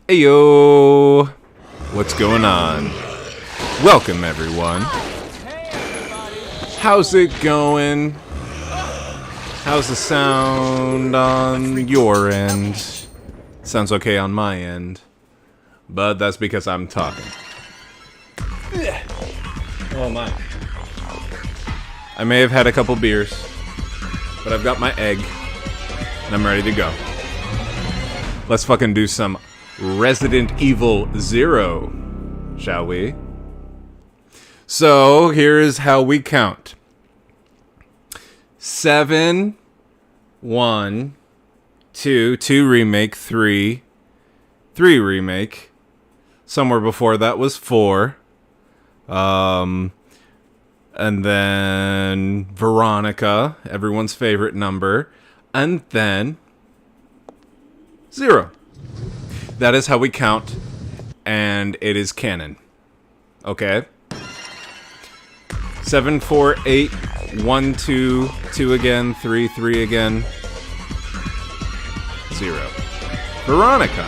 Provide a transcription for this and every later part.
Heyo! What's going on? Welcome, everyone. How's it going? How's the sound on your end? Sounds okay on my end. But that's because I'm talking. Oh my. I may have had a couple beers, but I've got my egg, and I'm ready to go. Let's fucking do some Resident Evil 0, shall we? So, here is how we count. 7, 1, 2, 2 remake, 3, 3 remake. Somewhere before that was 4. And then Veronica, everyone's favorite number. And then 0. That is how we count, and it is canon. Okay? 7, 4, 8, 1, 2, 2 again, 3, 3 again, 0. Veronica,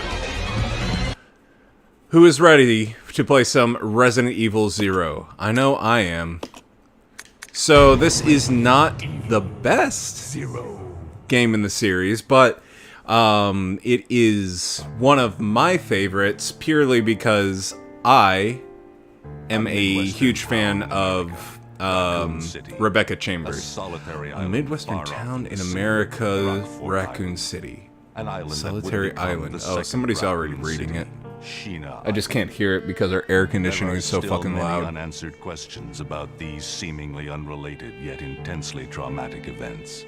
who is ready to play some Resident Evil 0? I know I am. So, this is not the best game in the series, but it is one of my favorites purely because I am a huge fan of Rebecca Chambers. A Midwestern town in America, Raccoon City. Solitary Island. Oh, somebody's already reading it. I just can't hear it because our air conditioning is so fucking loud. Unanswered questions about these seemingly unrelated yet intensely traumatic events.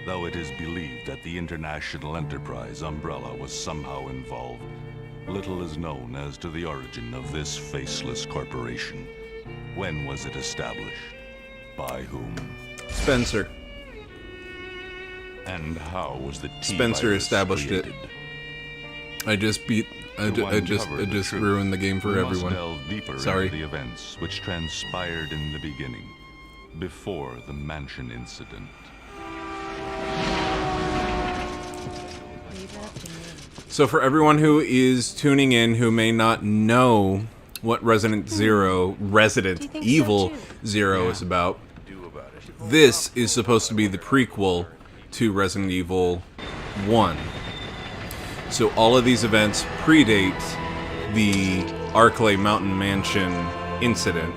Though it is believed that the international enterprise umbrella was somehow involved, little is known as to the origin of this faceless corporation. When was it established? By whom? Spencer. And how was the Spencer established created? It. I just ruined the game for everyone. Delve deeper Sorry. into the events which transpired in the beginning, before the mansion incident. So for everyone who is tuning in who may not know what Resident Evil Zero is about, this is supposed to be the prequel to Resident Evil 1. So all of these events predate the Arklay Mountain Mansion incident,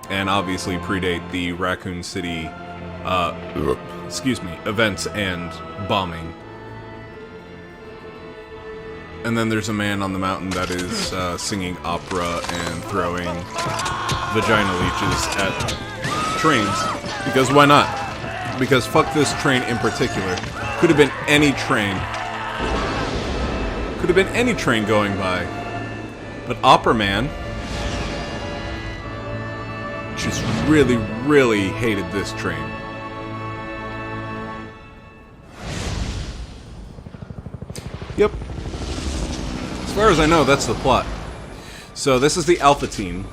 and obviously predate the Raccoon City, events and bombing. And then there's a man on the mountain that is singing opera and throwing vagina leeches at trains. Because why not? Because fuck this train in particular. Could have been any train. Could have been any train going by. But Opera Man just really, really hated this train. Yep. As far as I know, that's the plot. So this is the Alpha Team.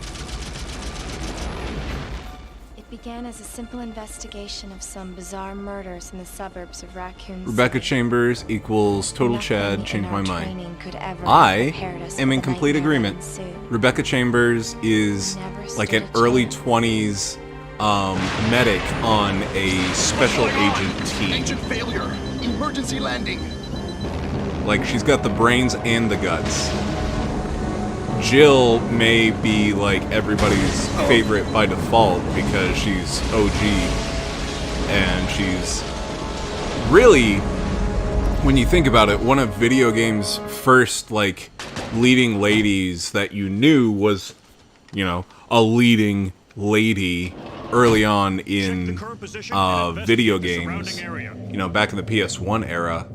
It began as a simple investigation of some bizarre murders in the suburbs of Raccoon City. Rebecca Chambers equals Total Nothing Chad in changed our my mind. training could ever I have prepared us am for in the complete nightmare that agreement. ensued. Rebecca Chambers is like an early 20s medic on a special agent team. Engine failure. Emergency landing. Like, she's got the brains and the guts. Jill may be like everybody's favorite by default because she's OG, and she's really, when you think about it, one of video games' first like leading ladies that you knew was, you know, a leading lady early on in video games. You know, back in the PS1 era,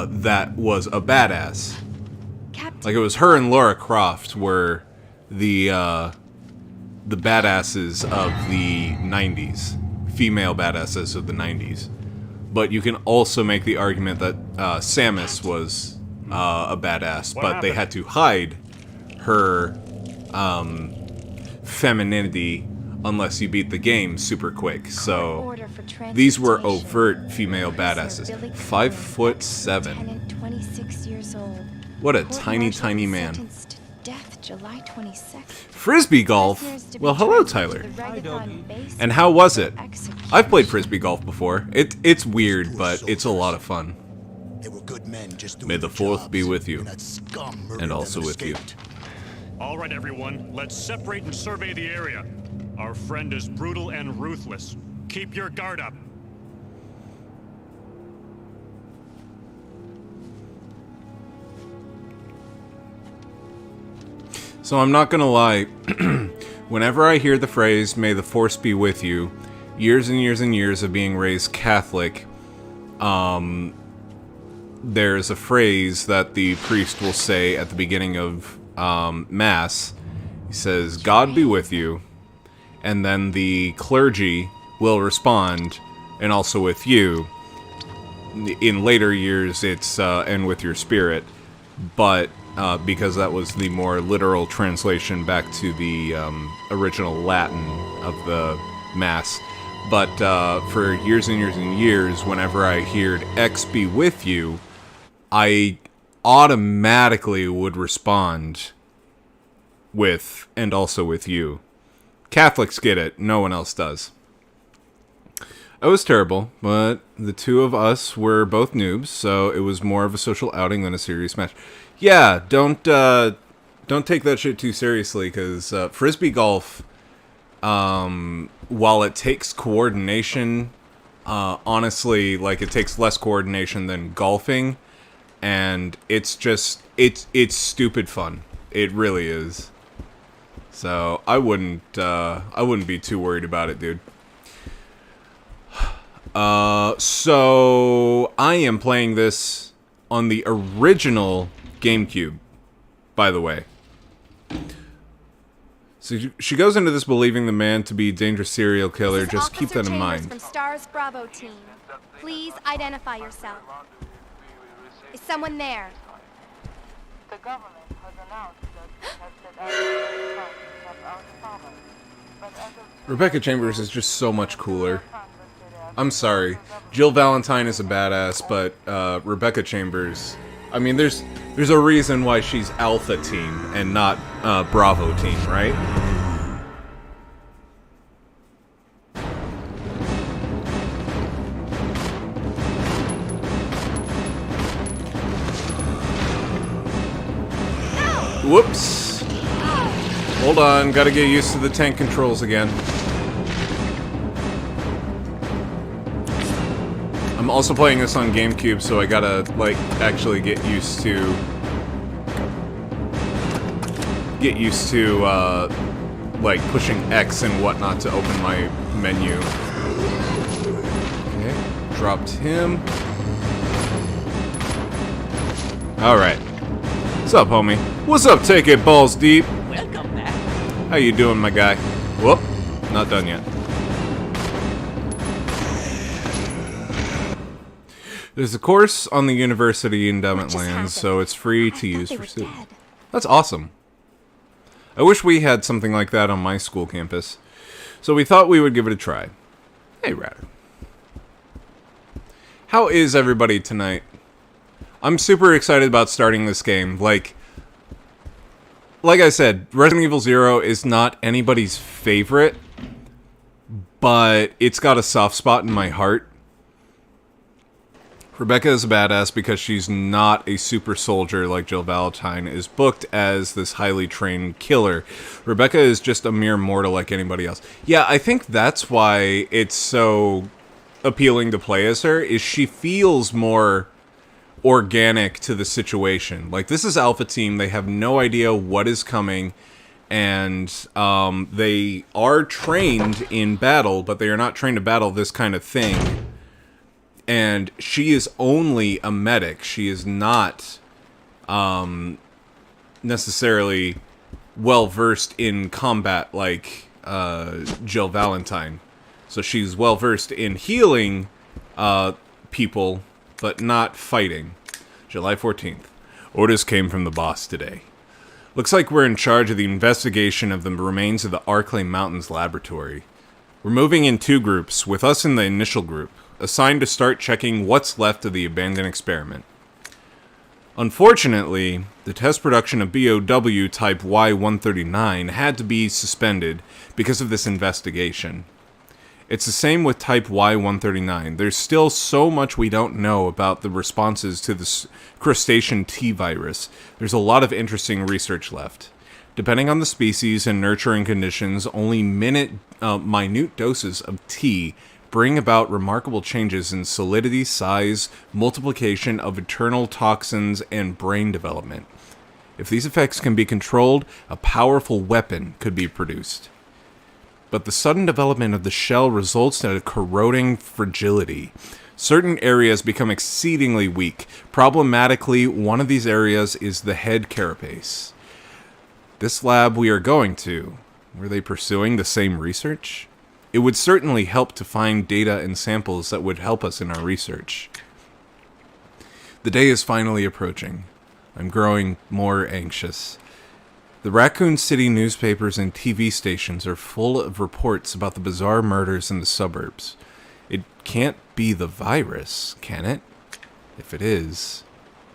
that was a badass. Like, it was her and Lara Croft were the badasses of the 90s. Female badasses of the 90s. But you can also make the argument that Samus was a badass, but they had to hide her femininity unless you beat the game super quick. So these were overt female badasses. 5'7". 26 years old. What a tiny, tiny man. Sentenced to death July 22nd. Frisbee golf? Well, hello, Tyler. And how was it? I've played frisbee golf before. It's weird, but it's a lot of fun. They were good men just doing May the their fourth jobs, be with you. and that scum murdered And them also with you. escaped. All right, everyone, let's separate and survey the area. Our friend is brutal and ruthless. Keep your guard up. So I'm not gonna lie, whenever I hear the phrase, may the force be with you, years and years and years of being raised Catholic, there's a phrase that the priest will say at the beginning of Mass. He says, God be with you, and then the clergy will respond, and also with you. In later years, it's, and with your spirit, but because that was the more literal translation back to the original Latin of the Mass. But for years and years and years, whenever I heard X be with you, I automatically would respond with, and also with you. Catholics get it, no one else does. It was terrible, but the two of us were both noobs, so it was more of a social outing than a serious match. Yeah, don't take that shit too seriously, because frisbee golf, while it takes coordination, honestly, like, it takes less coordination than golfing, and it's stupid fun. It really is. So I wouldn't be too worried about it, dude. So I am playing this on the original GameCube, by the way. So she goes into this believing the man to be a dangerous serial killer. This is Just keep that in Officer mind. Chambers from Stars Bravo team. Please identify yourself. Is someone there? The government has announced that it has set out funds have outstanding, but as of Rebecca Chambers is just so much cooler. funds were set out I'm sorry. Jill Valentine is a badass, but Rebecca Chambers... I mean, there's a reason why she's Alpha Team and not Bravo Team, right? Whoops. Hold on, gotta get used to the tank controls again. I'm also playing this on GameCube, so I gotta, like, actually get used to, like, pushing X and whatnot to open my menu. Okay, dropped him. Alright. What's up, homie? What's up, Take It Balls Deep? Welcome back. How you doing, my guy? Whoop, not done yet. There's a course on the University Endowment lands, so it's free to use for students. That's awesome. I wish we had something like that on my school campus. So we thought we would give it a try. Hey, Ratter. How is everybody tonight? I'm super excited about starting this game. Like I said, Resident Evil 0 is not anybody's favorite, but it's got a soft spot in my heart. Rebecca is a badass because she's not a super soldier like Jill Valentine is booked as this highly trained killer. Rebecca is just a mere mortal like anybody else. Yeah, I think that's why it's so appealing to play as her, is she feels more organic to the situation. Like, this is Alpha Team, they have no idea what is coming, and they are trained in battle, but they are not trained to battle this kind of thing. And she is only a medic. She is not necessarily well-versed in combat like Jill Valentine. So she's well-versed in healing people, but not fighting. July 14th. Orders came from the boss today. Looks like we're in charge of the investigation of the remains of the Arklay Mountains laboratory. We're moving in 2 groups, with us in the initial group, assigned to start checking what's left of the abandoned experiment. Unfortunately, the test production of BOW Type Y-139 had to be suspended because of this investigation. It's the same with Type Y-139. There's still so much we don't know about the responses to this crustacean T-virus. There's a lot of interesting research left. Depending on the species and nurturing conditions, only minute doses of T bring about remarkable changes in solidity, size, multiplication of internal toxins, and brain development. If these effects can be controlled, a powerful weapon could be produced. But the sudden development of the shell results in a corroding fragility. Certain areas become exceedingly weak. Problematically, one of these areas is the head carapace. This lab we are going to, were they pursuing the same research? It would certainly help to find data and samples that would help us in our research. The day is finally approaching. I'm growing more anxious. The Raccoon City newspapers and TV stations are full of reports about the bizarre murders in the suburbs. It can't be the virus, can it? If it is...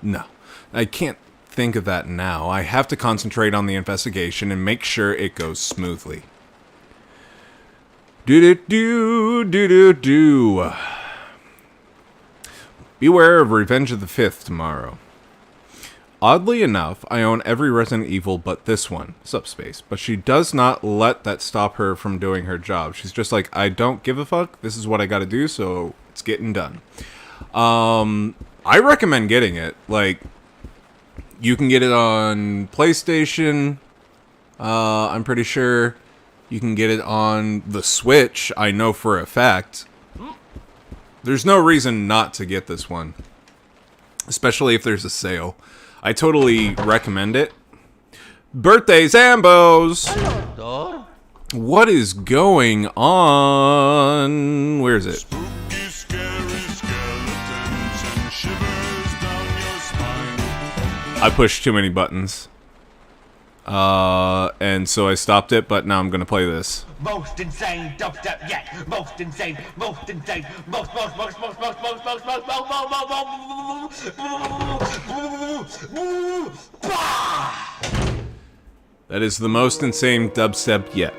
No, I can't think of that now. I have to concentrate on the investigation and make sure it goes smoothly. Do-do-do. Beware of Revenge of the 5th tomorrow. Oddly enough, I own every Resident Evil but this one, Subspace, but she does not let that stop her from doing her job. She's just like, I don't give a fuck, this is what I gotta do, so it's getting done. I recommend getting it. Like, you can get it on PlayStation, I'm pretty sure. You can get it on the Switch, I know for a fact. There's no reason not to get this one, especially if there's a sale. I totally recommend it. Birthday Zambos! Hello, What is going on? Where is it? Spooky, scary skeletons and shivers down your spine. I pushed too many buttons. And so I stopped it, but now I'm gonna play this. Most insane dubstep yet. Most insane. Most insane. Most. That is the most insane dubstep yet.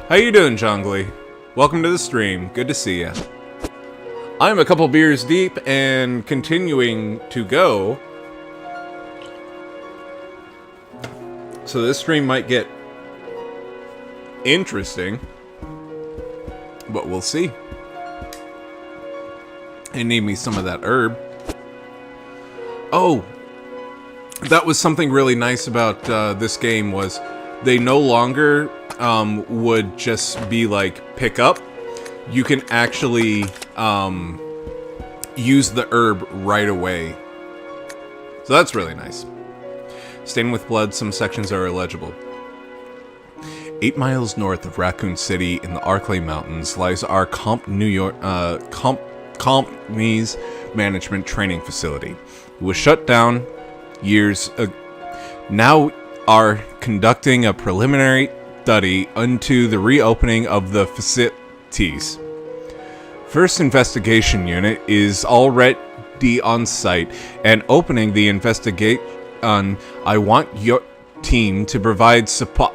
How you doing, Jongli? Welcome to the stream. Good to see ya. I'm a couple beers deep and continuing to go. So this stream might get interesting, but we'll see. I need me some of that herb. Oh, that was something really nice about this game was they no longer would just be like pick up. You can actually use the herb right away. So that's really nice. Stained with blood, some sections are illegible. 8 miles north of Raccoon City in the Arklay Mountains lies our Company's management training facility. It was shut down years ago. Now are conducting a preliminary study into the reopening of the facilities. First investigation unit is already on site and opening the investigation. I want your team to provide support.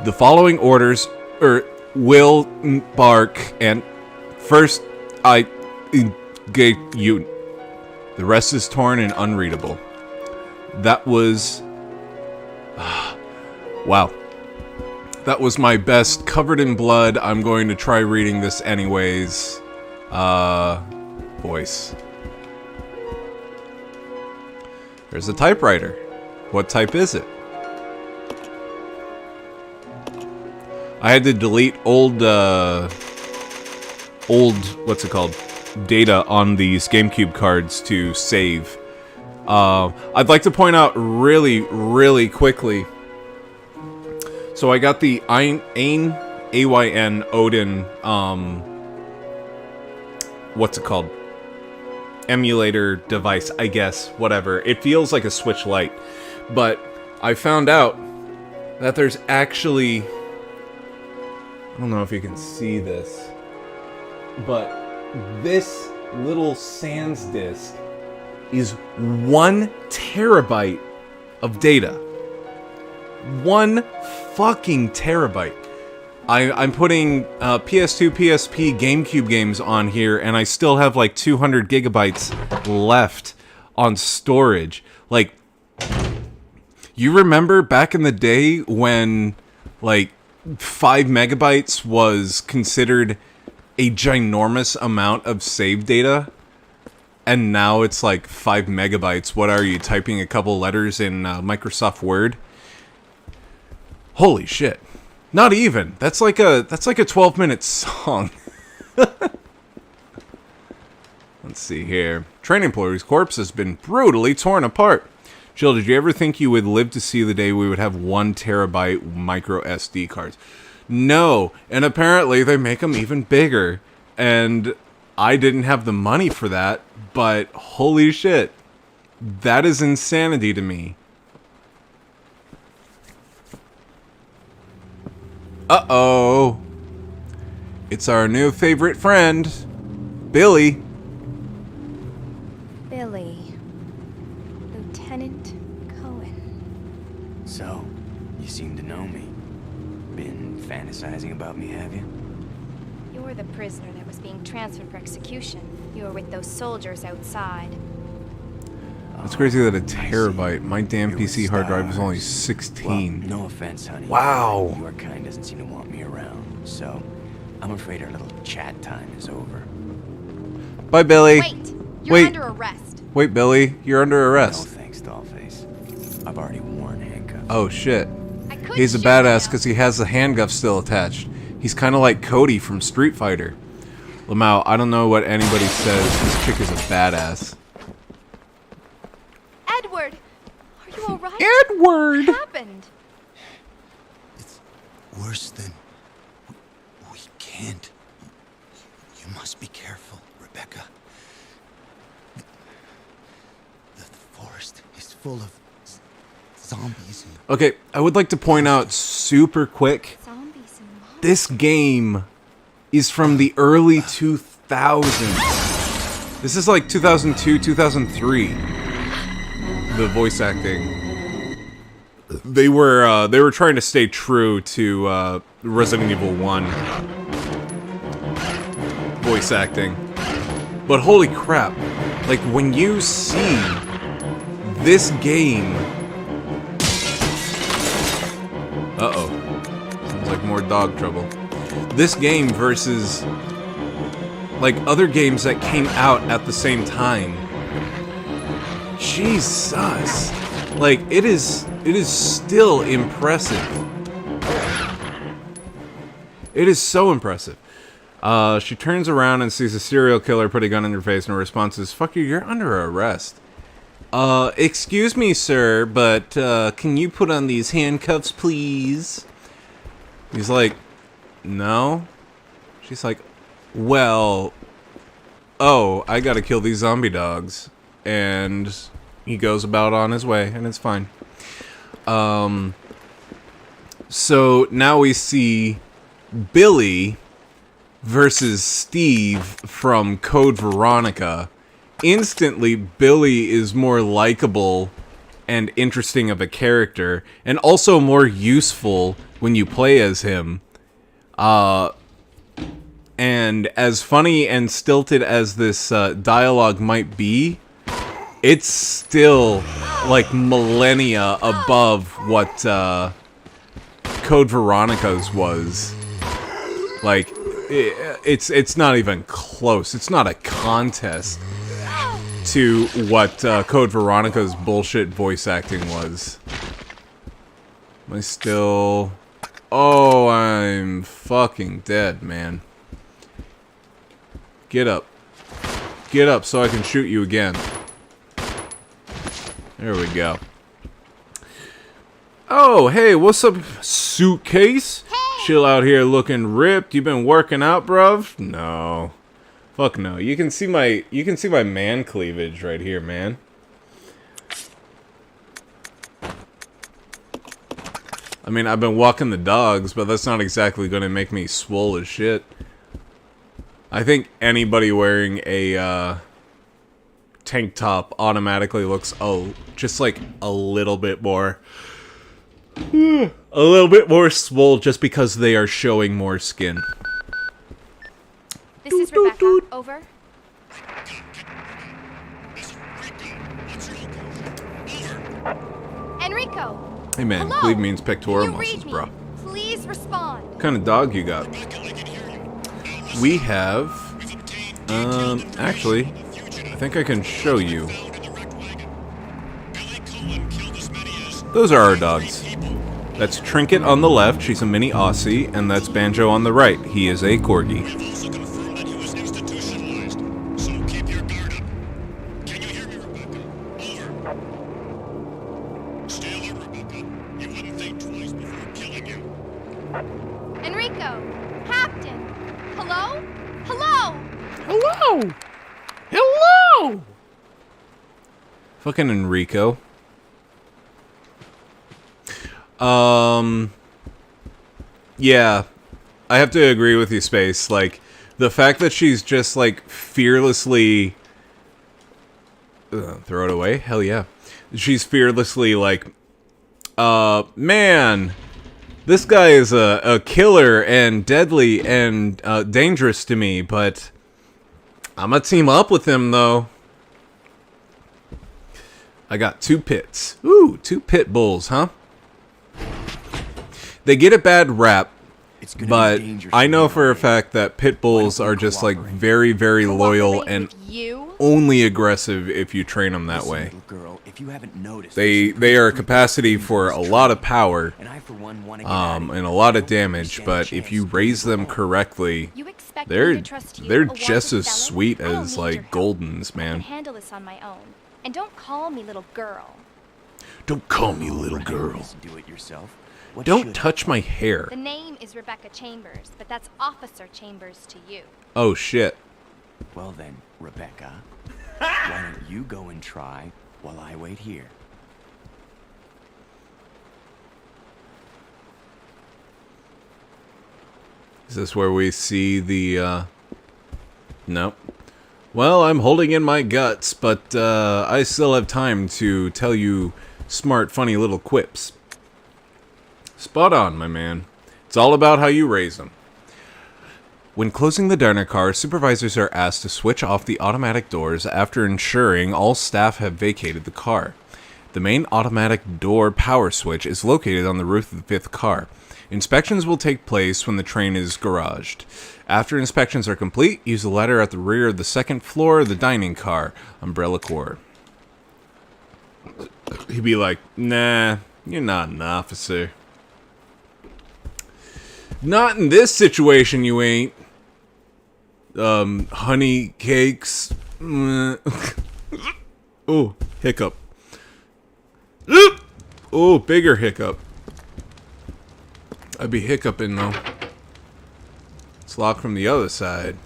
The following orders will embark, and first I engage you. The rest is torn and unreadable. That was wow. That was my best, covered in blood. I'm going to try reading this anyways. Voice. There's a typewriter. What type is it? I had to delete old, what's it called? Data on these GameCube cards to save. I'd like to point out really quickly. So I got the AYN Odin, what's it called? Emulator device, I guess, whatever. It feels like a Switch Lite, but I found out that there's actually, I don't know if you can see this, but this little Sans disk is 1 terabyte of data. 1 fucking terabyte. I'm putting PS2, PSP, GameCube games on here, and I still have like 200 gigabytes left on storage. Like, you remember back in the day when like 5 megabytes was considered a ginormous amount of save data? And now it's like 5 megabytes. What are you, typing a couple letters in Microsoft Word? Holy shit. Not even. That's like a 12-minute song. Let's see here. Training employee's corpse has been brutally torn apart. Jill, did you ever think you would live to see the day we would have 1 terabyte micro SD cards? No. And apparently they make them even bigger. And I didn't have the money for that, but holy shit. That is insanity to me. Uh-oh. It's our new favorite friend, Billy. Billy. Lieutenant Cohen. So, you seem to know me. Been fantasizing about me, have you? You're the prisoner that was being transferred for execution. You were with those soldiers outside. It's crazy that a terabyte, my damn PC hard drive is only 16. Well, no offense, honey. Wow. Your kind doesn't seem to want me around, so I'm afraid our little chat time is over. Bye, Billy. Wait! You're under arrest. Wait, Billy. You're under arrest. No thanks, Dollface. I've already worn handcuffs. Oh, shit. I could He's a shoot badass you. because he has the handcuff still attached. He's kind of like Cody from Street Fighter. Lamau, I don't know what anybody says. This chick is a badass. Edward! Are you alright? Edward! What happened? It's worse than... We can't. You must be careful, Rebecca. The forest is full of zombies. Okay, I would like to point out super quick, Zombies and monsters. this game is from the early 2000s. This is like 2002, 2003. The voice acting. They were trying to stay true to Resident Evil 1 voice acting. But holy crap, like when you see this game... Uh-oh. Sounds like more dog trouble. This game versus like other games that came out at the same time. Jesus. Like it is still impressive. It is so impressive. She turns around and sees a serial killer put a gun in her face, and her response is, "Fuck you, you're under arrest." Excuse me, sir, but, can you put on these handcuffs, please? He's like, no. She's like, well, oh, I gotta kill these zombie dogs. And he goes about on his way, and it's fine. So now we see Billy versus Steve from Code Veronica. Instantly, Billy is more likable and interesting of a character, and also more useful when you play as him. And as funny and stilted as this dialogue might be, it's still like millennia above what Code Veronica's was. Like, it's not even close. It's not a contest to what Code Veronica's bullshit voice acting was. Am I still... Oh, I'm fucking dead, man. Get up. Get up so I can shoot you again. There we go. Oh, hey, what's up, suitcase? Hey. Chill out here looking ripped. You been working out, bruv? No. Fuck no. You can see my man cleavage right here, man. I mean, I've been walking the dogs, but that's not exactly gonna make me swole as shit. I think anybody wearing a tank top automatically looks just like a little bit more swole just because they are showing more skin. This is Rebecca. Over. Enrico. Hey man, Hello? cleave means pectoral Can you muscles, read me? bro. Please respond. What kind of dog you got? We have, actually, I think I can show you. Those are our dogs. That's Trinket on the left, she's a mini Aussie, and that's Banjo on the right. He is a Corgi. Enrico! Captain! Hello? Hello! Hello! Hello! Fucking Enrico. Yeah. I have to agree with you, Space. Like, the fact that she's just, like, fearlessly... throw it away? Hell yeah. She's fearlessly, like... man... This guy is a killer and deadly and dangerous to me, but... I'm gonna team up with him, though. I got 2 pits. Ooh, 2 pit bulls, huh? They get a bad rap, but I know for a fact that pit bulls are just like very, very loyal and only aggressive if you train them that way. They are a capacity for a lot of power and a lot of damage, but if you raise them correctly, they're just as sweet as like Goldens, man. Handle this on my own, and don't call me little girl. Don't call me little girl. Do it yourself. Don't touch my hair. The name is Rebecca Chambers, but that's Officer Chambers to you. Oh shit. Well then, Rebecca, why don't you go and try while I wait here? Is this where we see the, Nope. Well, I'm holding in my guts, but, I still have time to tell you smart, funny little quips. Spot on, my man. It's all about how you raise them. When closing the diner car, supervisors are asked to switch off the automatic doors after ensuring all staff have vacated the car. The main automatic door power switch is located on the roof of the fifth car. Inspections will take place when the train is garaged. After inspections are complete, use the ladder at the rear of the second floor of the dining car, Umbrella Corps. He'd be like, nah, you're not an officer. Not in this situation, you ain't. Honey cakes. Oh, hiccup. Oh, bigger hiccup. I'd be hiccuping though. It's locked from the other side.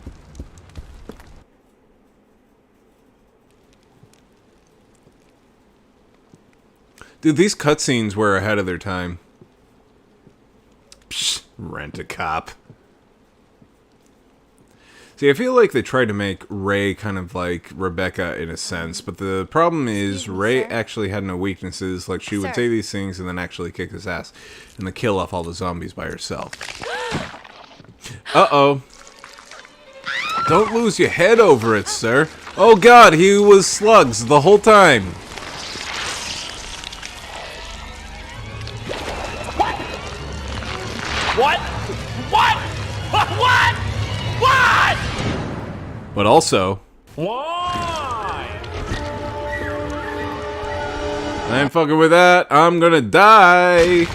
Dude, these cutscenes were ahead of their time. Psh, rent a cop. See, I feel like they tried to make Ray kind of like Rebecca in a sense, but the problem is Ray actually had no weaknesses. Like, she would say these things and then actually kick his ass and then kill off all the zombies by herself. Uh-oh. Don't lose your head over it, sir. Oh god, he was slugs the whole time. What? What? What? What? But also, Why? I ain't fucking with that. I'm gonna die.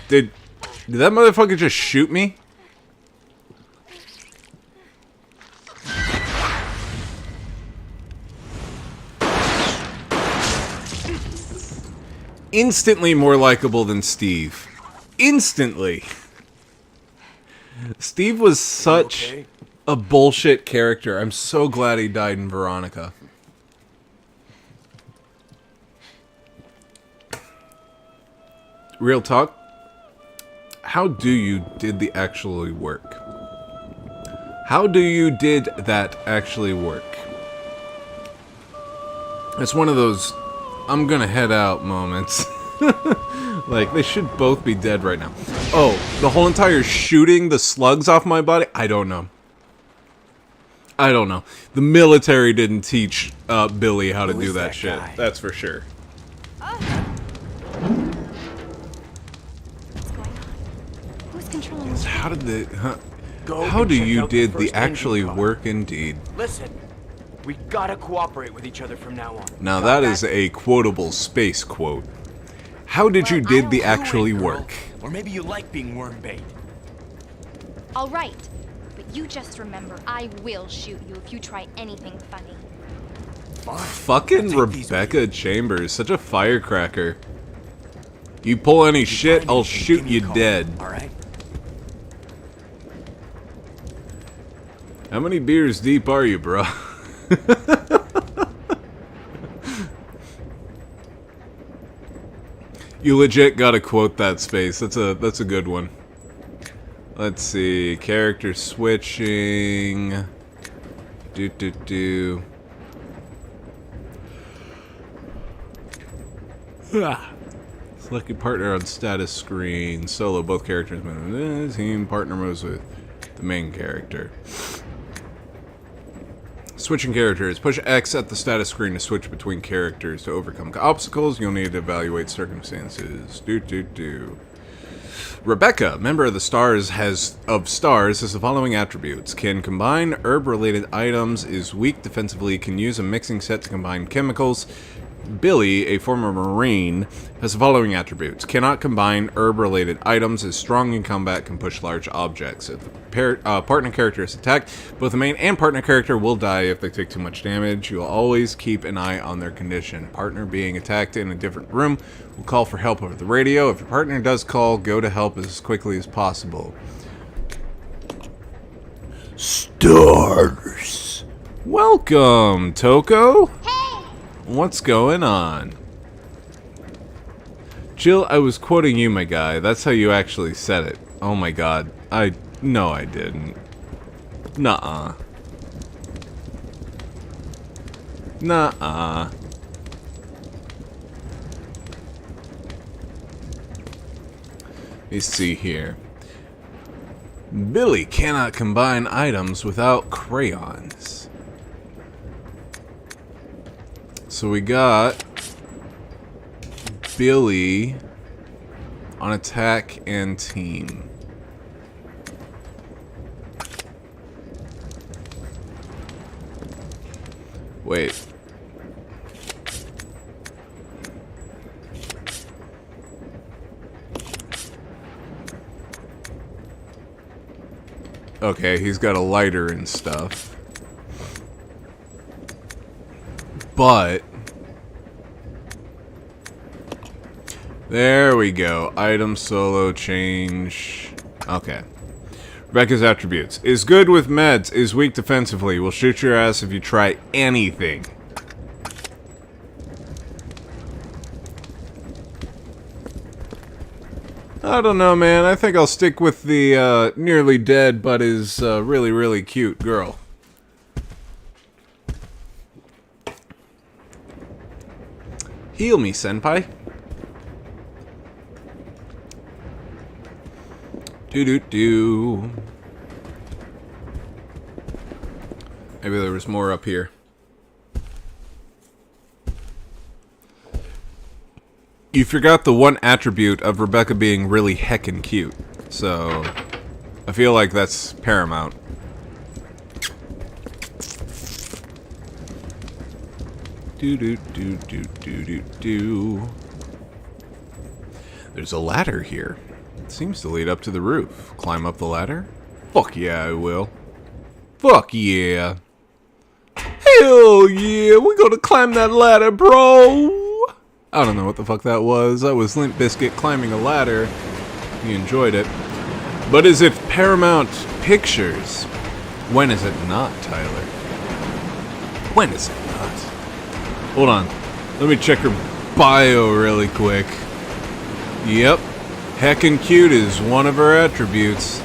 Did that motherfucker just shoot me? Instantly more likable than Steve. Instantly. Steve was such a bullshit character. I'm so glad he died in Veronica. Real talk. How do you did the actually work? How do you did that actually work? It's one of those I'm gonna head out moments. Like, they should both be dead right now. Oh, the whole entire shooting the slugs off my body? I don't know. I don't know. The military didn't teach Billy how to do that shit. That's for sure. What's going on? Who's controlling the How did the... How do you did the actually work indeed? Listen, we gotta cooperate with each other from now on. Now that is a quotable space quote. How did you did the actually work? Or maybe you like being worm bait. All right, but you just remember I will shoot you if you try anything funny. Fucking Rebecca Chambers, such a firecracker. You pull any shit, I'll shoot you dead. Alright? How many beers deep are you, bro? You legit gotta quote that space. That's a good one. Let's see. Character switching. Select a partner on status screen. Solo. Both characters move. Team partner moves with the main character. Switching characters. Push X at the status screen to switch between characters. To overcome obstacles, you'll need to evaluate circumstances. Rebecca, member of the Stars, has the following attributes. Can combine herb-related items, is weak defensively, can use a mixing set to combine chemicals. Billy, a former Marine, has the following attributes. Cannot combine herb-related items, is strong in combat, can push large objects. If the partner character is attacked, both the main and partner character will die if they take too much damage. You'll always keep an eye on their condition. Partner being attacked in a different room will call for help over the radio. If your partner does call, go to help as quickly as possible. Stars. Welcome, Toko. Hey! What's going on? Jill, I was quoting you, my guy. That's how you actually said it. Oh my god. No, I didn't. Nuh-uh. Nuh-uh. Let's see here. Billy cannot combine items without crayons. So we got Billy on attack and team. Wait. Okay, he's got a lighter and stuff. But there we go. Item solo change. Okay. Rebecca's attributes. Is good with meds. Is weak defensively. Will shoot your ass if you try anything. I don't know, man. I think I'll stick with the nearly dead but is really, really cute girl. Heal me, senpai. Do. Maybe there was more up here. You forgot the one attribute of Rebecca being really heckin' cute. So, I feel like that's paramount. Do. There's a ladder here. It seems to lead up to the roof. Climb up the ladder? Fuck yeah, I will. Fuck yeah. Hell yeah, we're gonna climb that ladder, bro! I don't know what the fuck that was. That was Limp Bizkit climbing a ladder. He enjoyed it. But is it Paramount Pictures? When is it not, Tyler? When is it not? Hold on. Let me check her bio really quick. Yep. Heckin' cute is one of her attributes.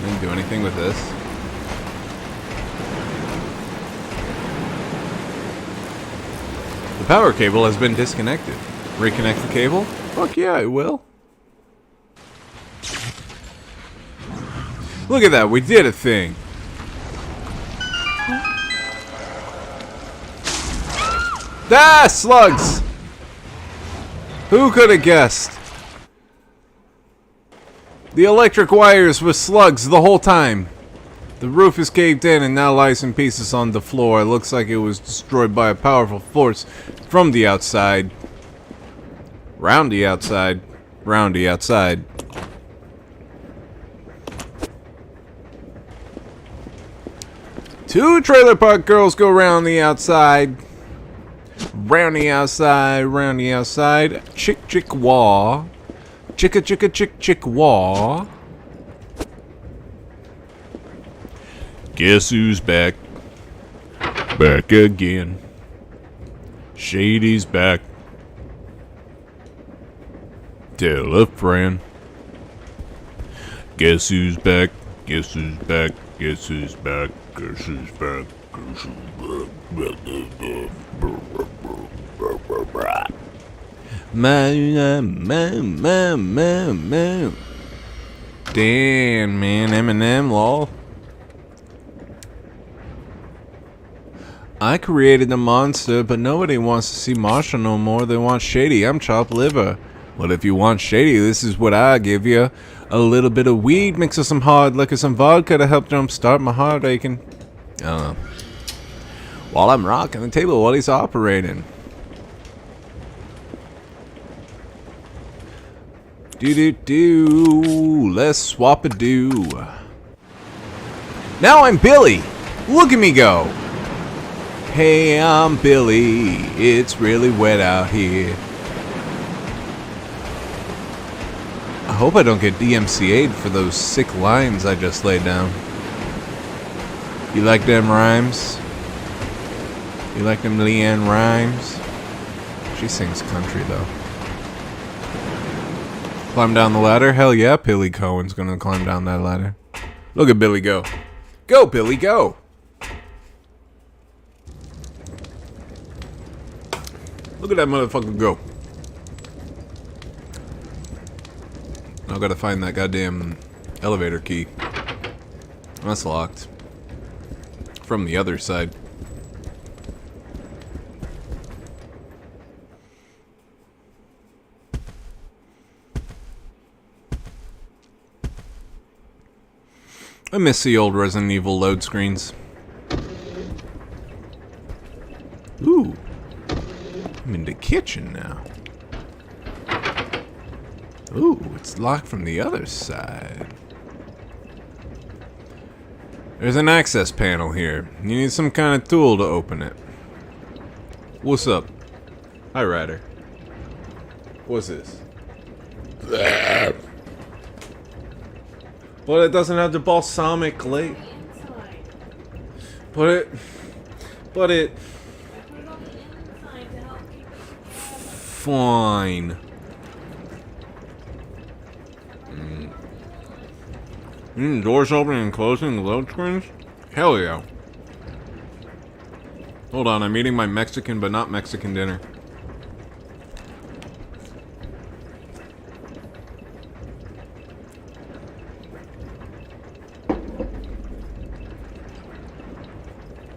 Didn't do anything with this. The power cable has been disconnected. Reconnect the cable? Fuck yeah, I will. Look at that, we did a thing. Ah, slugs! Who could have guessed? The electric wires were slugs the whole time. The roof is caved in and now lies in pieces on the floor. It looks like it was destroyed by a powerful force from the outside. Round the outside. Round the outside. Two trailer park girls go round the outside. Round the outside, round the outside. Chick chick wah. Chicka chicka chick chick wah. Guess who's back? Back again. Shady's back. Tell a friend. Guess who's back? Guess who's back? Guess who's back? Guess who's back? Guess who's back? Damn, man, Eminem, lol. I created a monster, but nobody wants to see Marshall no more. They want Shady. I'm chopped liver. Well, if you want Shady, this is what I give you. A little bit of weed mixed with some hard liquor, some vodka to help jumpstart my heart aching. I don't know. While I'm rocking the table while he's operating. Do. Let's swap a do. Now I'm Billy. Look at me go. Hey, I'm Billy. It's really wet out here. I hope I don't get DMCA'd for those sick lines I just laid down. You like them rhymes? You like them Leanne Rhymes? She sings country, though. Climb down the ladder? Hell yeah, Billy Cohen's gonna climb down that ladder. Look at Billy go. Go, Billy, go! Look at that motherfucker go. I gotta find that goddamn elevator key. That's locked. From the other side. I miss the old Resident Evil load screens. Ooh. I'm in the kitchen now. Ooh, it's locked from the other side. There's an access panel here. You need some kind of tool to open it. What's up? Hi, Ryder. What's this? Well, it doesn't have the balsamic lake. But it. Fine. Doors opening and closing the load screens? Hell yeah. Hold on, I'm eating my Mexican but not Mexican dinner.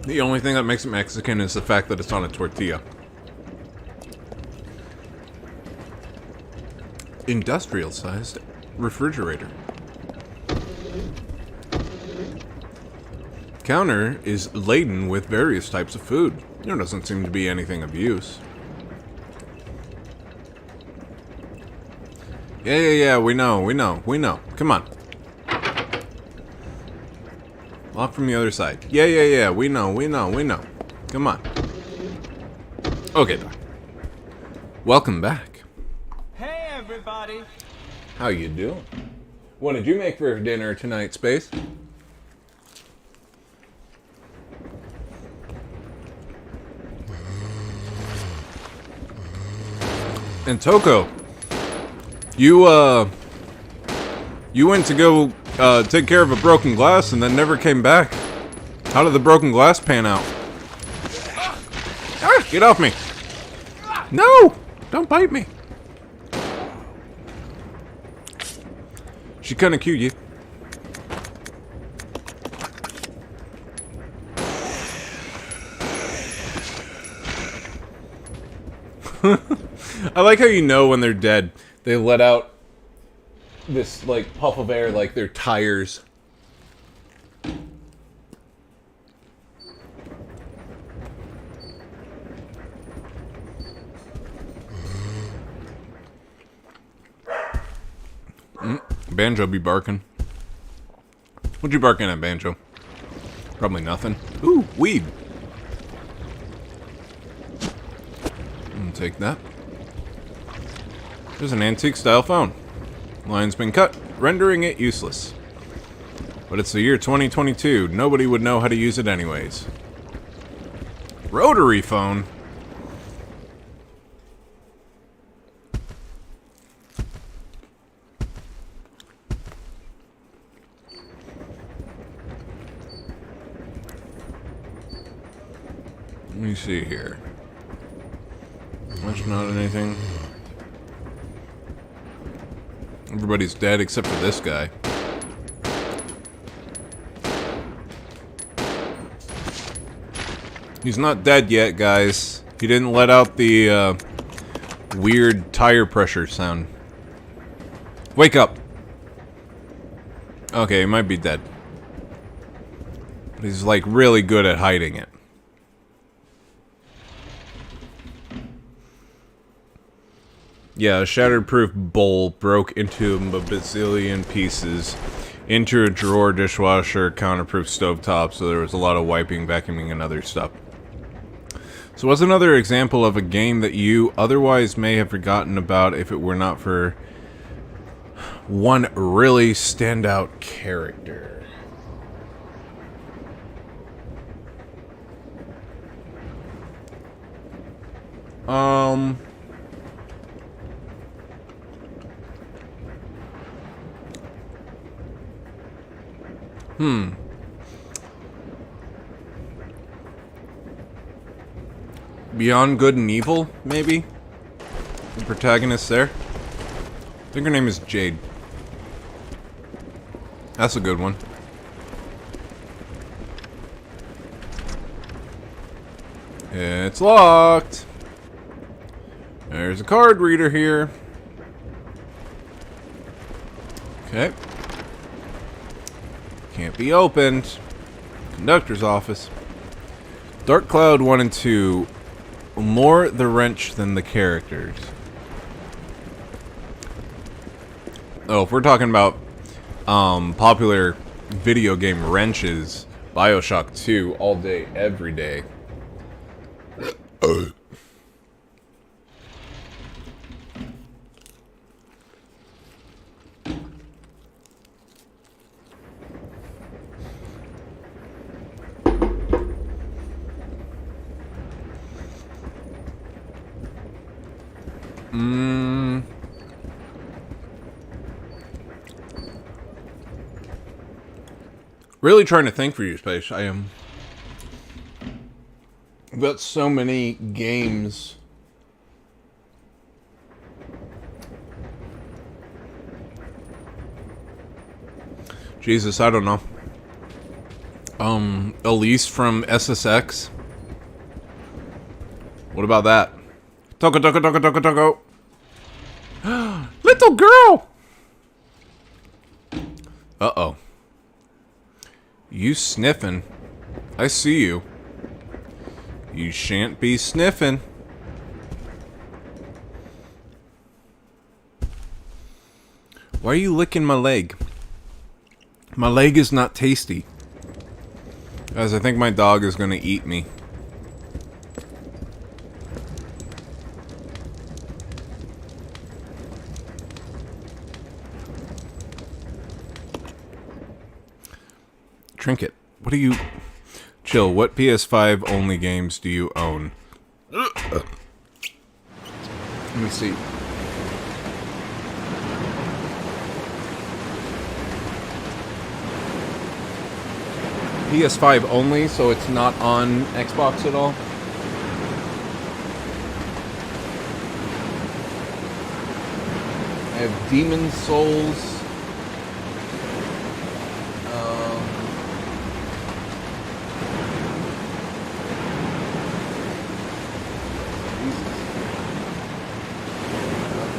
The only thing that makes it Mexican is the fact that it's on a tortilla. Industrial-sized refrigerator. Counter is laden with various types of food. There doesn't seem to be anything of use. Yeah, we know. Come on. Lock from the other side. Yeah, we know. Come on. Okay, Doc. Welcome back. Hey, everybody. How you doing? What did you make for dinner tonight, Space? And Toko, you went to go take care of a broken glass and then never came back. How did the broken glass pan out? Ah, get off me! No! Don't bite me. She kinda cute, you. I like how you know when they're dead. They let out this, like, puff of air like they're tires. Banjo be barking. What'd you barking at, Banjo? Probably nothing. Ooh, weed. Take that. There's an antique style phone. Line's been cut, rendering it useless. But it's the year 2022. Nobody would know how to use it anyways. Rotary phone? Let me see here. That's not anything. Everybody's dead except for this guy. He's not dead yet, guys. He didn't let out the weird tire pressure sound. Wake up! Okay, he might be dead. But he's like really good at hiding it. Yeah, a shattered-proof bowl broke into a bazillion pieces. Into a drawer, dishwasher, counterproof stovetop, so there was a lot of wiping, vacuuming, and other stuff. So what's another example of a game that you otherwise may have forgotten about if it were not for one really standout character? Beyond Good and Evil, maybe? The protagonist there? I think her name is Jade. That's a good one. It's locked. There's a card reader here. Okay. Can't be opened. Conductor's office. Dark Cloud 1 and 2. More the wrench than the characters. Oh, if we're talking about popular video game wrenches, BioShock 2 all day, every day. Really trying to think for you, Space. I am. I've got so many games. Jesus, I don't know. Elise from SSX. What about that? Toko, toko, toko, toko, toko. Little girl! Uh-oh. You sniffing. I see you. You shan't be sniffing. Why are you licking my leg? My leg is not tasty. Guys, I think my dog is gonna eat me. Trinket. What do you... Chill, what PS5 only games do you own? Let me see. PS5 only, so it's not on Xbox at all? I have Demon's Souls.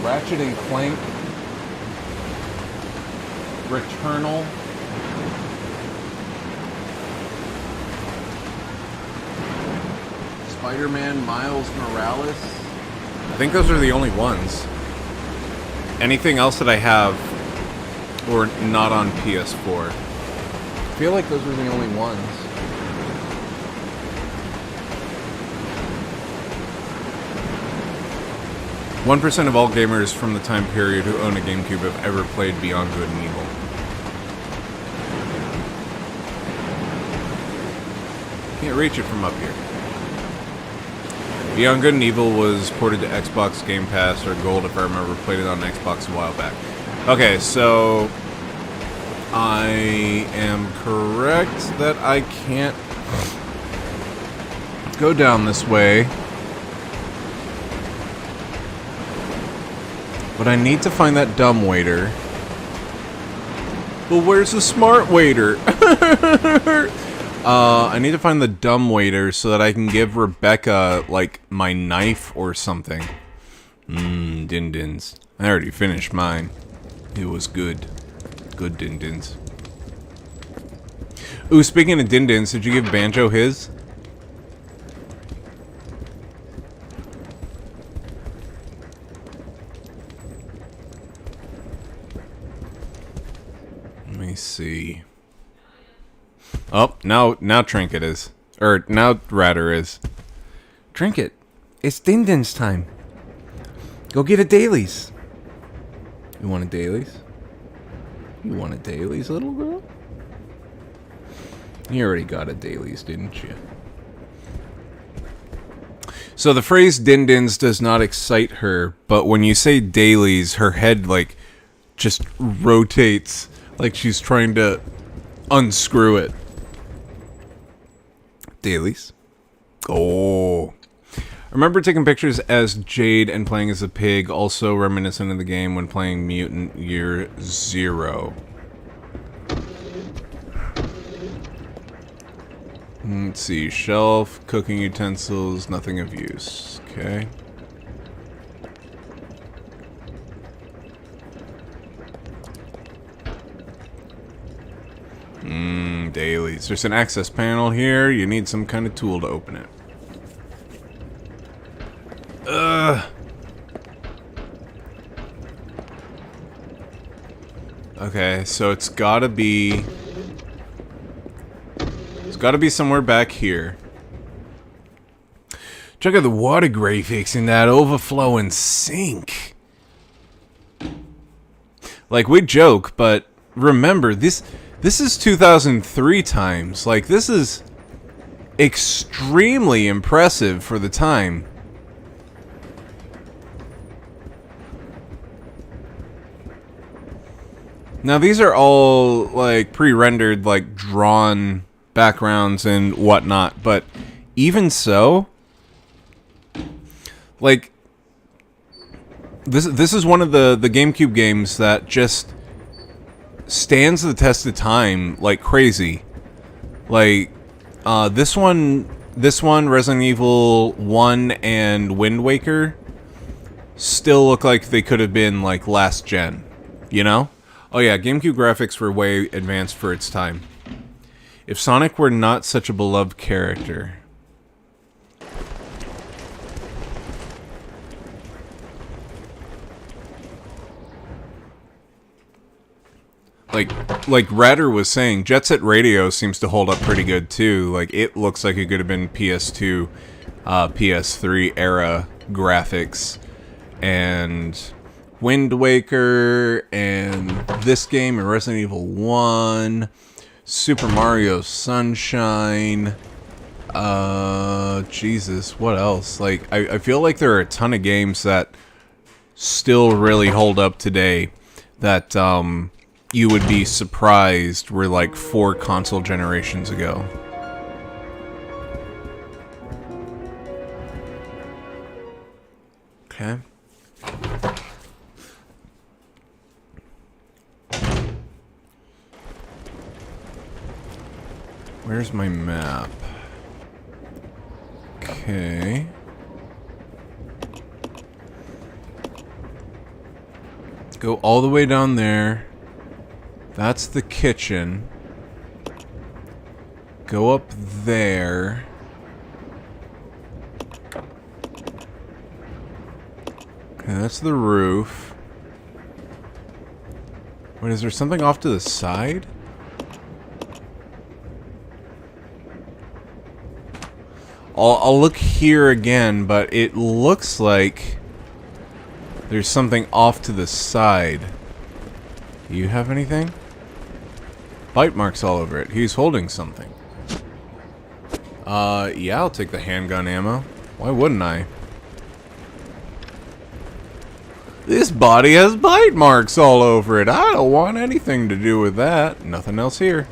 Ratchet and Clank, Returnal, Spider-Man Miles Morales. I think those are the only ones. Anything else that I have or not on PS4. I feel like those are the only ones. One 1% of all gamers from the time period who own a GameCube have ever played Beyond Good and Evil. Can't reach it from up here. Beyond Good and Evil was ported to Xbox Game Pass or Gold, if I remember. Played it on Xbox a while back. Okay, so I am correct that I can't go down this way. But I need to find that dumb waiter. Well, where's the smart waiter? I need to find the dumb waiter so that I can give Rebecca, like, my knife or something. Din-dins. I already finished mine. It was good. Good din-dins. Ooh, speaking of din-dins, did you give Banjo his? Let me see. Oh, now Trinket is. Or, now Ratter is. Trinket, it's Din-Din's time. Go get a dailies. You want a dailies? You want a dailies, little girl? You already got a dailies, didn't you? So the phrase din-dins does not excite her, but when you say dailies, her head, like, just rotates like she's trying to unscrew it. Dailies. Oh. I remember taking pictures as Jade and playing as a pig, also reminiscent of the game when playing Mutant Year Zero. Let's see, shelf, cooking utensils, nothing of use. Okay. Dailies. There's an access panel here. You need some kind of tool to open it. Okay, so it's gotta be... It's gotta be somewhere back here. Check out the water graphics in that overflowing sink. Like, we joke, but remember, this is 2003 times. Like, this is extremely impressive for the time. Now, these are all, like, pre-rendered, like, drawn backgrounds and whatnot, but even so, like, this is one of the GameCube games that just stands the test of time like crazy. Like, this one, Resident Evil 1 and Wind Waker still look like they could have been, like, last gen, you know? Oh yeah, GameCube graphics were way advanced for its time. If Sonic were not such a beloved character... Like Radder was saying, Jet Set Radio seems to hold up pretty good too. Like, it looks like it could have been PS2, PS3 era graphics. And Wind Waker, and this game, and Resident Evil 1, Super Mario Sunshine, Jesus, what else? Like, I feel like there are a ton of games that still really hold up today that, you would be surprised were like 4 console generations ago. Okay. Where's my map? Okay. Go all the way down there. That's the kitchen. Go up there. Okay, that's the roof. Wait, is there something off to the side? I'll look here again, but it looks like there's something off to the side. Do you have anything? Bite marks all over it. He's holding something. Yeah, I'll take the handgun ammo. Why wouldn't I? This body has bite marks all over it. I don't want anything to do with that. Nothing else here.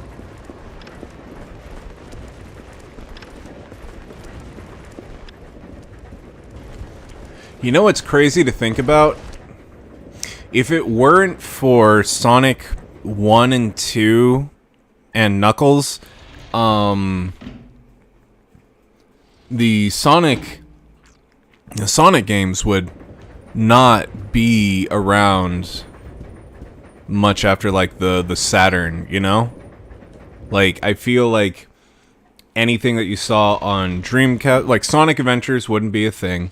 You know what's crazy to think about? If it weren't for Sonic 1 and 2 and Knuckles, the Sonic games would not be around much after, like, the Saturn, you know? Like, I feel like anything that you saw on Dreamcast, like, Sonic Adventures wouldn't be a thing.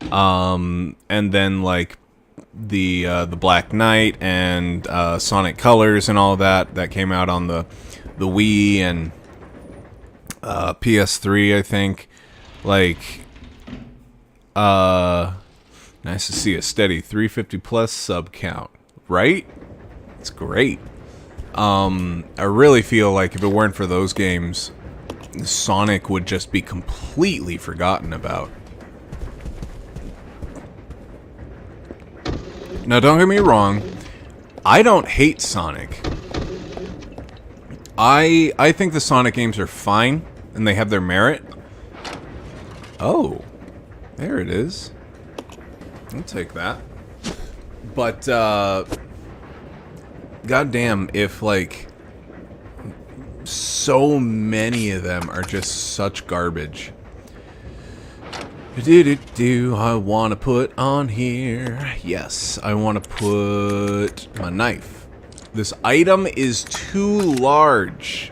And then, like, the Black Knight and Sonic Colors and all that came out on the Wii and PS3, I think. Like, nice to see a steady 350 plus sub count, right? It's great. I really feel like if it weren't for those games, Sonic would just be completely forgotten about. Now, don't get me wrong. I don't hate Sonic. I think the Sonic games are fine, and they have their merit. Oh. There it is. I'll take that. But, goddamn, if, like, so many of them are just such garbage. I want to put on here. Yes, I want to put my knife. This item is too large.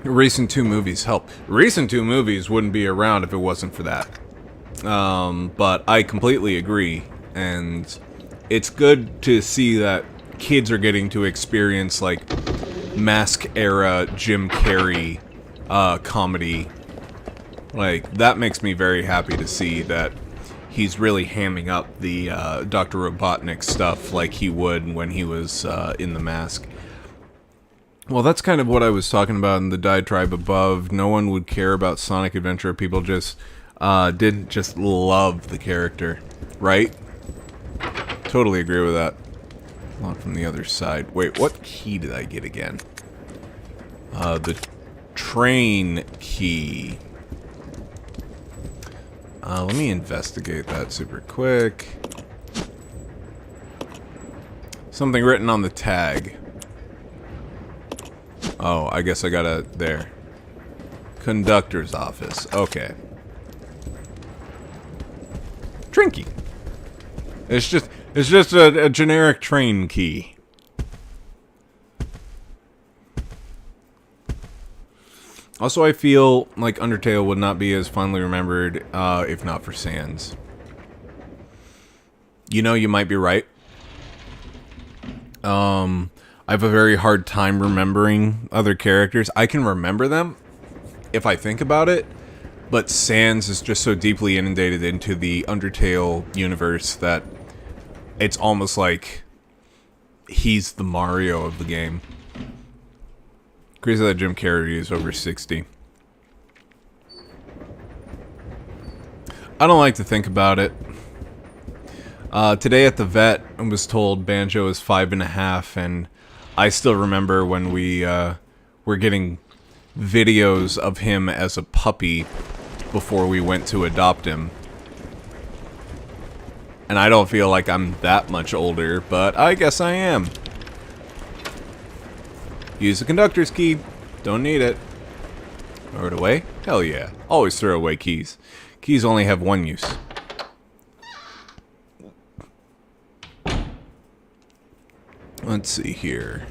Recent 2 movies help. Recent 2 movies wouldn't be around if it wasn't for that. But I completely agree. And it's good to see that kids are getting to experience, like, Mask-era Jim Carrey comedy. Like, that makes me very happy to see that he's really hamming up the Dr. Robotnik stuff like he would when he was in The Mask. Well, that's kind of what I was talking about in the diatribe above. No one would care about Sonic Adventure. People just didn't just love the character, right? Totally agree with that. Lock from the other side. Wait, what key did I get again? The train key. Let me investigate that super quick. Something written on the tag. Oh, I guess I gotta... there. Conductor's office. Okay. Trinky. It's just a generic train key. Also, I feel like Undertale would not be as fondly remembered if not for Sans. You know, you might be right. I have a very hard time remembering other characters. I can remember them if I think about it, but Sans is just so deeply inundated into the Undertale universe that it's almost like he's the Mario of the game. Crazy that Jim Carrey is over 60. I don't like to think about it. Today at the vet, I was told Banjo is 5.5, and I still remember when we were getting videos of him as a puppy before we went to adopt him. And I don't feel like I'm that much older, but I guess I am. Use the conductor's key. Don't need it. Throw it away? Hell yeah. Always throw away keys. Keys only have one use. Let's see here.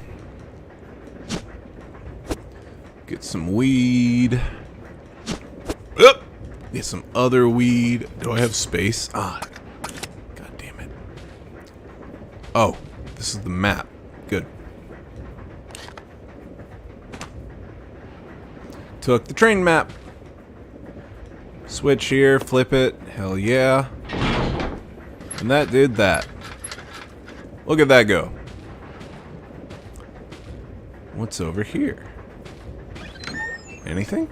Get some weed. Oop! Get some other weed. Do I have space? Ah. God damn it. Oh, this is the map. Good. Took the train map. Switch here, flip it. Hell yeah. And that did that. Look at that go. What's over here? Anything?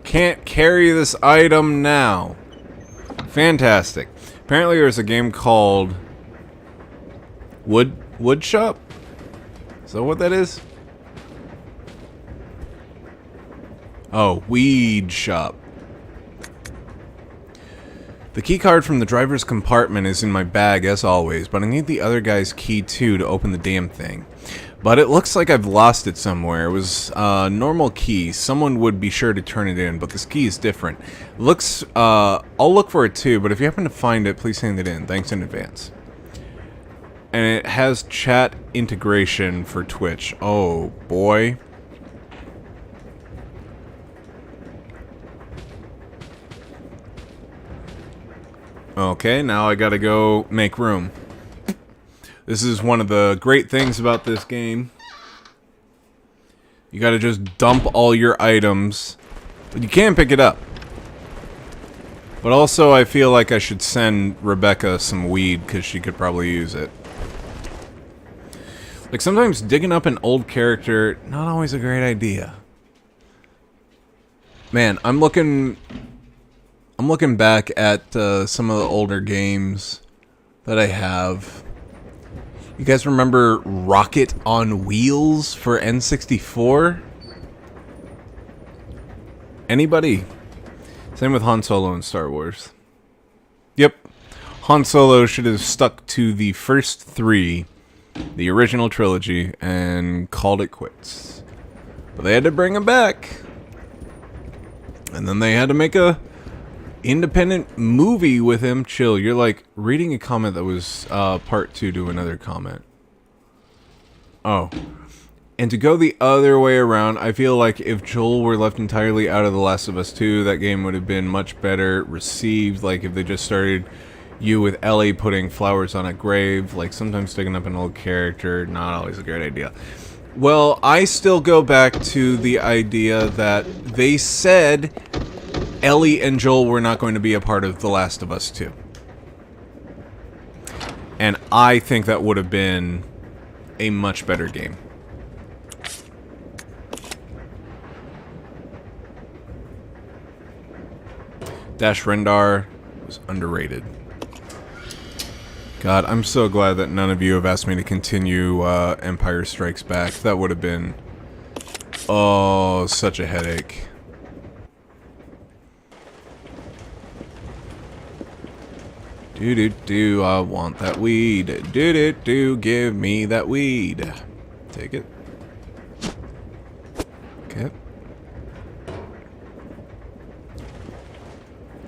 Can't carry this item now. Fantastic. Apparently there's a game called Wood Shop? Is that what that is? Oh, Weed Shop. The key card from the driver's compartment is in my bag as always, but I need the other guy's key too to open the damn thing. But it looks like I've lost it somewhere. It was a normal key. Someone would be sure to turn it in, but this key is different. Looks, I'll look for it too, but if you happen to find it, please hand it in. Thanks in advance. And it has chat integration for Twitch. Oh, boy. Okay, now I gotta go make room. This is one of the great things about this game. You gotta just dump all your items. But you can pick it up. But also, I feel like I should send Rebecca some weed, because she could probably use it. Like, sometimes digging up an old character, not always a great idea. Man, I'm looking back at some of the older games that I have. You guys remember Rocket on Wheels for N64? Anybody? Same with Han Solo in Star Wars. Yep. Han Solo should have stuck to the first 3, the original trilogy, and called it quits. But they had to bring him back. And then they had to make a independent movie with him. Chill, you're like reading a comment that was part 2 to another comment. Oh. And to go the other way around, I feel like if Joel were left entirely out of The Last of Us 2, that game would have been much better received. Like if they just started you with Ellie putting flowers on a grave, like sometimes sticking up an old character, not always a great idea. Well, I still go back to the idea that they said Ellie and Joel were not going to be a part of The Last of Us 2. And I think that would have been a much better game. Dash Rendar was underrated. God, I'm so glad that none of you have asked me to continue Empire Strikes Back. That would have been... oh, such a headache. Do, I want that weed. Do, give me that weed. Take it. Okay.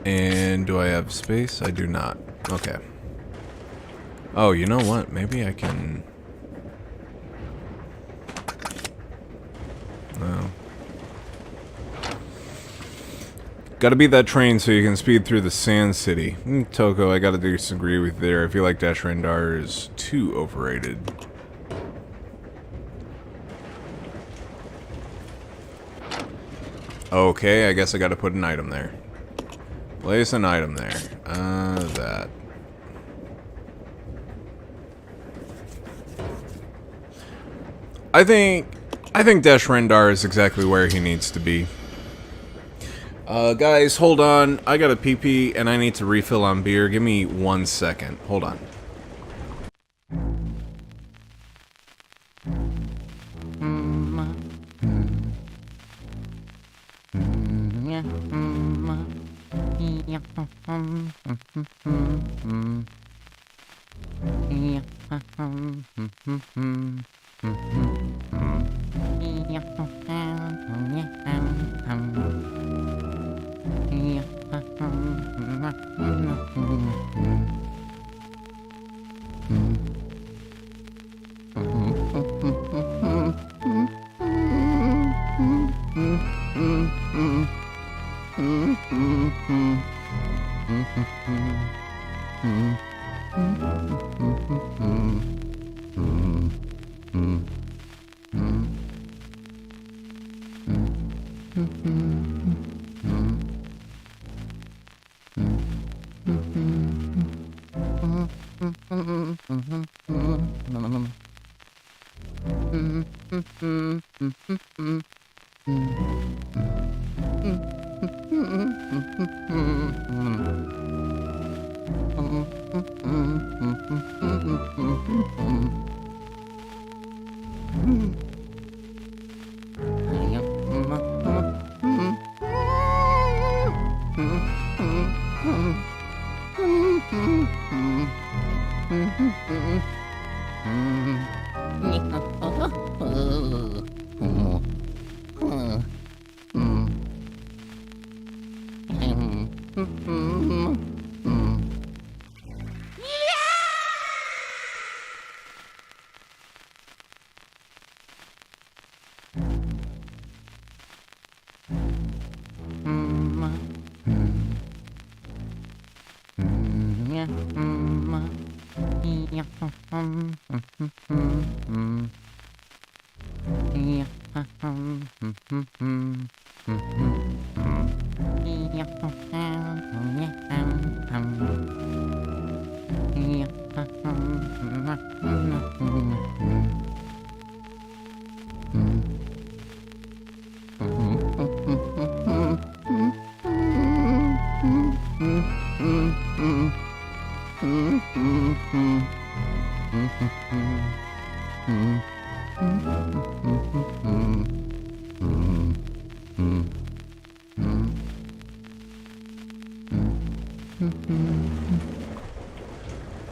And do I have space? I do not. Okay. Oh, you know what? Maybe I can... no. Gotta beat that train so you can speed through the Sand City. Toko, I gotta disagree with you there. I feel like Dash Rendar is too overrated. Okay, I guess I gotta put an item there. Place an item there. That. I think Dash Rendar is exactly where he needs to be. Guys, hold on. I got a pee-pee and I need to refill on beer. Give me 1 second. Hold on.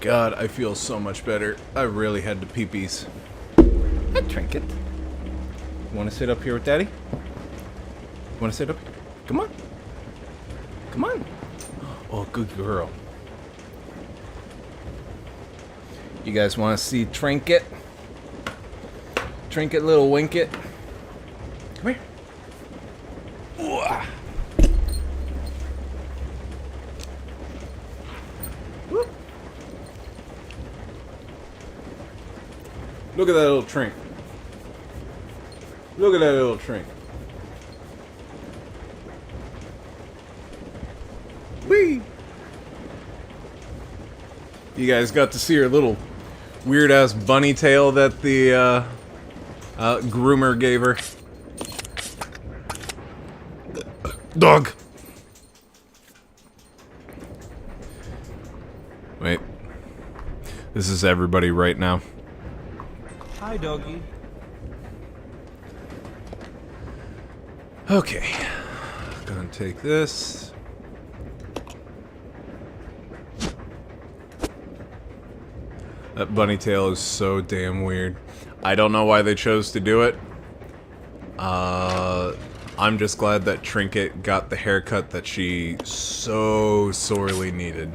God, I feel so much better. I really had to pee-pees. A trinket. Want to sit up here with Daddy? Want to sit up? Come on. Come on. Oh, good girl. You guys want to see Trinket? Trinket, little Winket. Come here. Ooh. Whoop. Look at that little Trink. Look at that little Trink. Whee! You guys got to see her little weird-ass bunny tail that the groomer gave her. Dog! Wait. This is everybody right now. Hi, doggy. Okay. Gonna take this. That bunny tail is so damn weird. I don't know why they chose to do it. I'm just glad that Trinket got the haircut that she so sorely needed.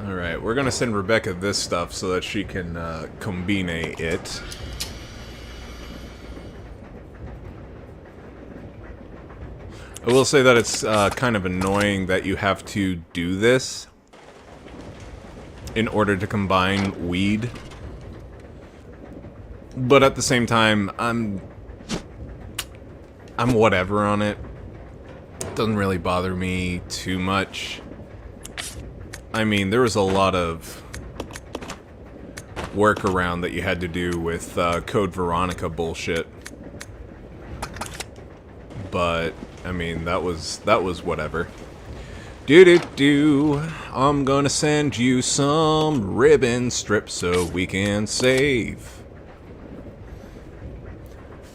Alright, we're gonna send Rebecca this stuff so that she can combine it. I will say that it's kind of annoying that you have to do this in order to combine weed. But at the same time, I'm whatever on it. It doesn't really bother me too much. I mean, there was a lot of workaround that you had to do with Code Veronica bullshit. But I mean, that was whatever. Do. I'm gonna send you some ribbon strips so we can save.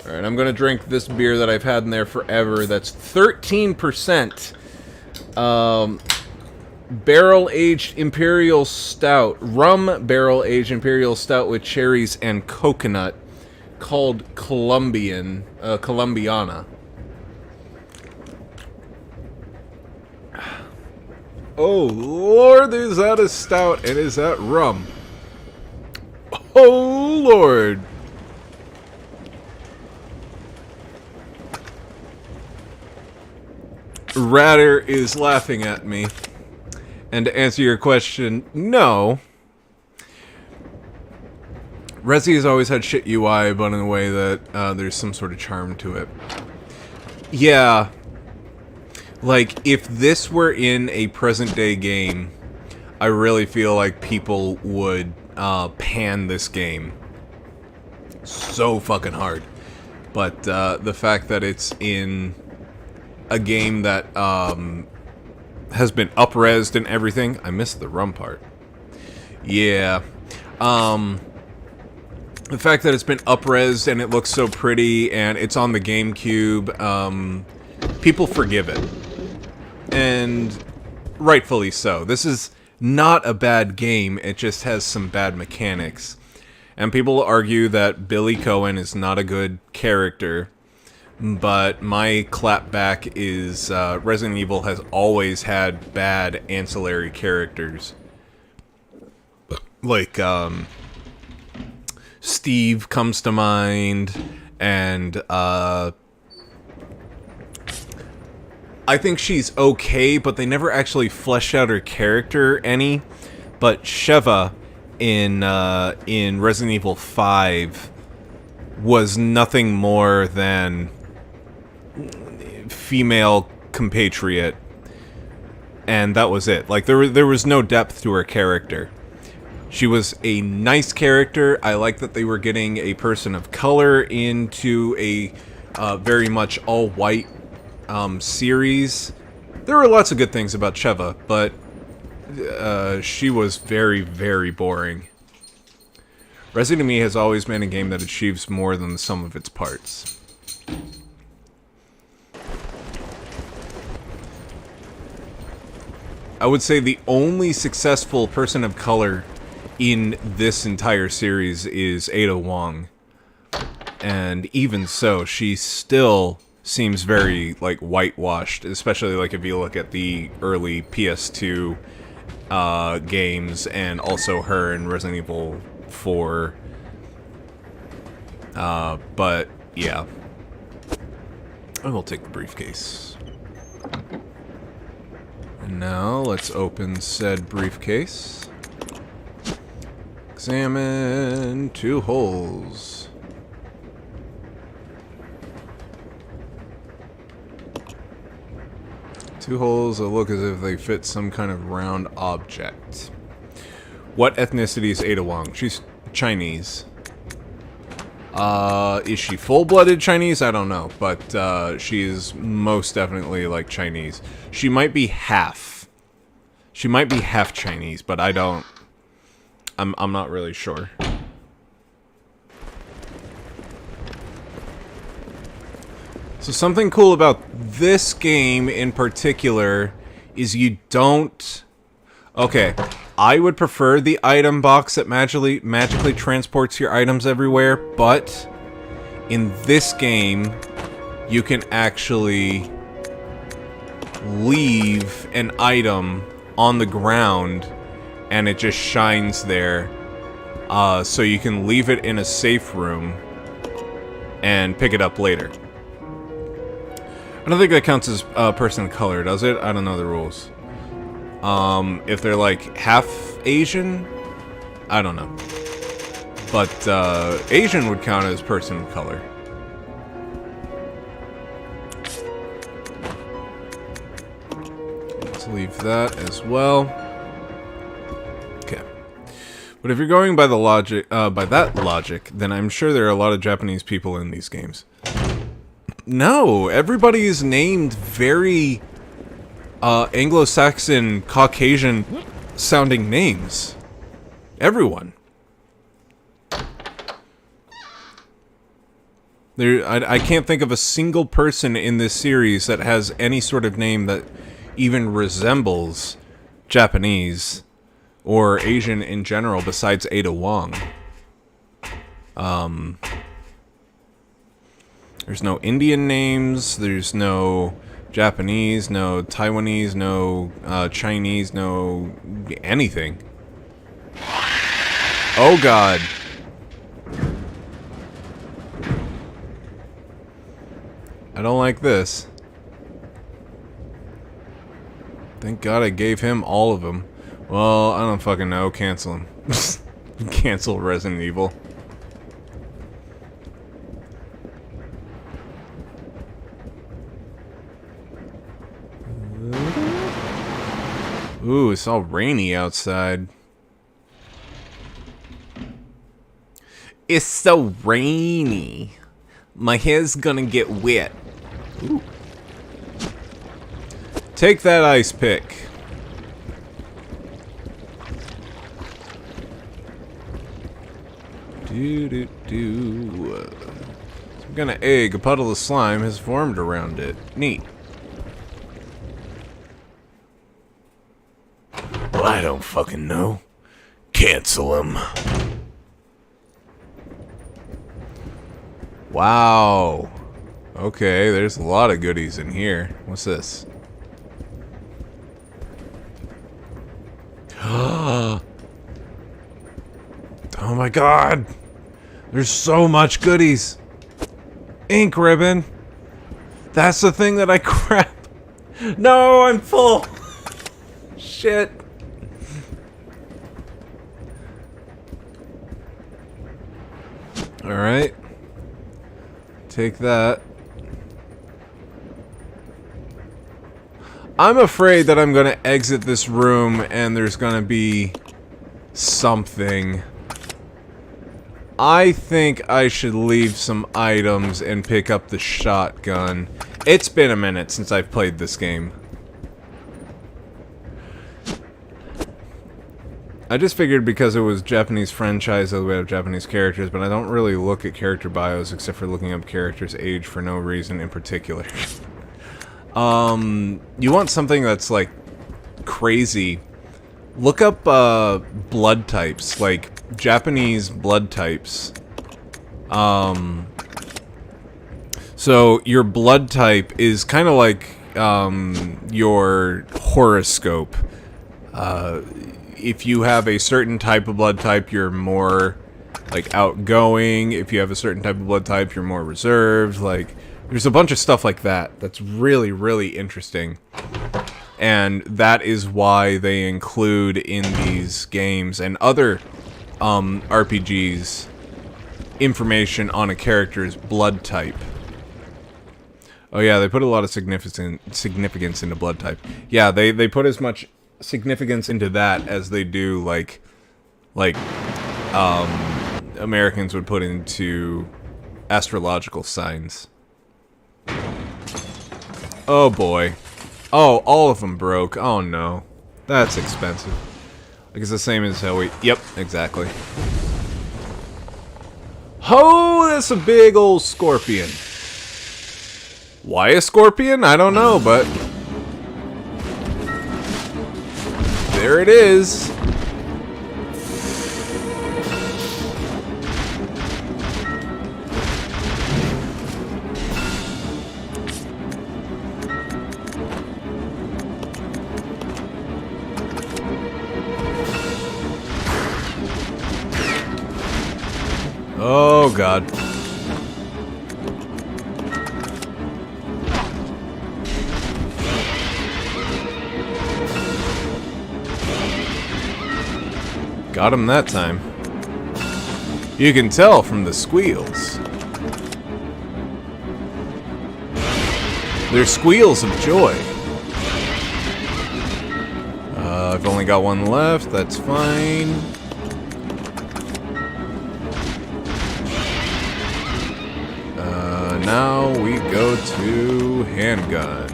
Alright, I'm gonna drink this beer that I've had in there forever. That's 13%. Barrel-aged Imperial Stout. Rum barrel-aged Imperial Stout with cherries and coconut. Called Colombiana. Oh, Lord, is that a stout, and is that rum? Oh, Lord. Ratter is laughing at me. And to answer your question, no. Resi has always had shit UI, but in a way that there's some sort of charm to it. Yeah. Like, if this were in a present-day game, I really feel like people would pan this game so fucking hard. But the fact that it's in a game that has been up-resed and everything... I missed the rum part. Yeah. The fact that it's been up-resed and it looks so pretty and it's on the GameCube, people forgive it. And rightfully so. This is not a bad game, it just has some bad mechanics. And people argue that Billy Cohen is not a good character, but my clapback is Resident Evil has always had bad ancillary characters. Like, Steve comes to mind, and I think she's okay, but they never actually fleshed out her character any. But Sheva in Resident Evil 5 was nothing more than female compatriot, and that was it. Like, there was no depth to her character. She was a nice character. I like that they were getting a person of color into a very much all-white series. There were lots of good things about Sheva, but she was very, very boring. Resident Evil has always been a game that achieves more than the sum of its parts. I would say the only successful person of color in this entire series is Ada Wong. And even so, she still seems very, like, whitewashed, especially, like, if you look at the early PS2 games, and also her in Resident Evil 4. But, yeah. I will take the briefcase. And now, let's open said briefcase. Examine 2 holes. Two holes that look as if they fit some kind of round object. What ethnicity is Ada Wong? She's Chinese. Is she full-blooded Chinese? I don't know, but she is most definitely like Chinese. She might be half. She might be half Chinese, but I don't. I'm not really sure. So something cool about this game in particular is you don't... Okay, I would prefer the item box that magically transports your items everywhere, but in this game, you can actually leave an item on the ground and it just shines there. So you can leave it in a safe room and pick it up later. I don't think that counts as a person of color, does it? I don't know the rules. If they're like half Asian, I don't know. But Asian would count as person of color. Let's leave that as well. Okay. But if you're going by the logic, by that logic, then I'm sure there are a lot of Japanese people in these games. No, everybody is named very Anglo-Saxon, Caucasian-sounding names. Everyone. I can't think of a single person in this series that has any sort of name that even resembles Japanese or Asian in general besides Ada Wong. There's no Indian names, there's no Japanese, no Taiwanese, no Chinese, no anything. Oh god. I don't like this. Thank god I gave him all of them. Well, I don't fucking know. Cancel him. Cancel Resident Evil. Ooh, it's all rainy outside. It's so rainy. My hair's gonna get wet. Ooh. Take that ice pick. Some kind of egg, a puddle of slime has formed around it. Neat. Well, I don't fucking know. Cancel him. Wow. Okay, there's a lot of goodies in here. What's this? Oh my god. There's so much goodies. Ink ribbon. That's the thing that I crap. No, I'm full. Shit. Alright. Take that. I'm afraid that I'm gonna exit this room and there's gonna be something. I think I should leave some items and pick up the shotgun. It's been a minute since I've played this game. I just figured because it was Japanese franchise that we have Japanese characters, but I don't really look at character bios except for looking up characters' age for no reason in particular. You want something that's like crazy, look up blood types, like Japanese blood types. So your blood type is kind of like your horoscope. If you have a certain type of blood type, you're more like outgoing. If you have a certain type of blood type, you're more reserved. Like, there's a bunch of stuff like that that's really, really interesting. And that is why they include in these games and other RPGs information on a character's blood type. Oh yeah, they put a lot of significance into blood type. Yeah, they put as much significance into that as they do like Americans would put into astrological signs. Oh boy. Oh, all of them broke. Oh no. That's expensive. Like it's the same as how we... Yep, exactly. Oh, that's a big old scorpion. Why a scorpion? I don't know, but... there it is. Oh, God. Got him that time. You can tell from the squeals. They're squeals of joy. I've only got one left. That's fine. Now we go to handgun.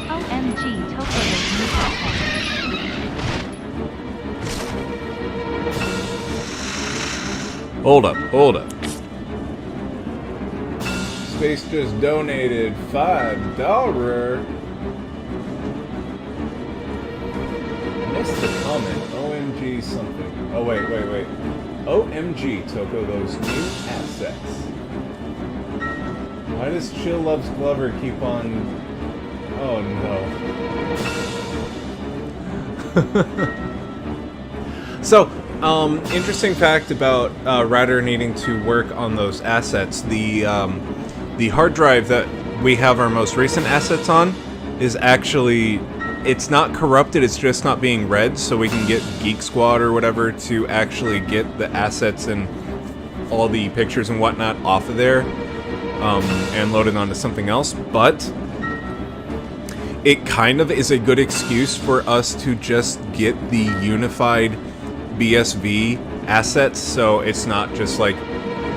OMG, Toko's new content. Hold up, hold up. Space just donated $5. Missed the comment. OMG something. Oh, wait. OMG, Toko, those new assets. Why does Chill Loves Glover keep on... Oh, no. So, interesting fact about Ryder needing to work on those assets. The hard drive that we have our most recent assets on is actually... It's not corrupted, it's just not being read, so we can get Geek Squad or whatever to actually get the assets and all the pictures and whatnot off of there and load it onto something else. But it kind of is a good excuse for us to just get the unified BSV assets, so it's not just like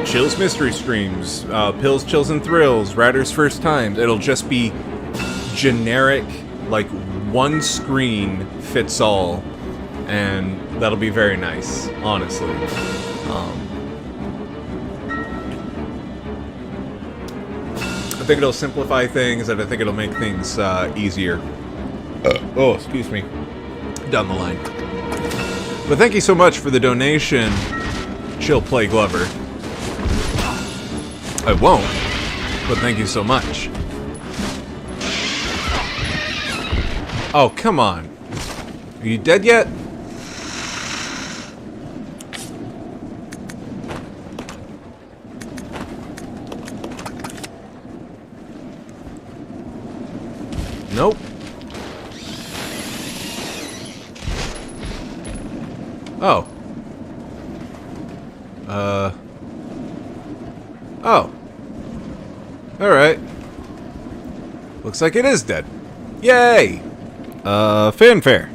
Chill's Mystery Streams, Pills, Chills, and Thrills, Ratter's First Times. It'll just be generic, like, one screen fits all, and that'll be very nice, honestly. I think it'll simplify things, and I think it'll make things easier. Oh, excuse me. Down the line. But thank you so much for the donation, Chill Play Glover. I won't, but thank you so much. Oh, come on. Are you dead yet? Nope. Oh. Oh. Alright. Looks like it is dead. Yay! Fanfare.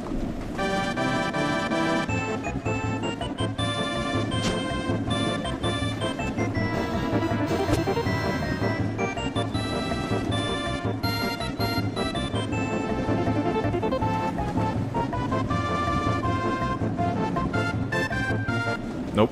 Nope.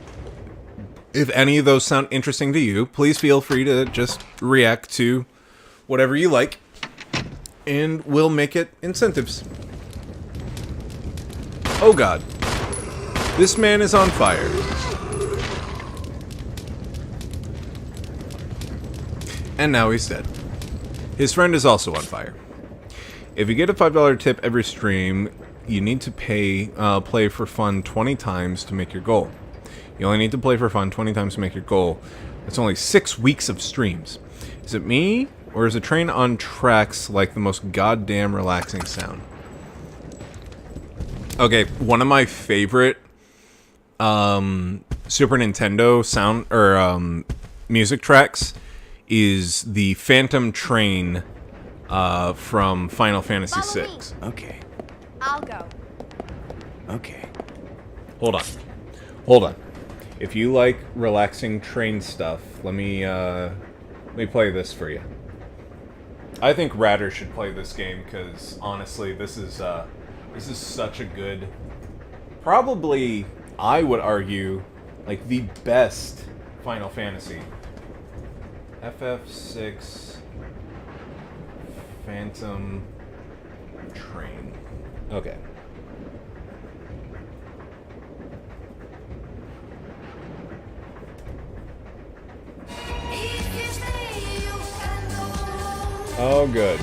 If any of those sound interesting to you, please feel free to just react to whatever you like, and we'll make it incentives. Oh god. This man is on fire. And now he's dead. His friend is also on fire. If you get a $5 tip every stream, you need to play for fun 20 times to make your goal. You only need to play for fun 20 times to make your goal. That's only 6 weeks of streams. Is it me, or is a train on tracks like the most goddamn relaxing sound? Okay, one of my favorite Super Nintendo sound or music tracks is the Phantom Train from Final Fantasy VI. Okay. I'll go. Okay. Hold on. Hold on. If you like relaxing train stuff, let me play this for you. I think Radder should play this game because honestly, this is such a good, probably I would argue, like the best Final Fantasy. FF6 Phantom Train. Okay. Oh, good.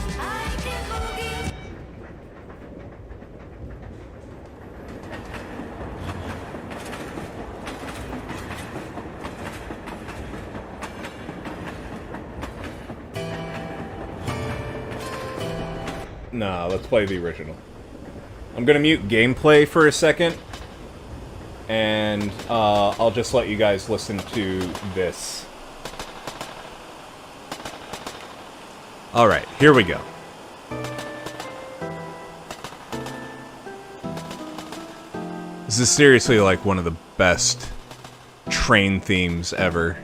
Nah, let's play the original. I'm gonna mute gameplay for a second, and I'll just let you guys listen to this. Alright, here we go. This is seriously like one of the best train themes ever.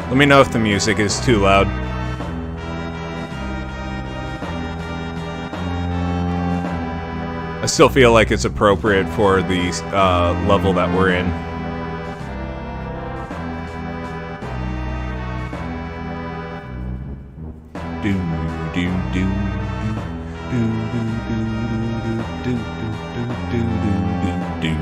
Let me know if the music is too loud. I still feel like it's appropriate for the level that we're in. Do do do do do do do do do do do.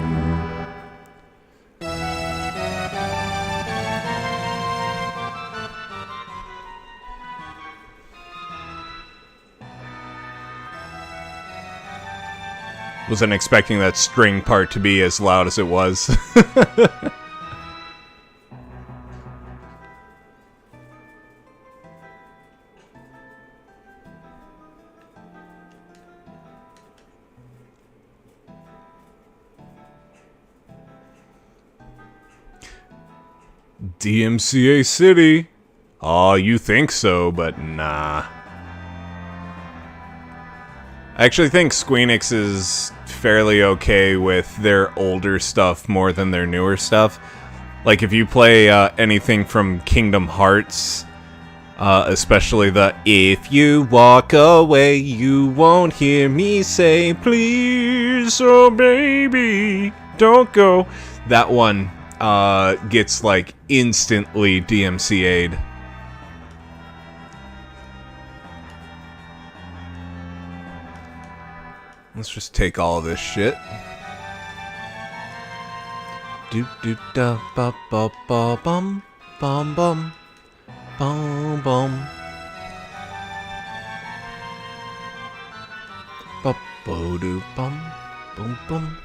Wasn't expecting that string part to be as loud as it was. DMCA City. Aw, you think so, but nah. I actually think Squeenix is fairly okay with their older stuff more than their newer stuff. Like, if you play anything from Kingdom Hearts, especially the "If you walk away, you won't hear me say, please, oh baby, don't go." That one gets, like, instantly DMCA'd. Let's just take all of this shit. Do do da ba ba ba bum bum bum bum bum ba bo do bum boom bum.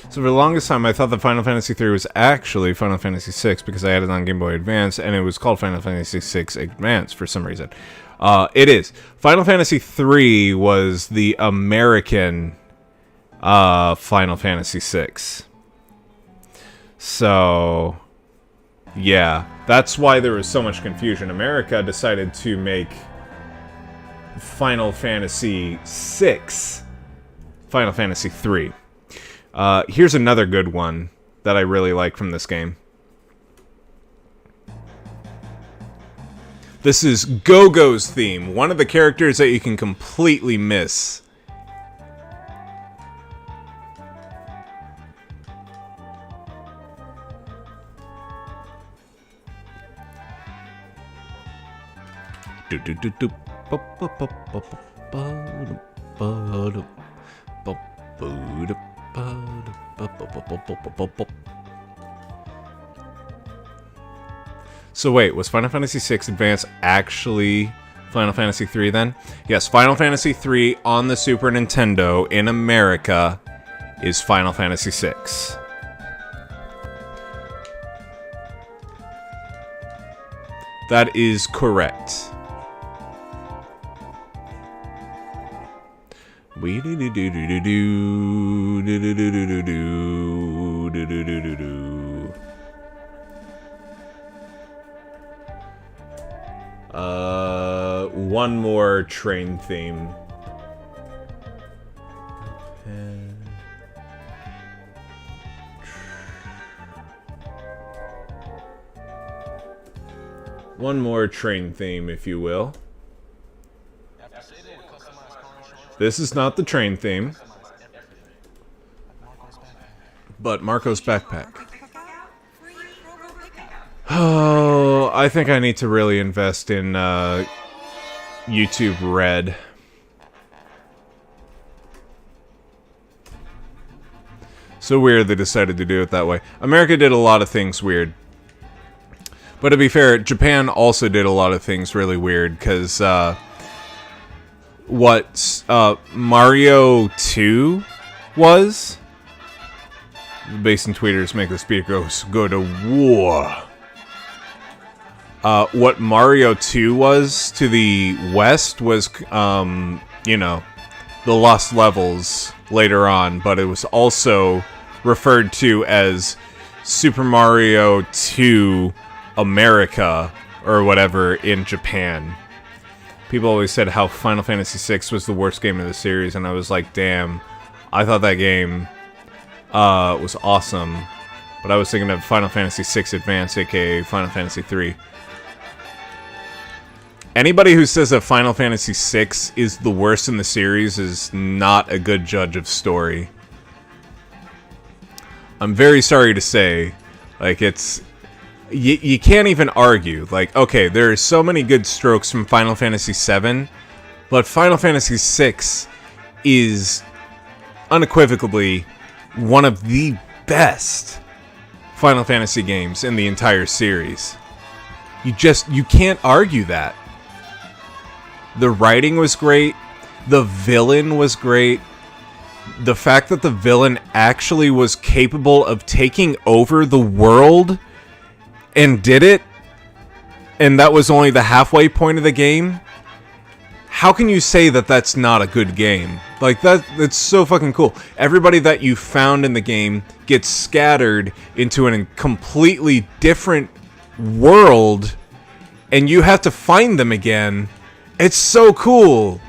So for the longest time, I thought that Final Fantasy III was actually Final Fantasy VI because I had it on Game Boy Advance, and it was called Final Fantasy VI Advance for some reason. It is. Final Fantasy III was the American Final Fantasy VI. So, yeah. That's why there was so much confusion. America decided to make Final Fantasy VI Final Fantasy III. Here's another good one that I really like from this game. This is Go-Go's theme, one of the characters that you can completely miss. So wait, was Final Fantasy VI Advance actually Final Fantasy III then? Yes, Final Fantasy III on the Super Nintendo in America is Final Fantasy VI. That is correct. One more train theme. One more train theme, if you will. This is not the train theme, but Marco's backpack. Oh, I think I need to really invest in YouTube Red. So weird they decided to do it that way. America did a lot of things weird. But to be fair, Japan also did a lot of things really weird, because what Mario 2 was? The basin tweeters make the speakers go to war. What Mario 2 was to the west was, you know, the Lost Levels later on, but it was also referred to as Super Mario 2 America, or whatever, in Japan. People always said how Final Fantasy VI was the worst game of the series, and I was like, damn, I thought that game was awesome. But I was thinking of Final Fantasy VI Advance, aka Final Fantasy III. Anybody who says that Final Fantasy VI is the worst in the series is not a good judge of story. I'm very sorry to say, like, it's... You can't even argue. Like, okay, there are so many good strokes from Final Fantasy VII, but Final Fantasy VI is unequivocally one of the best Final Fantasy games in the entire series. You can't argue that. The writing was great. The villain was great. The fact that the villain actually was capable of taking over the world and did it, and that was only the halfway point of the game. How can you say that that's not a good game? Like, that's so fucking cool. Everybody that you found in the game gets scattered into a completely different world, and you have to find them again. It's so cool.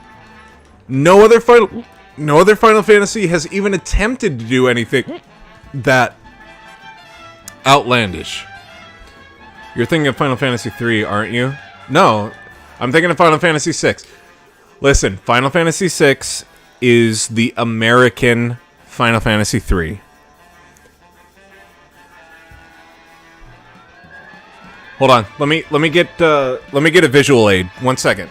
No other Final Fantasy has even attempted to do anything that outlandish. You're thinking of Final Fantasy III, aren't you? No, I'm thinking of Final Fantasy VI. Listen, Final Fantasy VI is the American Final Fantasy III. Hold on, let me get a visual aid. 1 second.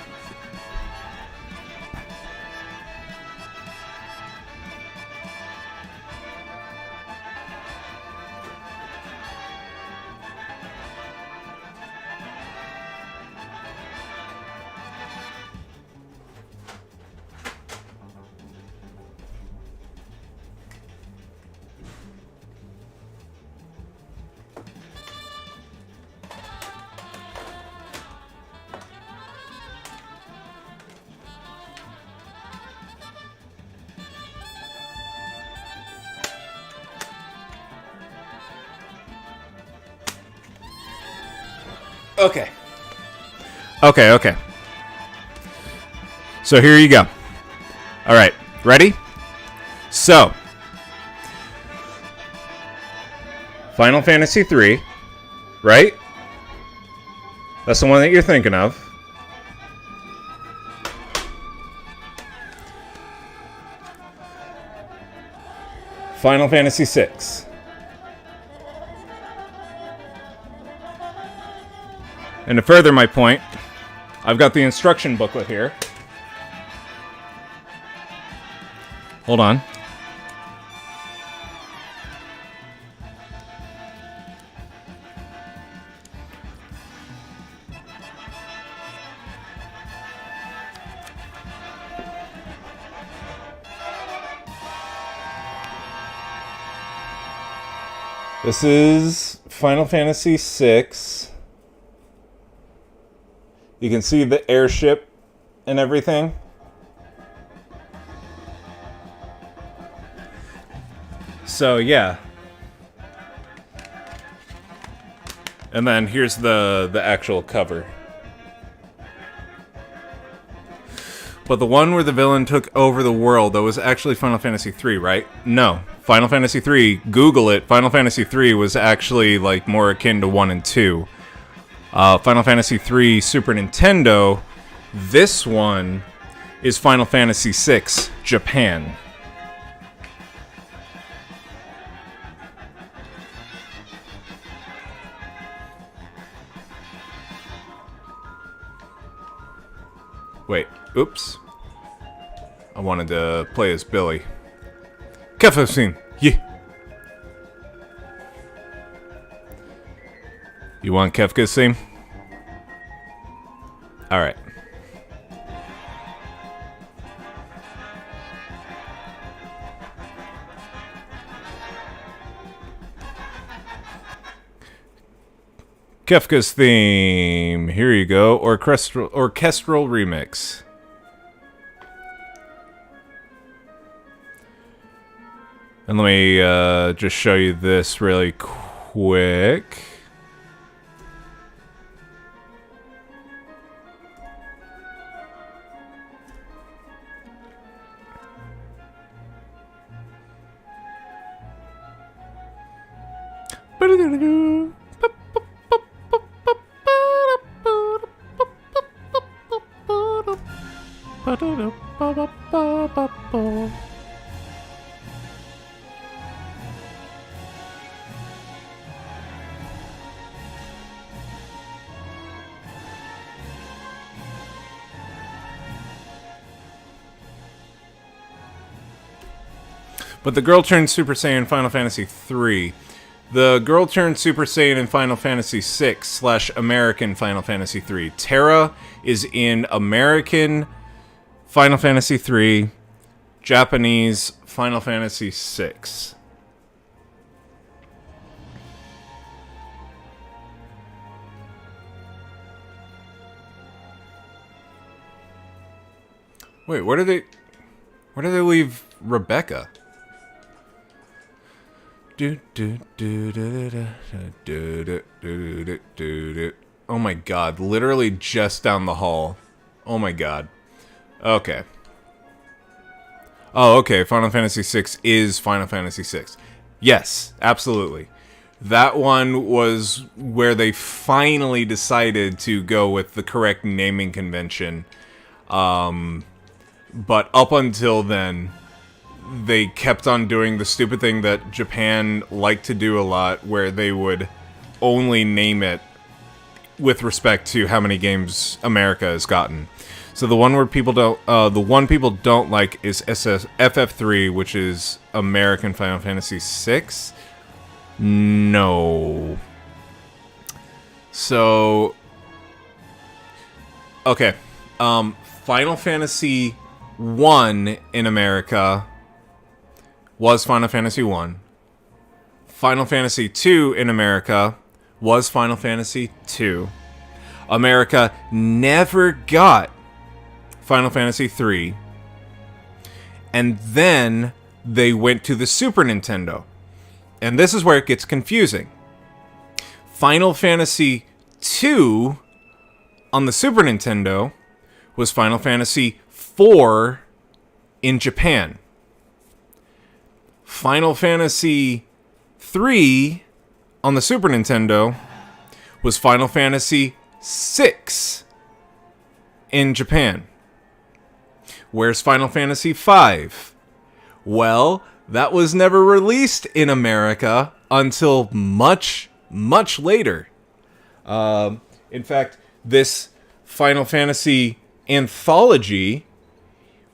Okay. So here you go. Alright, ready? So, Final Fantasy III, right? That's the one that you're thinking of. Final Fantasy VI. And to further my point, I've got the instruction booklet here. Hold on. This is Final Fantasy VI. You can see the airship and everything. So, yeah. And then here's the actual cover. But the one where the villain took over the world, that was actually Final Fantasy III, right? No. Final Fantasy III, Google it. Final Fantasy III was actually like more akin to 1 and 2. Final Fantasy III Super Nintendo, this one is Final Fantasy VI Japan. Wait, oops. I wanted to play as Billy. Kefafin, yeah. You want Kefka's theme? Alright. Kefka's theme. Here you go. Orchestral remix. And let me just show you this really quick. But the girl turned Super Saiyan in Final Fantasy III. The girl turned Super Saiyan in Final Fantasy VI / American Final Fantasy III. Terra is in American Final Fantasy III, Japanese Final Fantasy VI. Wait, where did they leave Rebecca? Oh my god, literally just down the hall. Oh my god. Okay. Oh, okay, Final Fantasy VI is Final Fantasy VI. Yes, absolutely. That one was where they finally decided to go with the correct naming convention. But up until then, they kept on doing the stupid thing that Japan liked to do a lot, where they would only name it with respect to how many games America has gotten. So the one where people don't, the one people don't like is FF3, which is American Final Fantasy VI. No. So, okay, Final Fantasy 1 in America was Final Fantasy 1. Final Fantasy 2 in America was Final Fantasy 2. America never got Final Fantasy 3. And then they went to the Super Nintendo. And this is where it gets confusing. Final Fantasy 2 on the Super Nintendo was Final Fantasy 4 in Japan. Final Fantasy 3 on the Super Nintendo was Final Fantasy 6 in Japan. Where's Final Fantasy 5? Well, that was never released in America until much, much later. In fact, this Final Fantasy anthology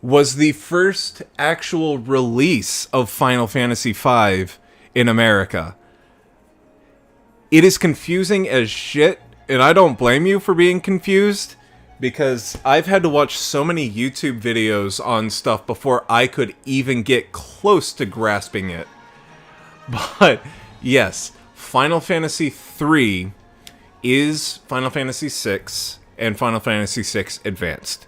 was the first actual release of Final Fantasy V in America. It is confusing as shit, and I don't blame you for being confused, because I've had to watch so many YouTube videos on stuff before I could even get close to grasping it. But, yes, Final Fantasy III is Final Fantasy VI and Final Fantasy VI Advanced.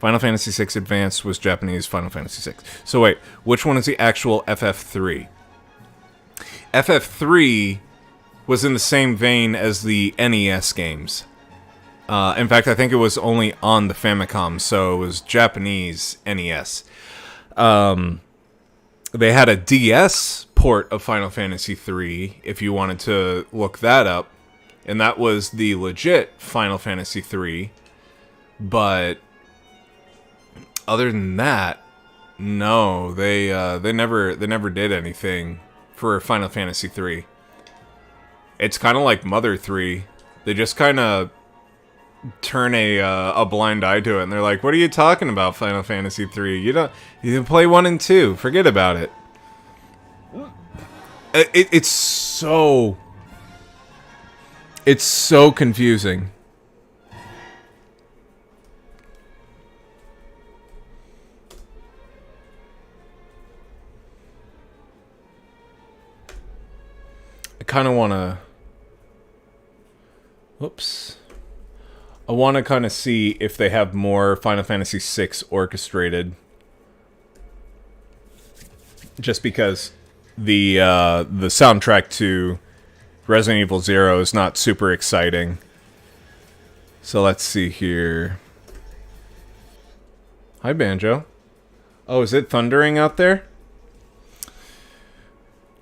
Final Fantasy VI Advanced was Japanese Final Fantasy VI. So wait, which one is the actual FF3? FF3 was in the same vein as the NES games. In fact, I think it was only on the Famicom, so it was Japanese NES. They had a DS port of Final Fantasy III, if you wanted to look that up, and that was the legit Final Fantasy III. But other than that, no, they never did anything for Final Fantasy III. It's kind of like Mother 3. They just kind of turn a blind eye to it, and they're like, "What are you talking about, Final Fantasy 3? You can play 1 and 2. Forget about it." It's so confusing. I kind of want to... Whoops. I want to kind of see if they have more Final Fantasy VI orchestrated. Just because the soundtrack to Resident Evil 0 is not super exciting. So let's see here. Hi, Banjo. Oh, is it thundering out there?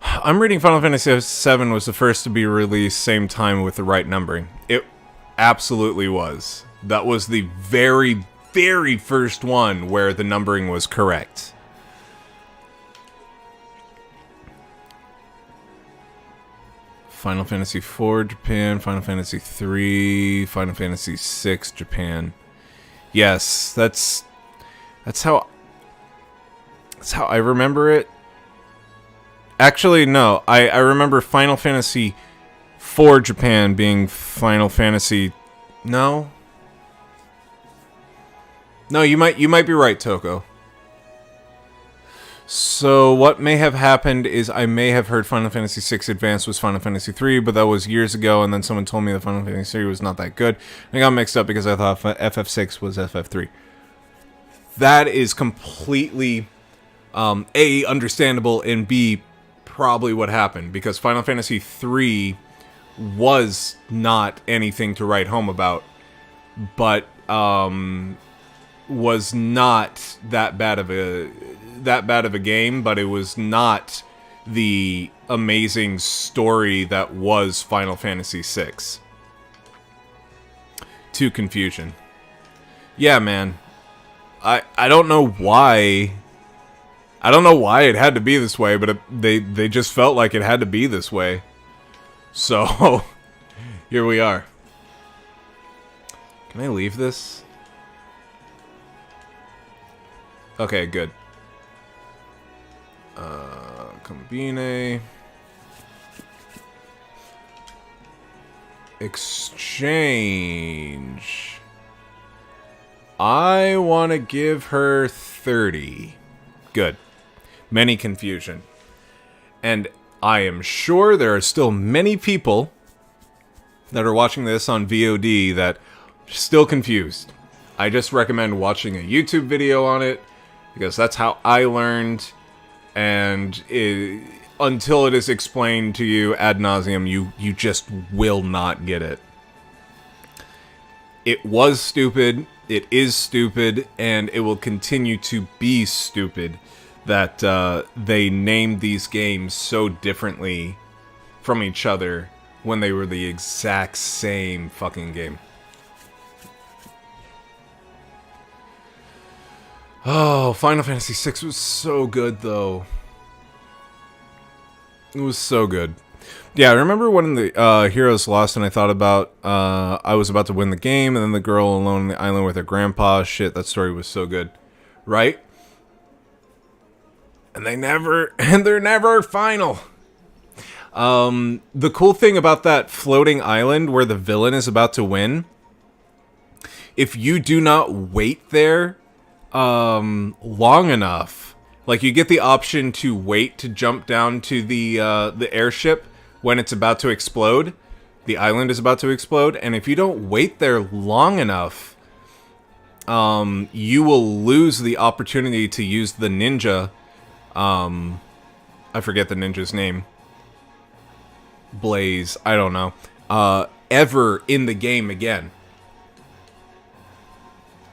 I'm reading Final Fantasy VII was the first to be released same time with the right numbering. It absolutely was. That was the very, very first one where the numbering was correct. Final Fantasy IV Japan, Final Fantasy III, Final Fantasy VI Japan. Yes, that's how I remember it. Actually, no. I remember Final Fantasy IV Japan being Final Fantasy... No? No, you might be right, Toko. So, what may have happened is I may have heard Final Fantasy VI Advanced was Final Fantasy III, but that was years ago, and then someone told me that Final Fantasy III was not that good. I got mixed up because I thought FF6 was FF3. That is completely, A, understandable, and B, probably what happened, because Final Fantasy III was not anything to write home about, but was not that bad of a game, but it was not the amazing story that was Final Fantasy VI. To confusion. Yeah, man. I don't know why. I don't know why it had to be this way, but they just felt like it had to be this way. So, here we are. Can I leave this? Okay, good. Combine. Exchange. I want to give her 30. Good. Many confusion. And I am sure there are still many people that are watching this on VOD that are still confused. I just recommend watching a YouTube video on it, because that's how I learned, and until it is explained to you ad nauseum, you just will not get it. It was stupid, it is stupid, and it will continue to be stupid that they named these games so differently from each other when they were the exact same fucking game. Oh, Final Fantasy VI was so good, though. It was so good. Yeah, I remember when the heroes lost and I thought about I was about to win the game and then the girl alone on the island with her grandpa. Shit, that story was so good. Right? And they're never final. The cool thing about that floating island where the villain is about to win, if you do not wait there long enough, like you get the option to wait to jump down to the airship when it's about to explode, the island is about to explode, and if you don't wait there long enough, you will lose the opportunity to use the ninja. I forget the ninja's name. Blaze, I don't know. Ever in the game again.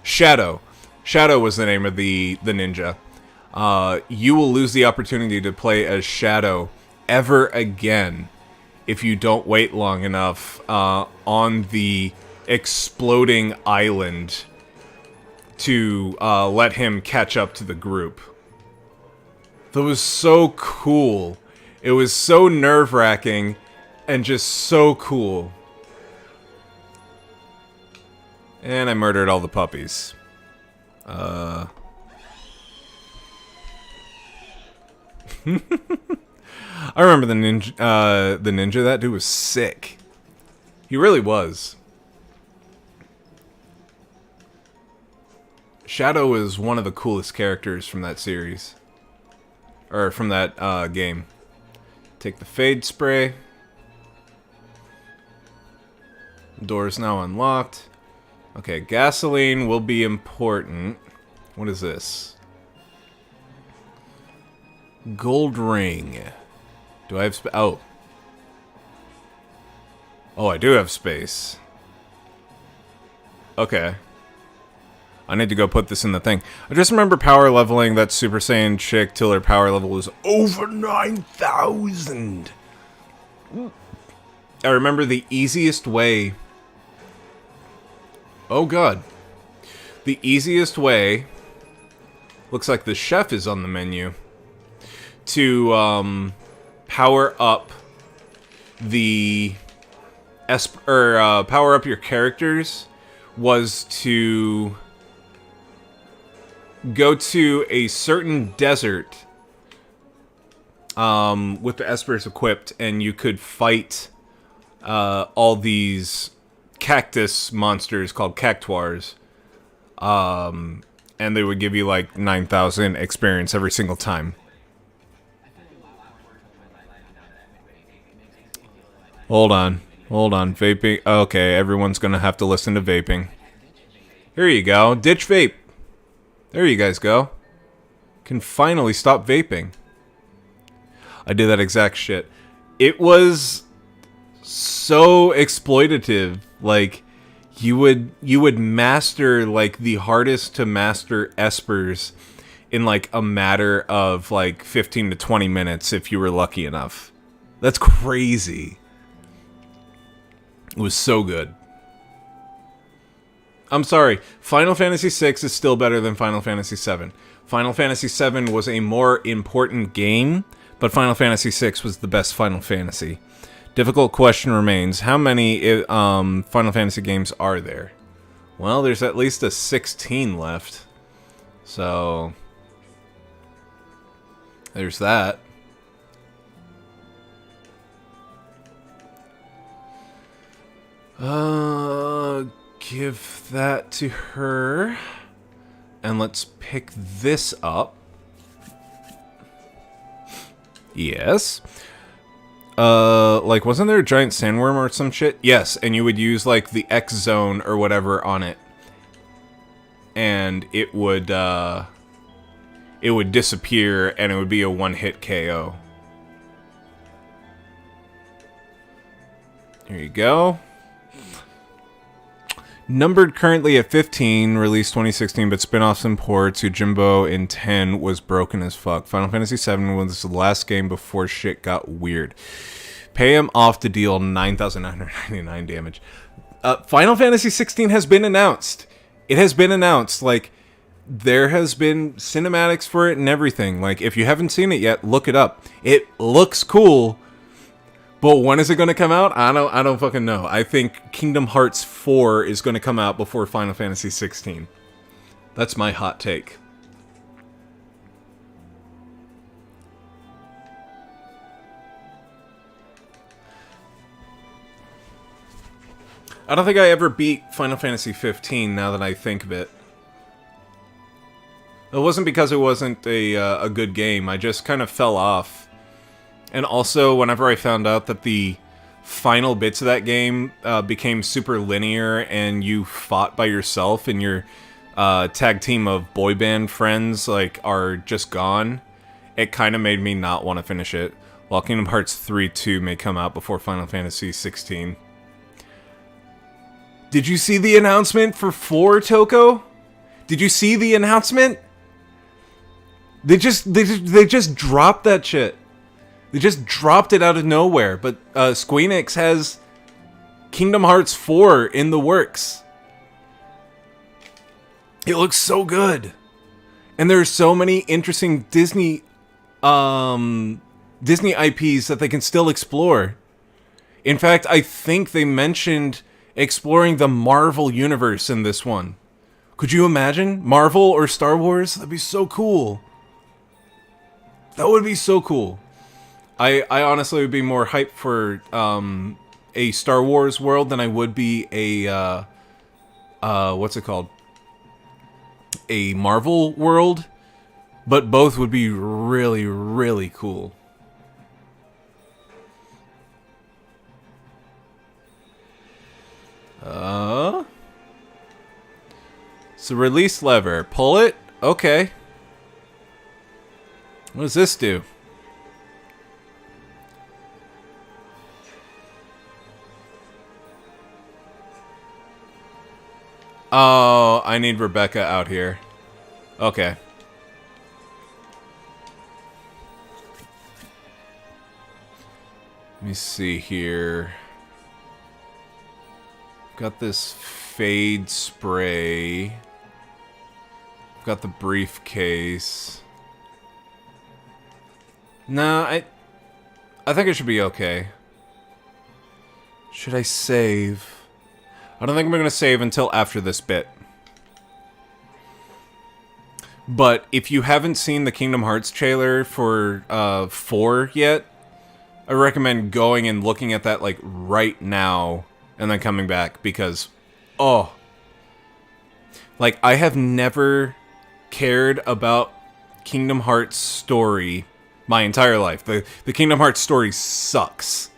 Shadow was the name of the ninja. You will lose the opportunity to play as Shadow ever again if you don't wait long enough on the exploding island to let him catch up to the group. That was so cool. It was so nerve-wracking and just so cool. And I murdered all the puppies. I remember the ninja. That dude was sick. He really was. Shadow is one of the coolest characters from that series. Or from that game. Take the fade spray. Door is now unlocked. Okay, gasoline will be important. What is this? Gold ring. Do I have space? Oh. Oh, I do have space. Okay. I need to go put this in the thing. I just remember power leveling that Super Saiyan chick till her power level was over 9,000. I remember the easiest way... Oh god. The easiest way... Looks like the chef is on the menu. To power up the... power up your characters was to... go to a certain desert with the espers equipped, and you could fight all these cactus monsters called cactuars. And they would give you like 9,000 experience every single time. Hold on. Vaping. Okay, everyone's gonna have to listen to vaping. Here you go. Ditch vape. There you guys go. Can finally stop vaping. I did that exact shit. It was so exploitative. Like, you would master like the hardest to master espers in like a matter of like 15 to 20 minutes if you were lucky enough. That's crazy. It was so good. I'm sorry, Final Fantasy VI is still better than Final Fantasy VII. Final Fantasy VII was a more important game, but Final Fantasy VI was the best Final Fantasy. Difficult question remains, how many Final Fantasy games are there? Well, there's at least a 16 left. So, there's that. Give that to her. And let's pick this up. Yes. Like, wasn't there a giant sandworm or some shit? Yes, and you would use, like, the X zone or whatever on it. And it would disappear, and it would be a one-hit KO. Here you go. Numbered currently at 15, released 2016, but spin-offs and ports. Yojimbo in 10 was broken as fuck. Final Fantasy VII was the last game before shit got weird. Pay him off to deal 9,999 damage. Final Fantasy 16 has been announced. It has been announced. Like, there has been cinematics for it and everything. Like, if you haven't seen it yet, look it up. It looks cool, but when is it going to come out? I don't fucking know. I think Kingdom Hearts 4 is going to come out before Final Fantasy 16. That's my hot take. I don't think I ever beat Final Fantasy 15 now that I think of it. It wasn't because it wasn't a good game. I just kind of fell off. And also, whenever I found out that the final bits of that game became super linear and you fought by yourself and your tag team of boy band friends like are just gone, it kind of made me not want to finish it. While Kingdom Hearts 3-2 may come out before Final Fantasy 16. Did you see the announcement for 4, Toko? Did you see the announcement? They just dropped that shit. They just dropped it out of nowhere. But Square Enix has Kingdom Hearts 4 in the works. It looks so good. And there's so many interesting Disney IPs that they can still explore. In fact, I think they mentioned exploring the Marvel universe in this one. Could you imagine? Marvel or Star Wars? That'd be so cool. That would be so cool. I honestly would be more hyped for a Star Wars world than I would be a what's it called? A Marvel world. But both would be really, really cool. So release lever. Pull it? Okay. What does this do? Oh, I need Rebecca out here. Okay. Let me see here. Got this fade spray. Got the briefcase. Nah, I think it should be okay. Should I save? I don't think I'm going to save until after this bit. But if you haven't seen the Kingdom Hearts trailer for 4 yet, I recommend going and looking at that like right now and then coming back because, oh, like I have never cared about Kingdom Hearts story my entire life. The Kingdom Hearts story sucks.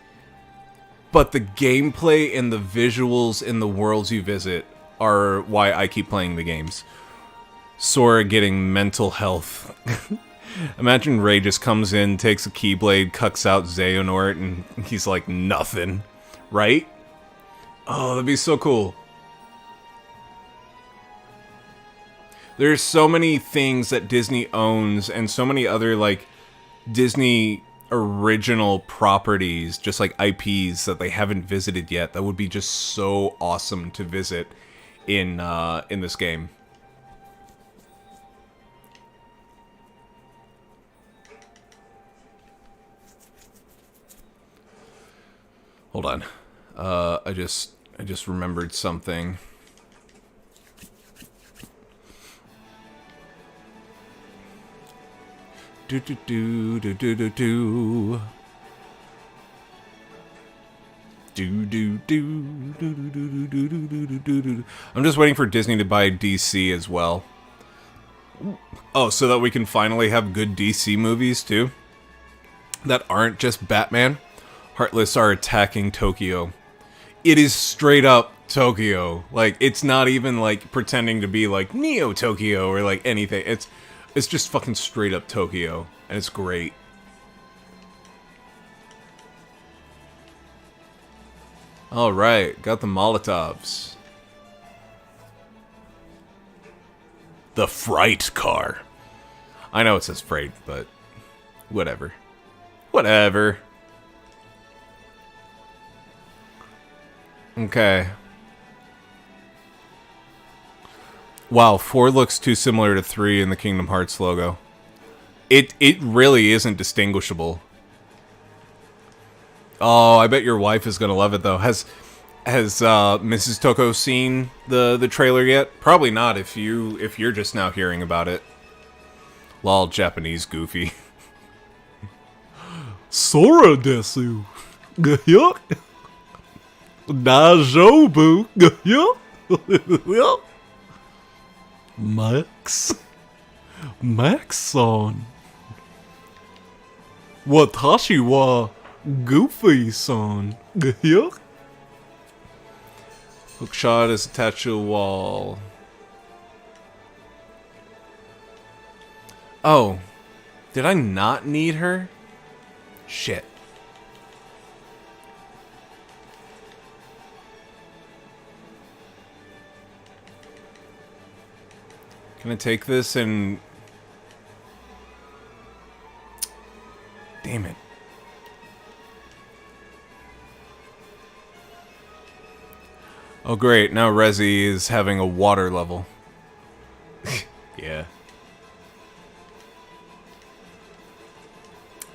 But the gameplay and the visuals in the worlds you visit are why I keep playing the games. Sora getting mental health. Imagine Ray just comes in, takes a Keyblade, cucks out Xehanort, and he's like, nothing. Right? Oh, that'd be so cool. There's so many things that Disney owns, and so many other, like, Disney original properties, just like IPs that they haven't visited yet. That would be just so awesome to visit in this game. Hold on. I just remembered something. Do do do do do do do. Do do do do do do do do do do. I'm just waiting for Disney to buy DC as well. Oh, so that we can finally have good DC movies too? That aren't just Batman? Heartless are attacking Tokyo. It is straight up Tokyo. Like, it's not even like pretending to be like Neo Tokyo or like anything. It's just fucking straight up Tokyo, and it's great. Alright, got the Molotovs. The Fright car. I know it says Freight, but whatever. Whatever. Okay. Wow, 4 looks too similar to 3 in the Kingdom Hearts logo. It really isn't distinguishable. Oh, I bet your wife is gonna love it though. Has Mrs. Toko seen the trailer yet? Probably not if you're just now hearing about it. Lol, Japanese goofy. Sora desu. Yuck. Dajobu. Yuck. Max-san. Watashi wa Goofy-san. Yuck. Hookshot is attached to a wall. Oh. Did I not need her? Shit. Can I take this and... Damn it. Oh great, now Rezi is having a water level. Yeah.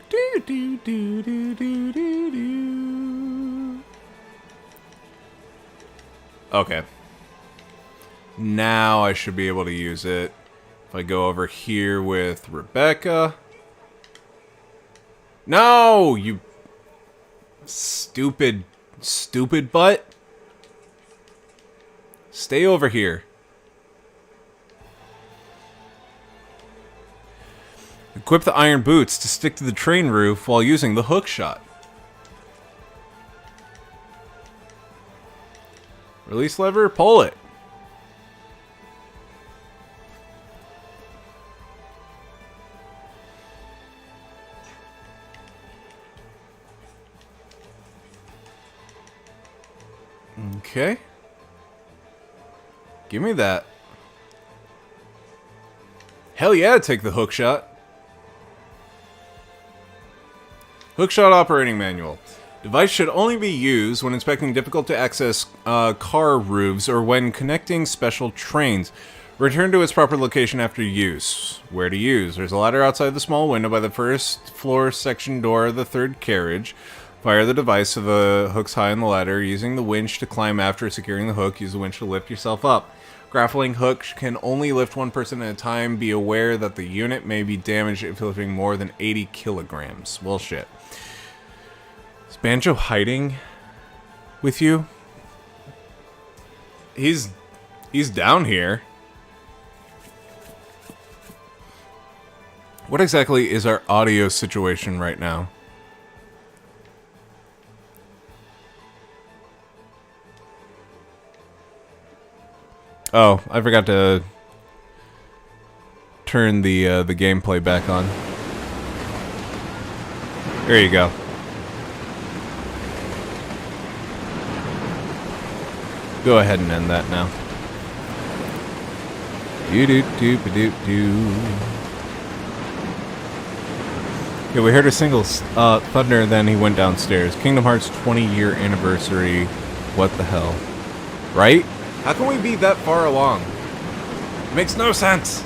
Do do do do do do do. Okay. Now I should be able to use it. If I go over here with Rebecca. No, you stupid butt. Stay over here. Equip the iron boots to stick to the train roof while using the hook shot. Release lever, pull it. Okay. Give me that. Hell yeah, take the hook shot. Hookshot operating manual. Device should only be used when inspecting difficult to access car roofs or when connecting special trains. Return to its proper location after use. Where to use? There's a ladder outside the small window by the first floor section door of the third carriage. Fire the device so the hook's high on the ladder. Using the winch to climb after securing the hook, use the winch to lift yourself up. Grappling hook can only lift one person at a time. Be aware that the unit may be damaged if lifting more than 80 kilograms. Well, shit. Is Banjo hiding with you? He's down here. What exactly is our audio situation right now? Oh, I forgot to turn the gameplay back on. There you go. Go ahead and end that now. Yeah, we heard a single thunder, and then he went downstairs. Kingdom Hearts 20-year anniversary. What the hell? Right? How can we be that far along? It makes no sense.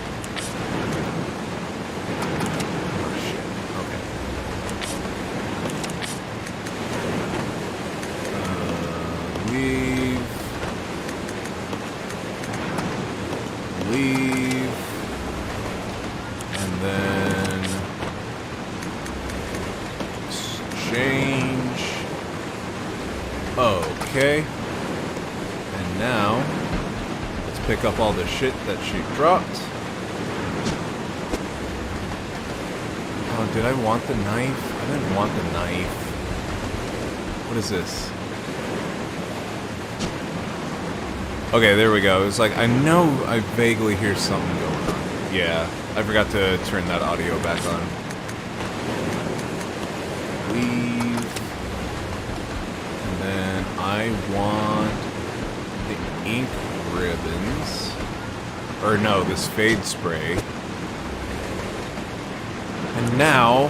Oh, shit. Okay. Leave. And then exchange. Okay. And now, let's pick up all the shit that she dropped. Oh, did I want the knife? I didn't want the knife. What is this? Okay, there we go. It's like, I know I vaguely hear something going on. Yeah, I forgot to turn that audio back on. Leave. And then I want the ink ribbons. Or no, this fade spray. And now,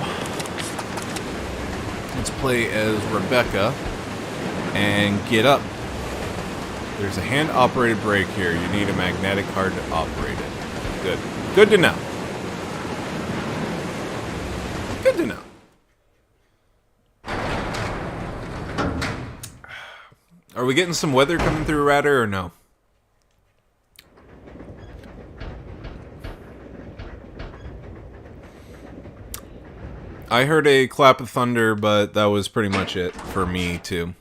let's play as Rebecca and get up. There's a hand-operated brake here. You need a magnetic card to operate it. Good. Good to know. Good to know. Are we getting some weather coming through Radar or no? I heard a clap of thunder, but that was pretty much it for me, too.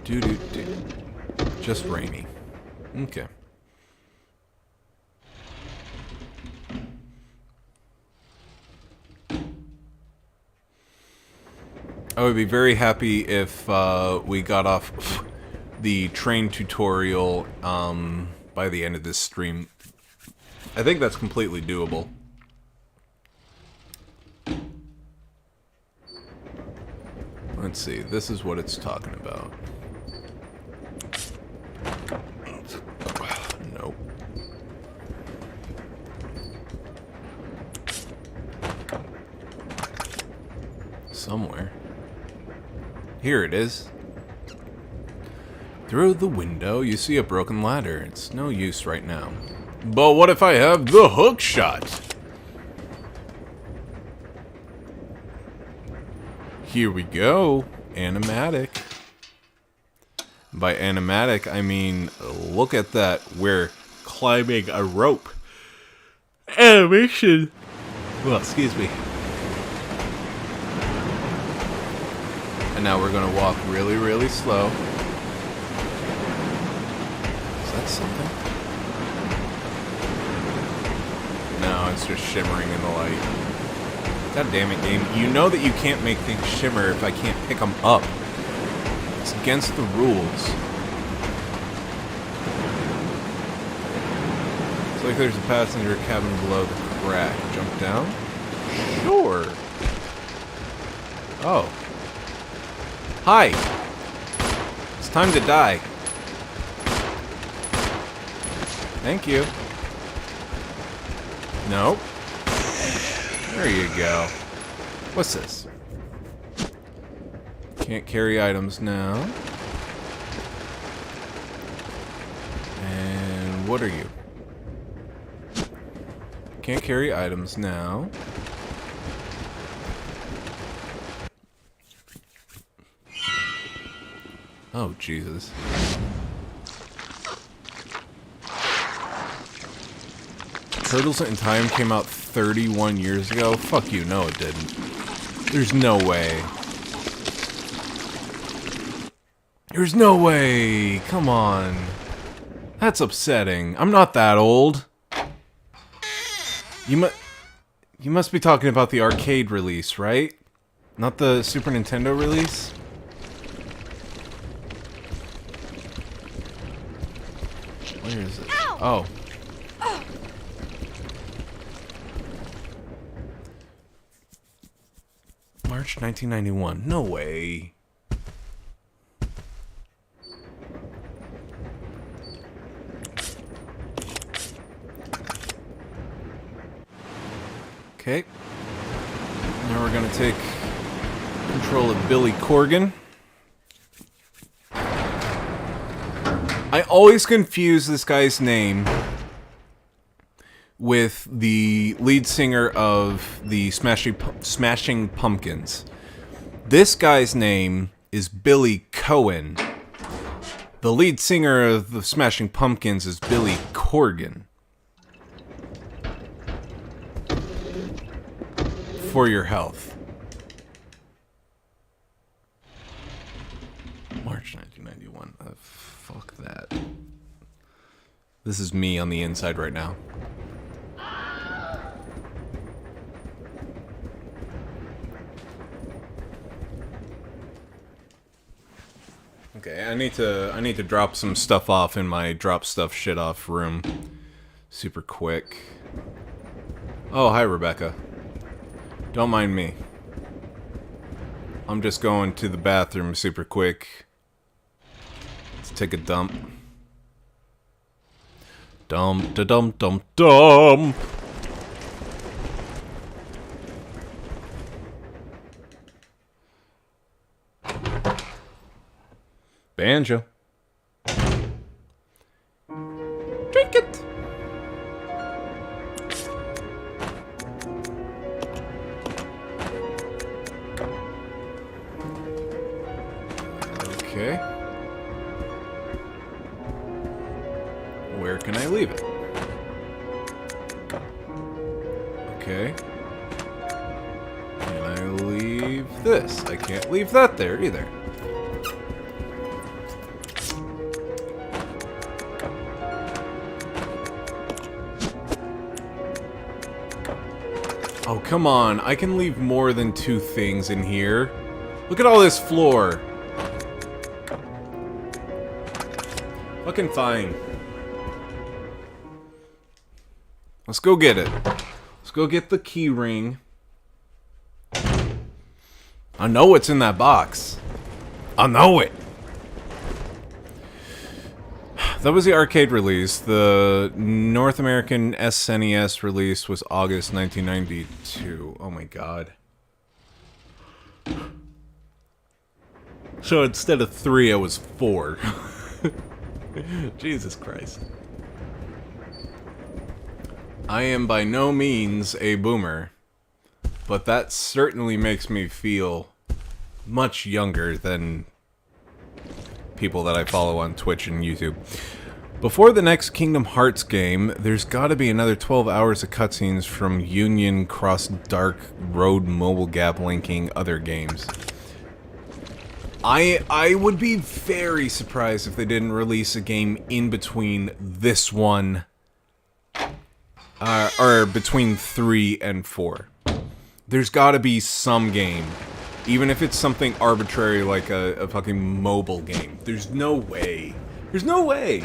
Doo-doo-doo. Just rainy. Okay. I would be very happy if we got off the train tutorial by the end of this stream. I think that's completely doable. Let's see, this is what it's talking about. Nope. Somewhere. Here it is. Through the window, you see a broken ladder. It's no use right now. But what if I have the hook shot? Here we go. Animatic. By animatic, I mean, look at that. We're climbing a rope. Animation. Well, excuse me. And now we're gonna walk really, really slow. Is that something? No, it's just shimmering in the light. God damn it, game. You know that you can't make things shimmer if I can't pick them up. It's against the rules. It's like there's a passenger cabin below the crack. Jump down? Sure. Oh. Hi. It's time to die. Thank you. Nope. There you go. What's this? Can't carry items now. And what are you? Can't carry items now. Oh, Jesus. Turtles in Time came out 31 years ago? Fuck you, no it didn't. There's no way. There's no way! Come on. That's upsetting. I'm not that old. You must be talking about the arcade release, right? Not the Super Nintendo release? Where is it? Oh. March 1991. No way. Okay. Now we're gonna take control of Billy Corgan. I always confuse this guy's name with the lead singer of the Smashing Pumpkins. This guy's name is Billy Cohen. The lead singer of the Smashing Pumpkins is Billy Corgan. For your health. March 1991. Fuck that. This is me on the inside right now. Okay, I need to drop some stuff off in my drop stuff shit off room super quick. Oh, hi Rebecca. Don't mind me. I'm just going to the bathroom super quick. Let's take a dump. Dump da dump dump dump. banjo. Drink it. Okay. Where can I leave it? Okay. Can I leave this? I can't leave that there either. Oh, come on. I can leave more than 2 things in here. Look at all this floor. Fucking fine. Let's go get it. Let's go get the key ring. I know what's in that box. I know it. That was the arcade release. The North American SNES release was August 1992. Oh my god. So instead of 3, I was 4. Jesus Christ. I am by no means a boomer, but that certainly makes me feel much younger than people that I follow on Twitch and YouTube. Before the next Kingdom Hearts game, there's gotta be another 12 hours of cutscenes from Union Cross Dark Road mobile gap linking other games. I would be very surprised if they didn't release a game in between this one, or between 3 and 4. There's gotta be some game. Even if it's something arbitrary like a fucking mobile game. There's no way. There's no way!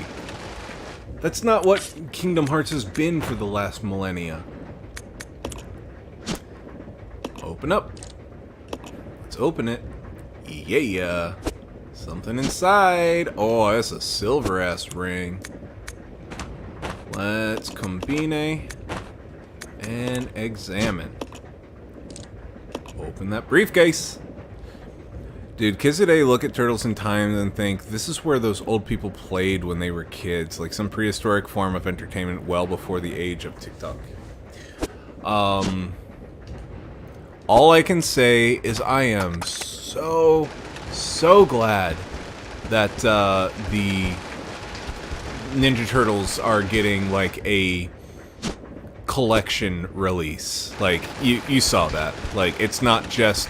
That's not what Kingdom Hearts has been for the last millennia. Open up. Let's open it. Yeah. Something inside. Oh, that's a silver-ass ring. Let's combine and examine. Open that briefcase. Dude, kids today look at Turtles in Time and think, this is where those old people played when they were kids. Like some prehistoric form of entertainment well before the age of TikTok. All I can say is I am so glad that the Ninja Turtles are getting like a collection release. Like you saw that. Like it's not just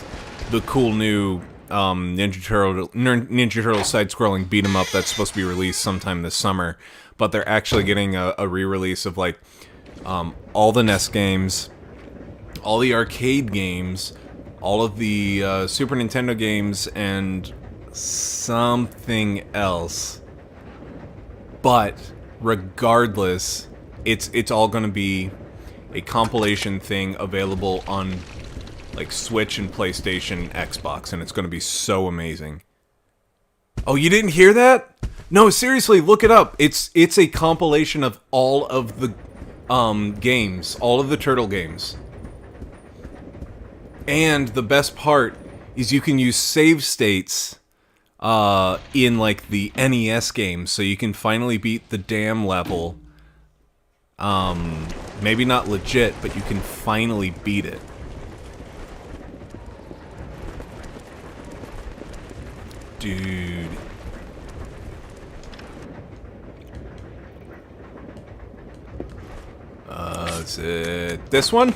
the cool new Ninja Turtle side-scrolling beat 'em up that's supposed to be released sometime this summer, but they're actually getting a re-release of like all the NES games, all the arcade games, all of the Super Nintendo games, and something else. But regardless, it's all going to be a compilation thing available on like Switch and PlayStation, Xbox, and it's going to be so amazing. Oh, you didn't hear that? No, seriously, look it up. It's a compilation of all of the games, all of the Turtle games. And the best part is you can use save states in like the NES games, so you can finally beat the dam level. Maybe not legit, but you can finally beat it. Dude. Is it this one?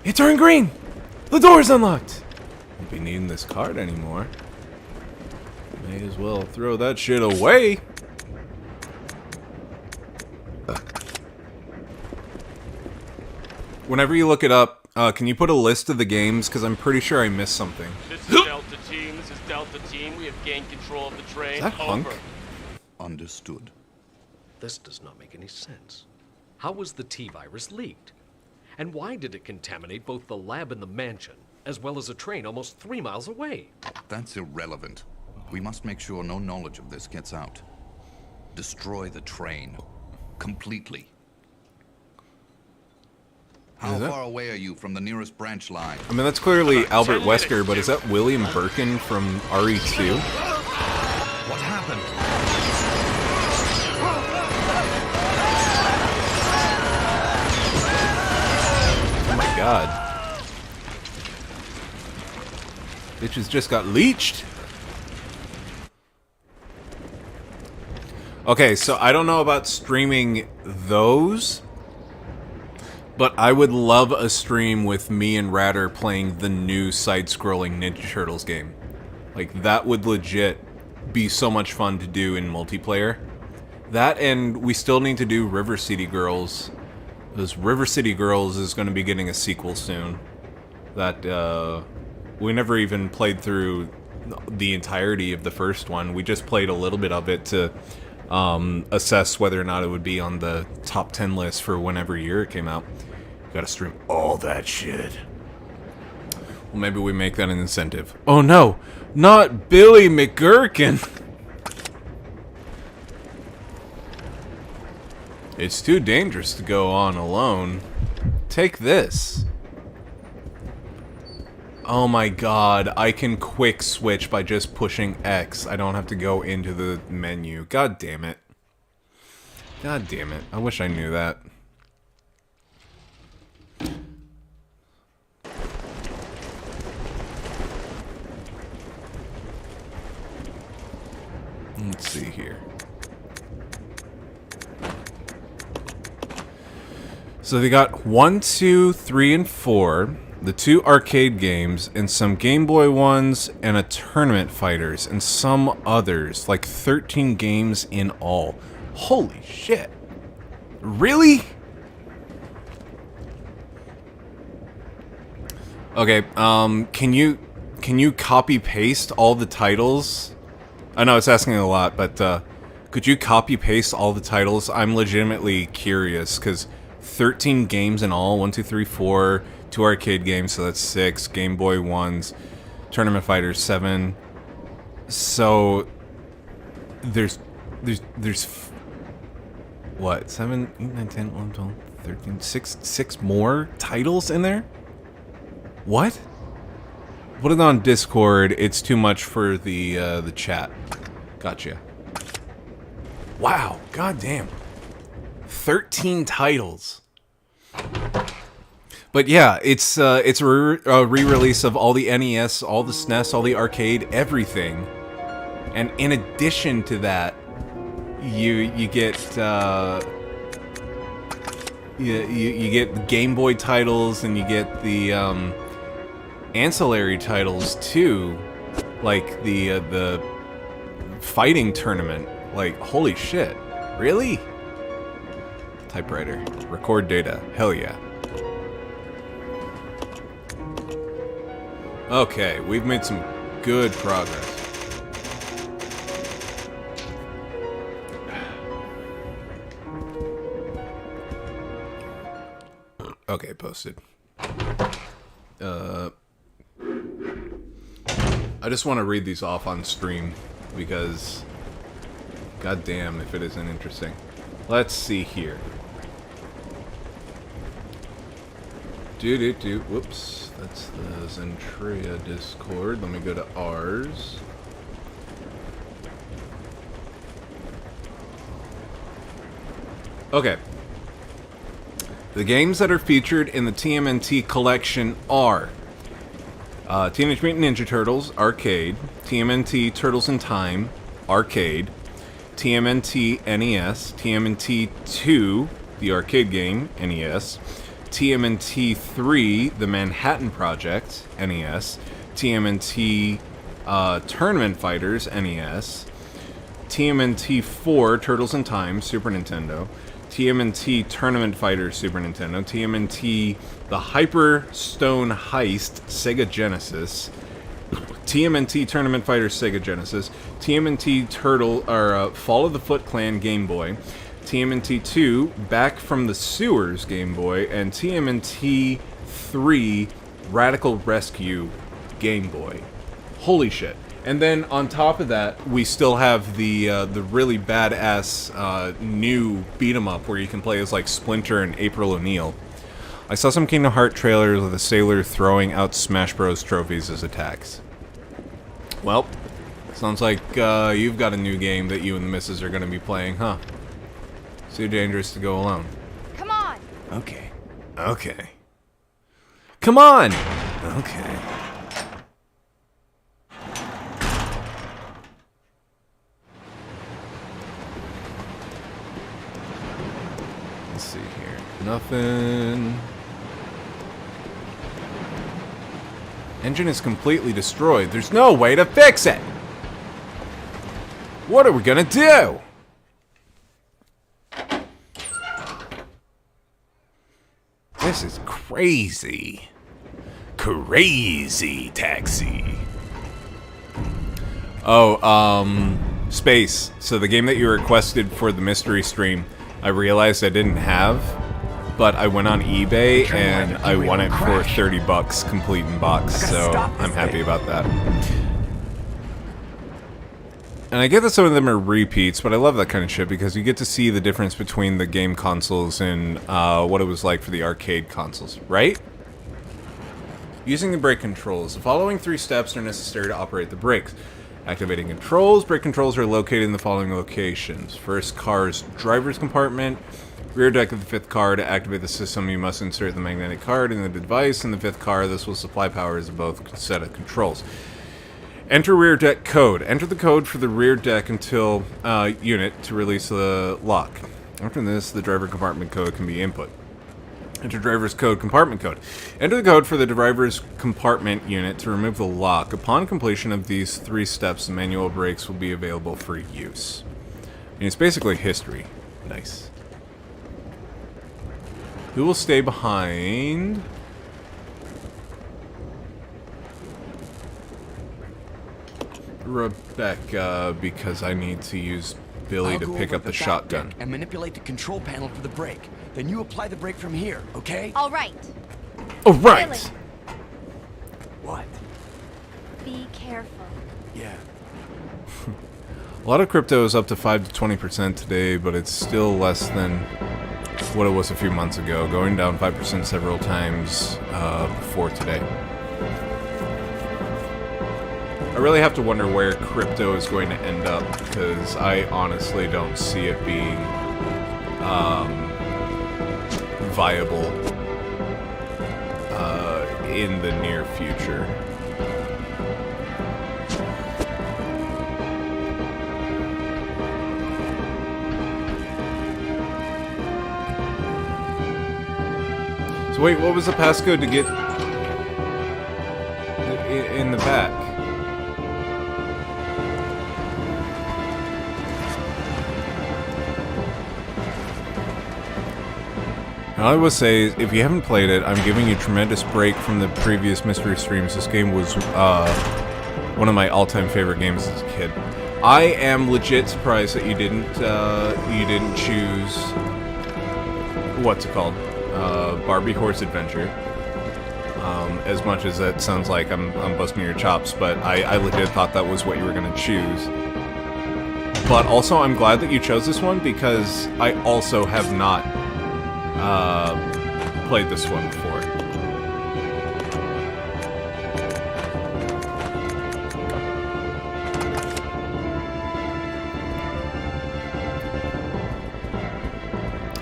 It turned green! The door's unlocked! Won't be needing this card anymore. May as well throw that shit away. Whenever you look it up, can you put a list of the games? Because I'm pretty sure I missed something. This is Delta Team. This is Delta Team. We have gained control of the train. Is that Hunk? Over. Understood. This does not make any sense. How was the T-virus leaked? And why did it contaminate both the lab and the mansion, as well as a train almost 3 miles away? That's irrelevant. We must make sure no knowledge of this gets out. Destroy the train. Completely. How far away are you from the nearest branch line? I mean, that's clearly Albert Wesker, but is that William Birkin from RE2? What happened? Oh my god. Bitches just got leeched. Okay, so I don't know about streaming those, but I would love a stream with me and Radder playing the new side-scrolling Ninja Turtles game. Like, that would legit be so much fun to do in multiplayer. That, and we still need to do River City Girls. Because River City Girls is going to be getting a sequel soon. That, we never even played through the entirety of the first one. We just played a little bit of it to assess whether or not it would be on the top 10 list for whenever year it came out. Gotta stream all that shit. Well, maybe we make that an incentive. Oh no! Not Billy McGurkin! It's too dangerous to go on alone. Take this. Oh my god, I can quick switch by just pushing X. I don't have to go into the menu. God damn it. God damn it. I wish I knew that. Let's see here. So they got 1, 2, 3, and 4, the 2 arcade games, and some Game Boy ones, and a Tournament Fighters, and some others. Like 13 games in all. Holy shit. Really? Okay, can you copy paste all the titles? I know it's asking a lot, but could you copy paste all the titles? I'm legitimately curious, because 13 games in all, 1, 2, 3, 4, 2 arcade games, so that's 6, Game Boy ones, Tournament Fighters 7. So there's what, 7, 8, 9, 10, 11, 12, 13, 6 more titles in there? What? Put it on Discord. It's too much for the chat. Gotcha. Wow, goddamn. 13 titles. But yeah, it's a re-release of all the NES, all the SNES, all the arcade, everything. And in addition to that, you get you get the Game Boy titles, and you get the ancillary titles too, like the fighting tournament. Like, holy shit, really? Typewriter, record data, hell yeah. Okay, we've made some good progress. Okay, posted. I just want to read these off on stream because goddamn if it isn't interesting. Let's see here. Whoops, that's the Zentria Discord. Let me go to ours. Okay. The games that are featured in the TMNT collection are Teenage Mutant Ninja Turtles Arcade, TMNT Turtles in Time Arcade, TMNT NES, TMNT 2, the arcade game, NES, TMNT 3, the Manhattan Project, NES, TMNT Tournament Fighters, NES, TMNT 4, Turtles in Time, Super Nintendo, TMNT Tournament Fighters, Super Nintendo, TMNT The Hyper Stone Heist, Sega Genesis, TMNT Tournament Fighters, Sega Genesis, TMNT Fall of the Foot Clan, Game Boy, TMNT 2, Back from the Sewers, Game Boy, and TMNT 3, Radical Rescue, Game Boy. Holy shit. And then on top of that, we still have the really badass new beat 'em up where you can play as like Splinter and April O'Neil. I saw some Kingdom Hearts trailers with a sailor throwing out Smash Bros. Trophies as attacks. Well, sounds like you've got a new game that you and the missus are going to be playing, huh? Too dangerous to go alone. Come on! Okay. Okay. Come on! Okay. Let's see here. Nothing. Engine is completely destroyed. There's no way to fix it! What are we gonna do? This is crazy. Crazy taxi. Oh, Space. So the game that you requested for the mystery stream, I realized I didn't have, but I went on eBay and I won it for $30 complete in box, so I'm happy about that. And I get that some of them are repeats, but I love that kind of shit because you get to see the difference between the game consoles and what it was like for the arcade consoles, right? Using the brake controls. The following 3 steps are necessary to operate the brakes. Activating controls. Brake controls are located in the following locations. First, car's driver's compartment. Rear deck of the 5th car. To activate the system, you must insert the magnetic card in the device. In the 5th car, this will supply power to both set of controls. Enter rear deck code. Enter the code for the rear deck until unit to release the lock. After this, the driver compartment code can be input. Enter driver's code, compartment code. Enter the code for the driver's compartment unit to remove the lock. Upon completion of these 3 steps, the manual brakes will be available for use. I mean, it's basically history. Nice. Who will stay behind? Rebecca, because I need to use Billy to pick up the shotgun. And manipulate the control panel for the brake. Then you apply the brake from here, okay? All right. Oh, right! Billy. What? Be careful. Yeah. A lot of crypto is up to 5 to 20% today, but it's still less than what it was a few months ago, going down 5% several times before today. I really have to wonder where crypto is going to end up, because I honestly don't see it being viable in the near future. So wait, what was the passcode to get in the back? All I will say is, if you haven't played it, I'm giving you a tremendous break from the previous mystery streams. This game was one of my all-time favorite games as a kid. I am legit surprised that you didn't choose what's it called, Barbie Horse Adventure. As much as that sounds like I'm busting your chops, but I legit thought that was what you were going to choose. But also, I'm glad that you chose this one because I also have not played this one before.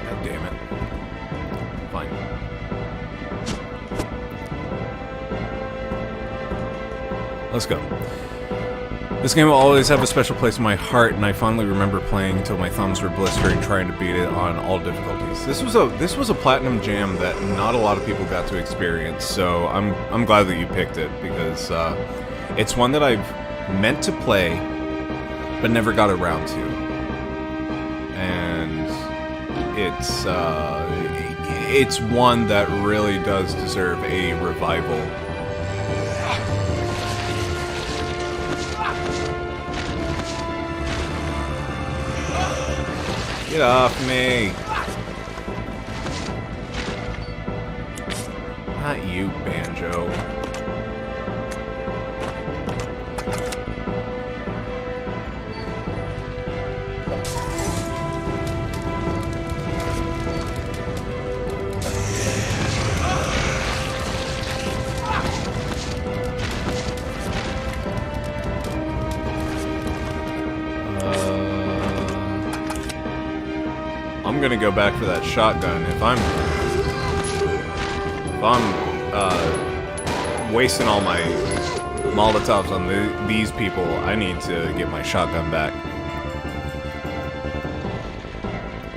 God damn it. Fine. Let's go. This game will always have a special place in my heart, and I fondly remember playing until my thumbs were blistering trying to beat it on all difficulties. This was a platinum jam that not a lot of people got to experience, so I'm glad that you picked it because it's one that I've meant to play but never got around to, and it's one that really does deserve a revival. Get off me! Not you, Banjo. gonna go back for that shotgun. If I'm wasting all my Molotovs on these people, I need to get my shotgun back.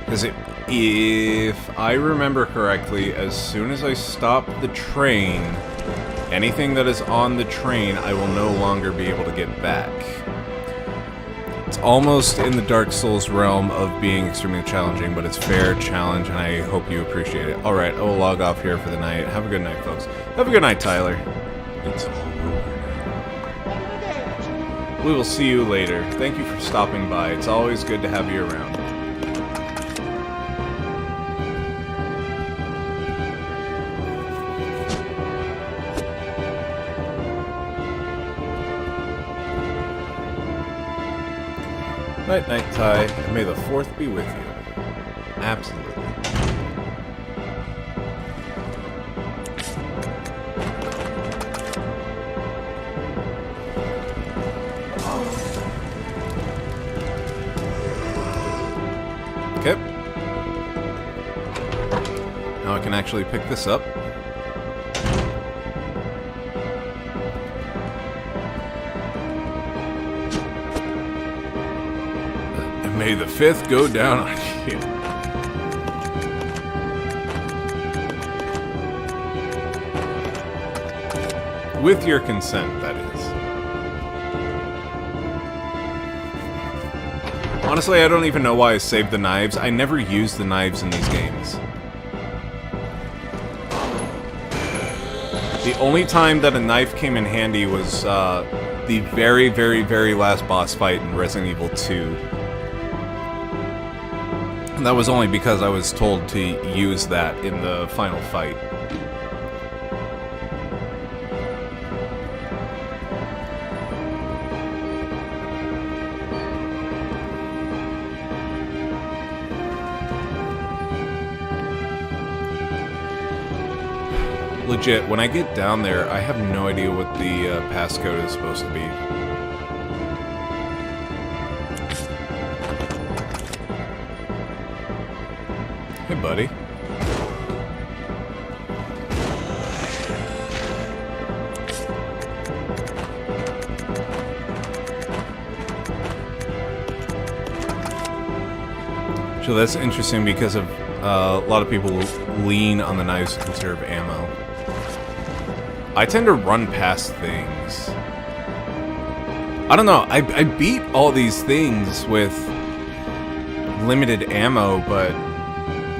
Because if I remember correctly, as soon as I stop the train, anything that is on the train, I will no longer be able to get back. It's almost in the Dark Souls realm of being extremely challenging, but it's fair challenge, and I hope you appreciate it. Alright, I will log off here for the night. Have a good night, folks. Have a good night, Tyler. It's all over now. We will see you later. Thank you for stopping by. It's always good to have you around. Night, night, Ty, and may the 4th be with you. Absolutely. Okay. Now I can actually pick this up. May the 5th go down on you. With your consent, that is. Honestly, I don't even know why I saved the knives. I never use the knives in these games. The only time that a knife came in handy was the very, very, very last boss fight in Resident Evil 2. And that was only because I was told to use that in the final fight. Legit, when I get down there, I have no idea what the passcode is supposed to be. Hey, buddy. So that's interesting because of a lot of people lean on the knives to conserve ammo. I tend to run past things. I don't know. I beat all these things with limited ammo, but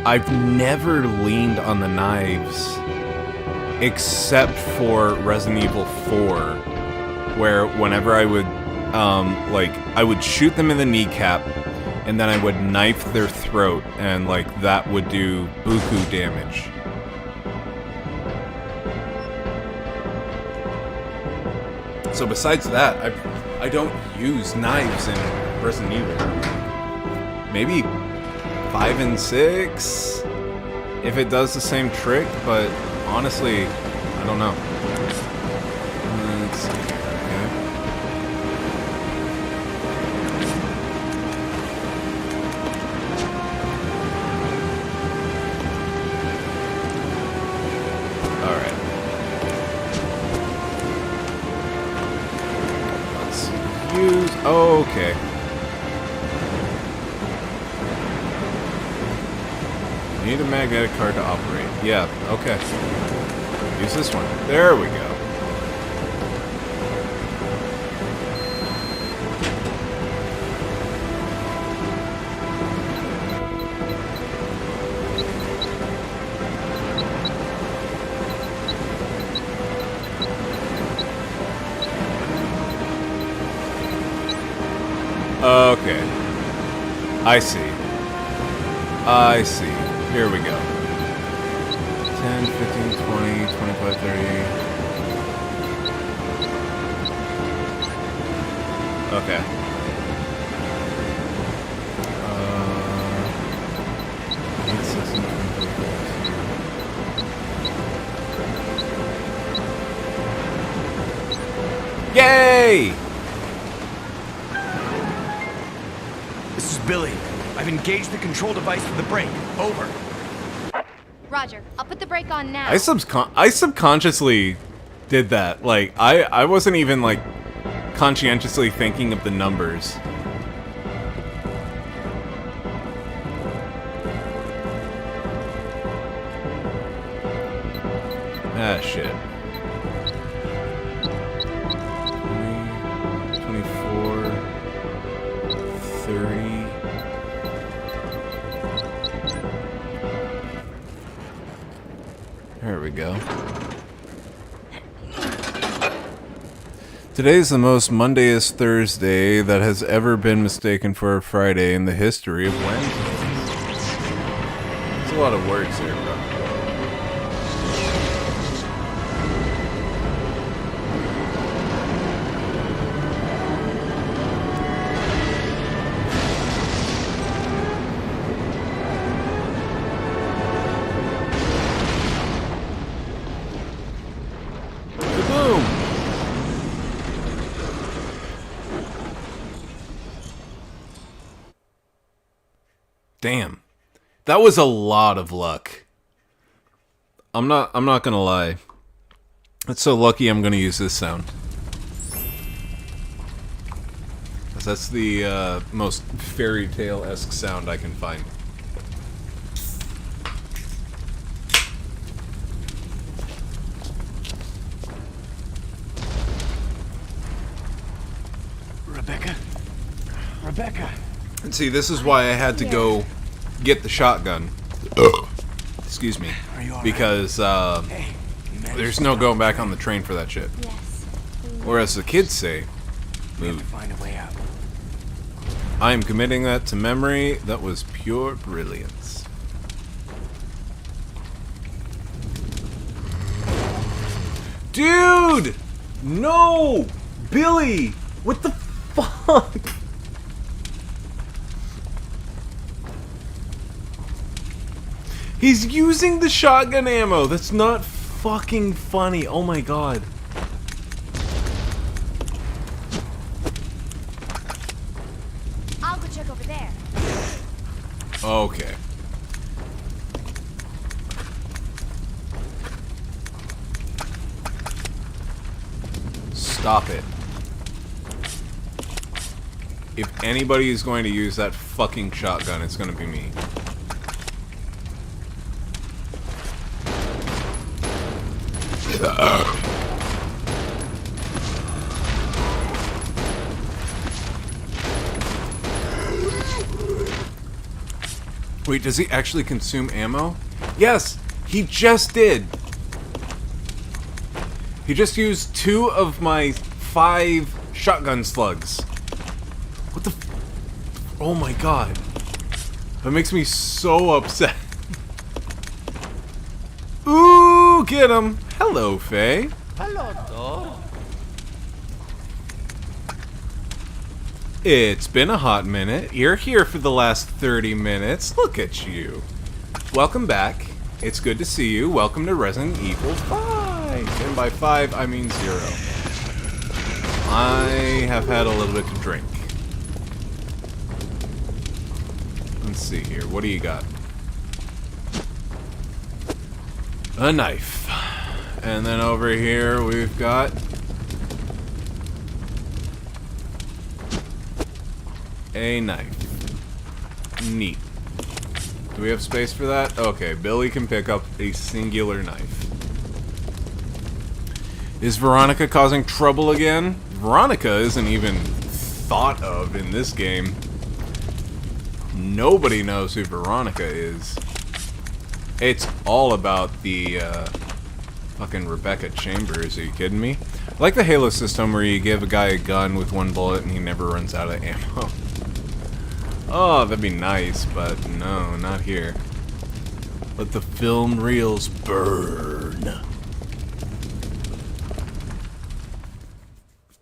I've never leaned on the knives except for Resident Evil 4, where whenever I would, I would shoot them in the kneecap, and then I would knife their throat, and, that would do buku damage. So besides that, I don't use knives in Resident Evil. Maybe 5 and 6, if it does the same trick, but honestly, I don't know. Let's see here, okay. Alright. Let's use... Oh, okay. Need a magnetic card to operate. Yeah, okay. Use this one. There we go. Okay. I see. I see. Here we go. 10, 15, 20, 25, 30. Okay. 8, 16, 25. Yay! This is Billy. I've engaged the control device for the brake. Over. Roger, I'll put the brake on now. I subconsciously did that. Like, I wasn't even, like, conscientiously thinking of the numbers. Ah, shit. 20, 24, 30... There we go. Today is the most Mondayest Thursday that has ever been mistaken for a Friday in the history of Wednesdays. There's a lot of words there, bro. Damn. That was a lot of luck. I'm not gonna lie. It's so lucky I'm gonna use this sound. 'Cause that's the most fairy tale-esque sound I can find. Rebecca. And see, this is why I had to go get the shotgun. Excuse me. Because there's no going back on the train for that shit. Yes. Or as the kids say, move. Find a way out. I am committing that to memory. That was pure brilliance. Dude! No! Billy! What the fuck? He's using the shotgun ammo. That's not fucking funny. Oh my god. I'll go check over there. Okay. Stop it. If anybody is going to use that fucking shotgun, it's going to be me. Wait, does he actually consume ammo? Yes, he just did. He just used 2 of my 5 shotgun slugs. What the oh my god. That makes me so upset. Ooh, get him. Hello, Faye. Hello, dog. It's been a hot minute. You're here for the last 30 minutes. Look at you. Welcome back. It's good to see you. Welcome to Resident Evil 5. And by 5, I mean 0. I have had a little bit to drink. Let's see here. What do you got? A knife. And then over here we've got a knife. Neat. Do we have space for that? Okay, Billy can pick up a singular knife. Is Veronica causing trouble again? Veronica isn't even thought of in this game. Nobody knows who Veronica is. It's all about the fucking Rebecca Chambers. Are you kidding me? I like the Halo system where you give a guy a gun with 1 bullet and he never runs out of ammo. Oh, that'd be nice, but no, not here. Let the film reels burn.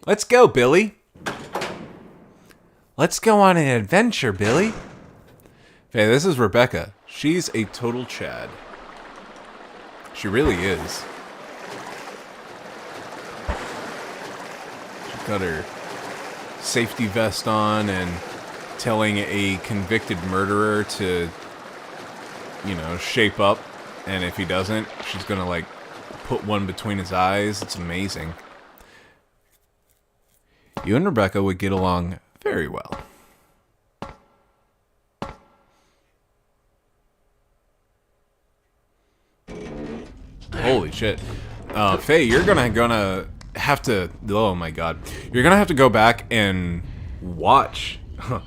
Let's go, Billy. Let's go on an adventure, Billy. Hey, this is Rebecca. She's a total Chad. She really is. She's got her safety vest on and telling a convicted murderer to, you know, shape up, and if he doesn't, she's gonna, like, put one between his eyes. It's amazing. You and Rebecca would get along very well. Holy shit. Faye, you're gonna have to... Oh my god. You're gonna have to go back and watch...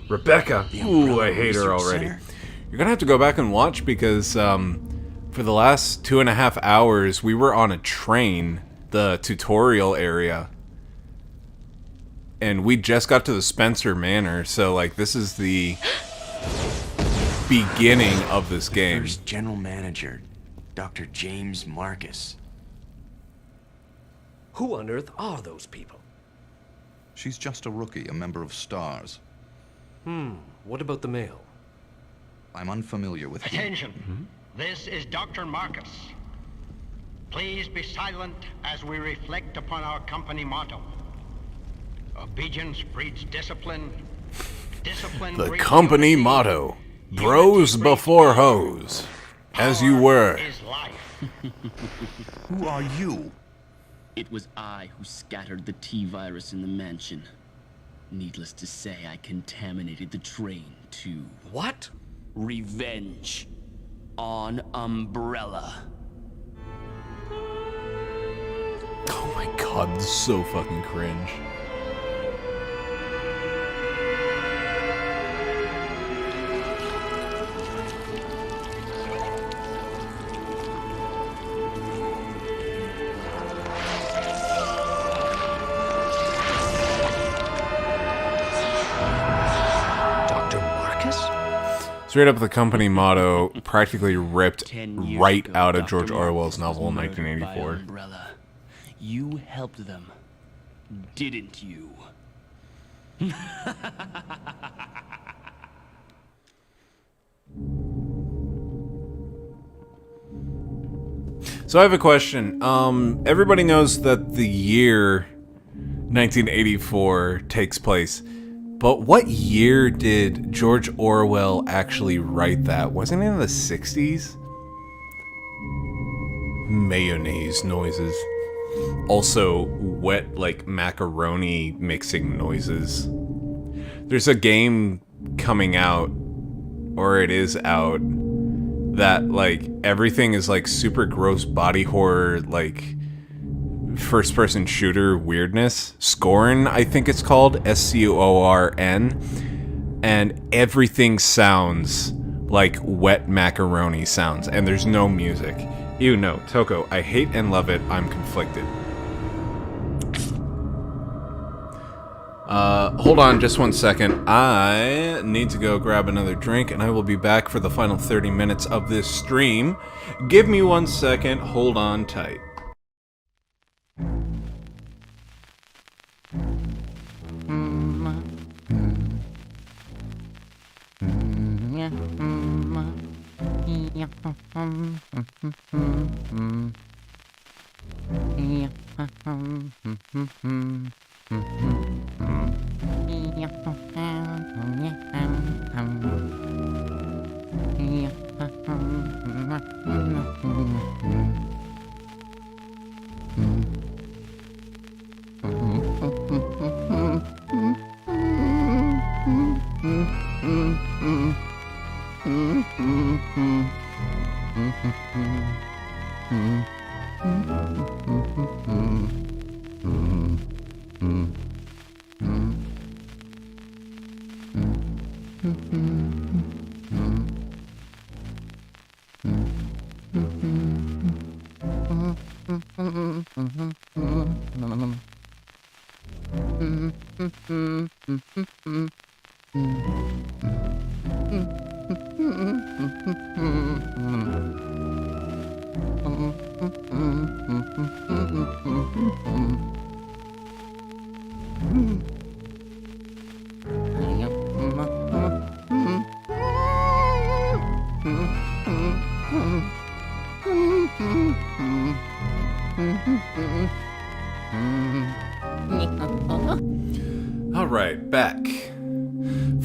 Rebecca! Ooh, I hate her already. You're gonna have to go back and watch because for the last 2.5 hours, we were on a train, the tutorial area. And we just got to the Spencer Manor, so, like, this is the beginning of this game. First general manager, Dr. James Marcus. Who on earth are those people? She's just a rookie, a member of STARS. What about the male? I'm unfamiliar with him. Attention. This is Dr. Marcus. Please be silent as we reflect upon our company motto. Obedience breeds discipline. Discipline The breeds company unity. motto. Bros before hoes. As you were. Is life. Who are you? It was I who scattered the T-virus in the mansion. Needless to say, I contaminated the train too. What? Revenge. On Umbrella. Oh my god, this is so fucking cringe. Straight up the company motto, practically ripped right out of George Orwell's novel in 1984. Umbrella. You helped them, didn't you? So I have a question. Everybody knows that the year 1984 takes place. But what year did George Orwell actually write that? Wasn't it in the 60s? Mayonnaise noises. Also, wet, like, macaroni mixing noises. There's a game coming out, or it is out, that, like, everything is, like, super gross body horror, like... first-person shooter weirdness. Scorn, I think it's called. S-C-O-R-N. And everything sounds like wet macaroni sounds. And there's no music. Ew, no. Toko, I hate and love it. I'm conflicted. Hold on just one second. I need to go grab another drink, and I will be back for the final 30 minutes of this stream. Give me 1 second. Hold on tight.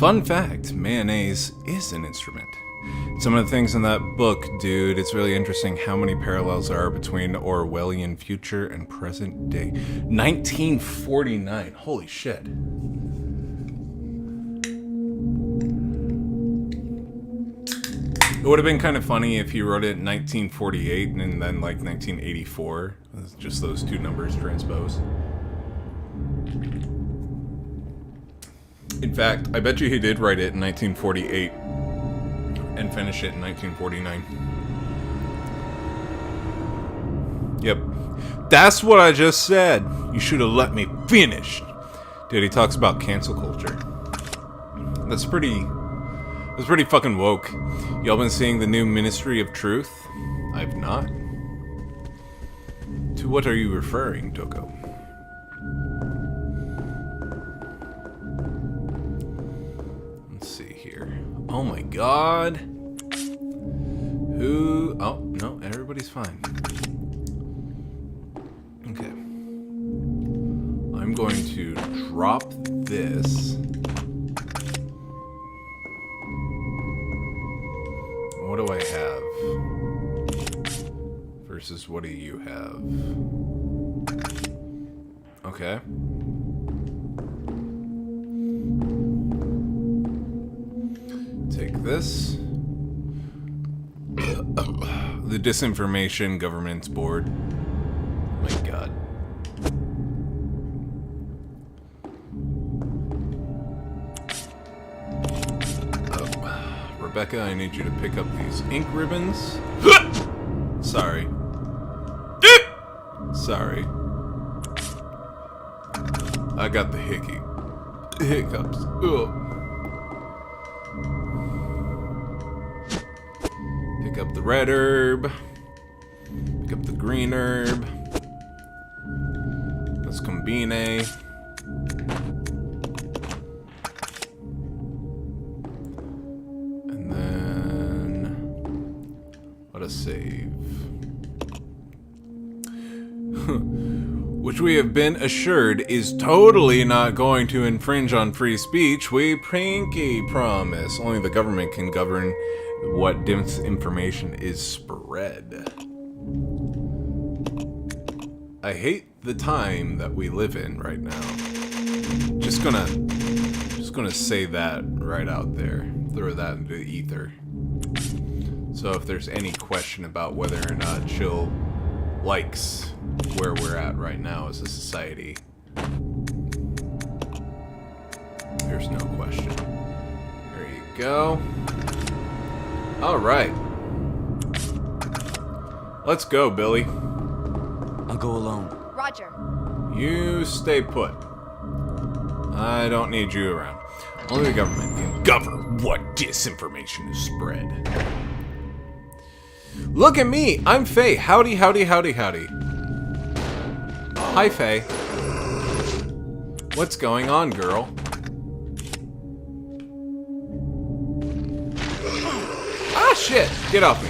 Fun fact, mayonnaise is an instrument. Some of the things in that book, dude, it's really interesting how many parallels there are between Orwellian future and present day. 1949, holy shit. It would have been kind of funny if he wrote it in 1948 and then like 1984. Just those two numbers transposed. In fact, I bet you he did write it in 1948 and finish it in 1949. Yep. That's what I just said. You should have let me finish. Dude, he talks about cancel culture. That's pretty fucking woke. Y'all been seeing the new Ministry of Truth? I've not. To what are you referring, Toko? Let's see here. Oh my god. Who? Oh, no, everybody's fine. Okay. I'm going to drop this. What do I have? Versus what do you have? Okay. Take this. The Disinformation Governance Board. My god. Rebecca, I need you to pick up these ink ribbons. Sorry. Sorry. I got the hiccups. Ugh. Pick up the red herb. Pick up the green herb. Let's combine. And then let us save. Which we have been assured is totally not going to infringe on free speech. We pinky promise. Only the government can govern what disinformation is spread. I hate the time that we live in right now. Just gonna say that right out there. Throw that into the ether. So if there's any question about whether or not Chill likes where we're at right now as a society, there's no question. There you go. Alright. Let's go, Billy. I'll go alone. Roger. You stay put. I don't need you around. Only the government can govern what disinformation is spread. Look at me! I'm Faye. Howdy, howdy, howdy, howdy. Hi, Faye. What's going on, girl? Ah, shit! Get off me.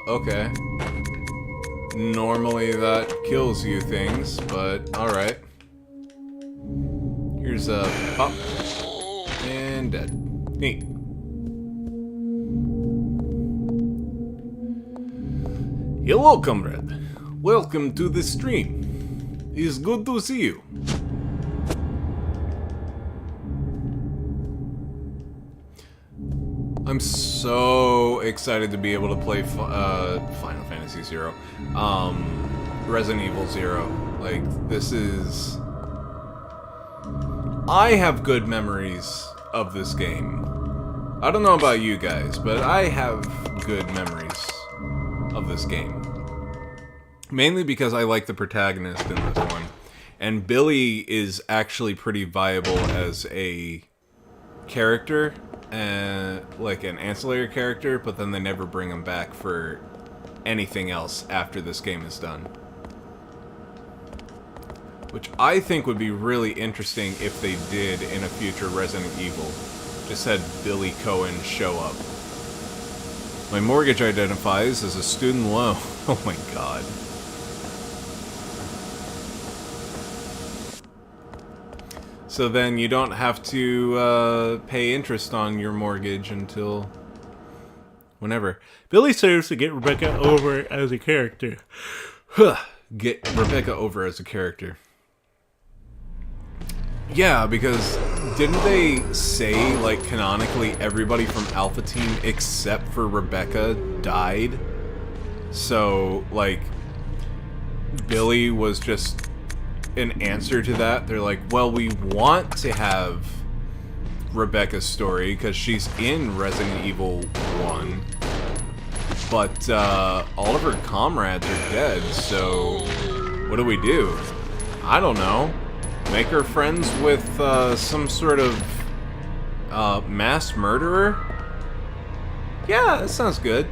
Okay. Normally that kills you things, but alright. Here's a pop. And dead. Neat. Hello, comrade. Welcome to the stream. It's good to see you. I'm so excited to be able to play Final Fantasy 0. Resident Evil 0. Like, this is... I have good memories of this game. I don't know about you guys, but I have good memories of this game. Mainly because I like the protagonist in this one. And Billy is actually pretty viable as a character. Like an ancillary character, but then they never bring him back for anything else after this game is done. Which I think would be really interesting if they did in a future Resident Evil. Just had Billy Cohen show up. My mortgage identifies as a student loan. Oh my god. So then you don't have to pay interest on your mortgage until whenever. Billy serves to get Rebecca over as a character. Get Rebecca over as a character. Yeah, because didn't they say, like, canonically everybody from Alpha Team except for Rebecca died? So, like, Billy was just an answer to that. They're like, well, we want to have Rebecca's story because she's in Resident Evil 1. But all of her comrades are dead, so what do we do? I don't know. Make her friends with some sort of mass murderer? Yeah, that sounds good.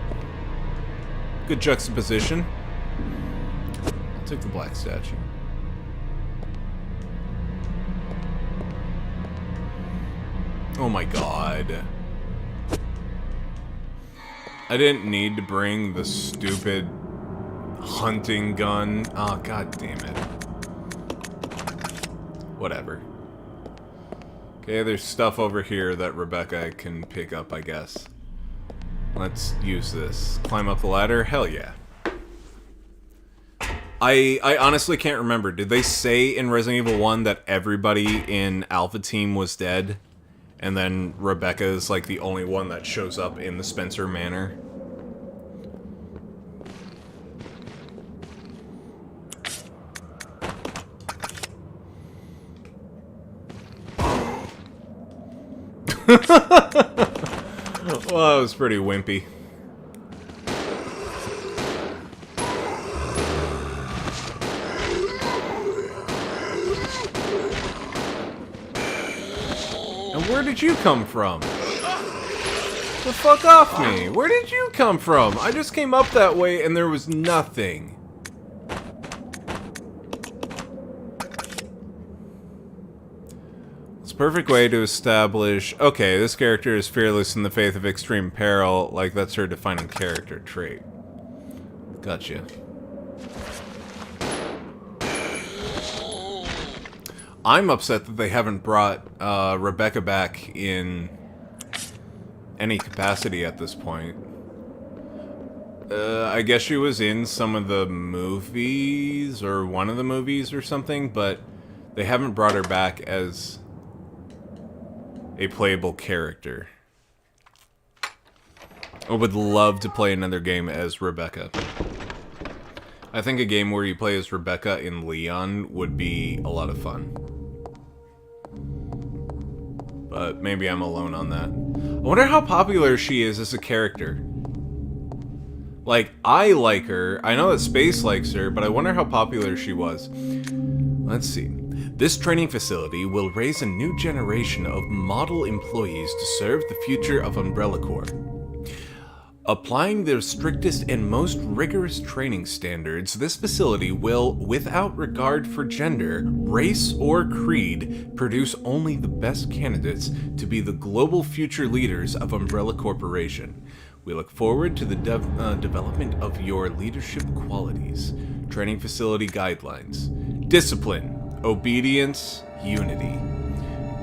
Good juxtaposition. I'll take the black statue. Oh my god. I didn't need to bring the stupid hunting gun. Oh, god damn it. Whatever. Okay, there's stuff over here that Rebecca can pick up, I guess. Let's use this. Climb up the ladder? Hell yeah. I honestly can't remember. Did they say in Resident Evil 1 that everybody in Alpha Team was dead? And then Rebecca is like the only one that shows up in the Spencer Manor? Well, that was pretty wimpy. And where did you come from? The fuck off me! Where did you come from? I just came up that way and there was nothing. Perfect way to establish, okay, this character is fearless in the face of extreme peril, like that's her defining character trait. Gotcha. I'm upset that they haven't brought Rebecca back in any capacity at this point. I guess she was in some of the movies, or one of the movies or something, but they haven't brought her back as a playable character. I would love to play another game as Rebecca. I think a game where you play as Rebecca in Leon would be a lot of fun. But maybe I'm alone on that. I wonder how popular she is as a character. Like, I like her. I know that Space likes her, but I wonder how popular she was. Let's see. This training facility will raise a new generation of model employees to serve the future of Umbrella Corps. Applying the strictest and most rigorous training standards, this facility will, without regard for gender, race, or creed, produce only the best candidates to be the global future leaders of Umbrella Corporation. We look forward to the development of your leadership qualities. Training facility guidelines. Discipline. Obedience, unity.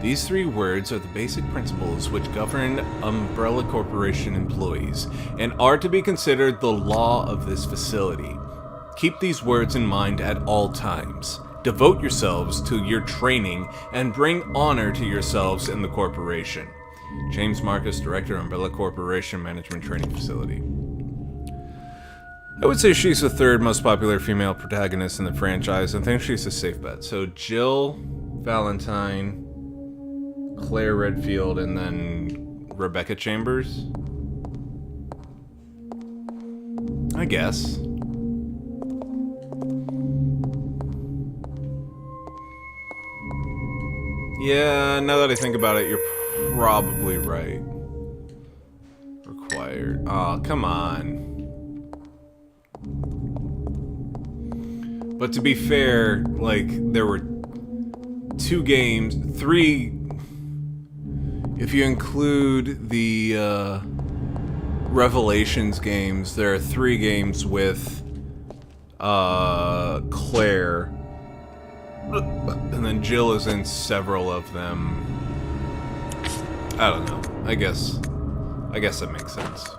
These three words are the basic principles which govern Umbrella Corporation employees and are to be considered the law of this facility. Keep these words in mind at all times. Devote yourselves to your training and bring honor to yourselves and the corporation. James Marcus, Director, Umbrella Corporation Management Training Facility. I would say she's the third most popular female protagonist in the franchise. I think she's a safe bet. So Jill Valentine, Claire Redfield, and then Rebecca Chambers? I guess. Yeah, now that I think about it, you're probably right. Required. Oh, come on. But to be fair, like, there were 2 games, 3, if you include the Revelations games, there are 3 games with Claire, and then Jill is in several of them. I don't know. I guess that makes sense.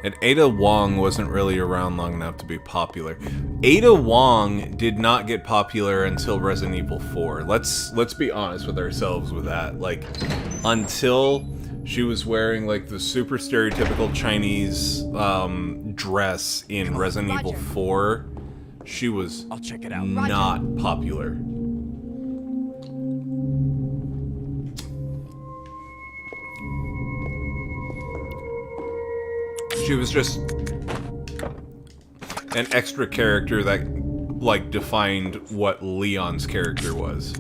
And Ada Wong wasn't really around long enough to be popular. Ada Wong did not get popular until Resident Evil 4. Let's be honest with ourselves with that. Like, until she was wearing like the super stereotypical Chinese dress in Resident Evil 4, she was not popular. She was just an extra character that, like, defined what Leon's character was.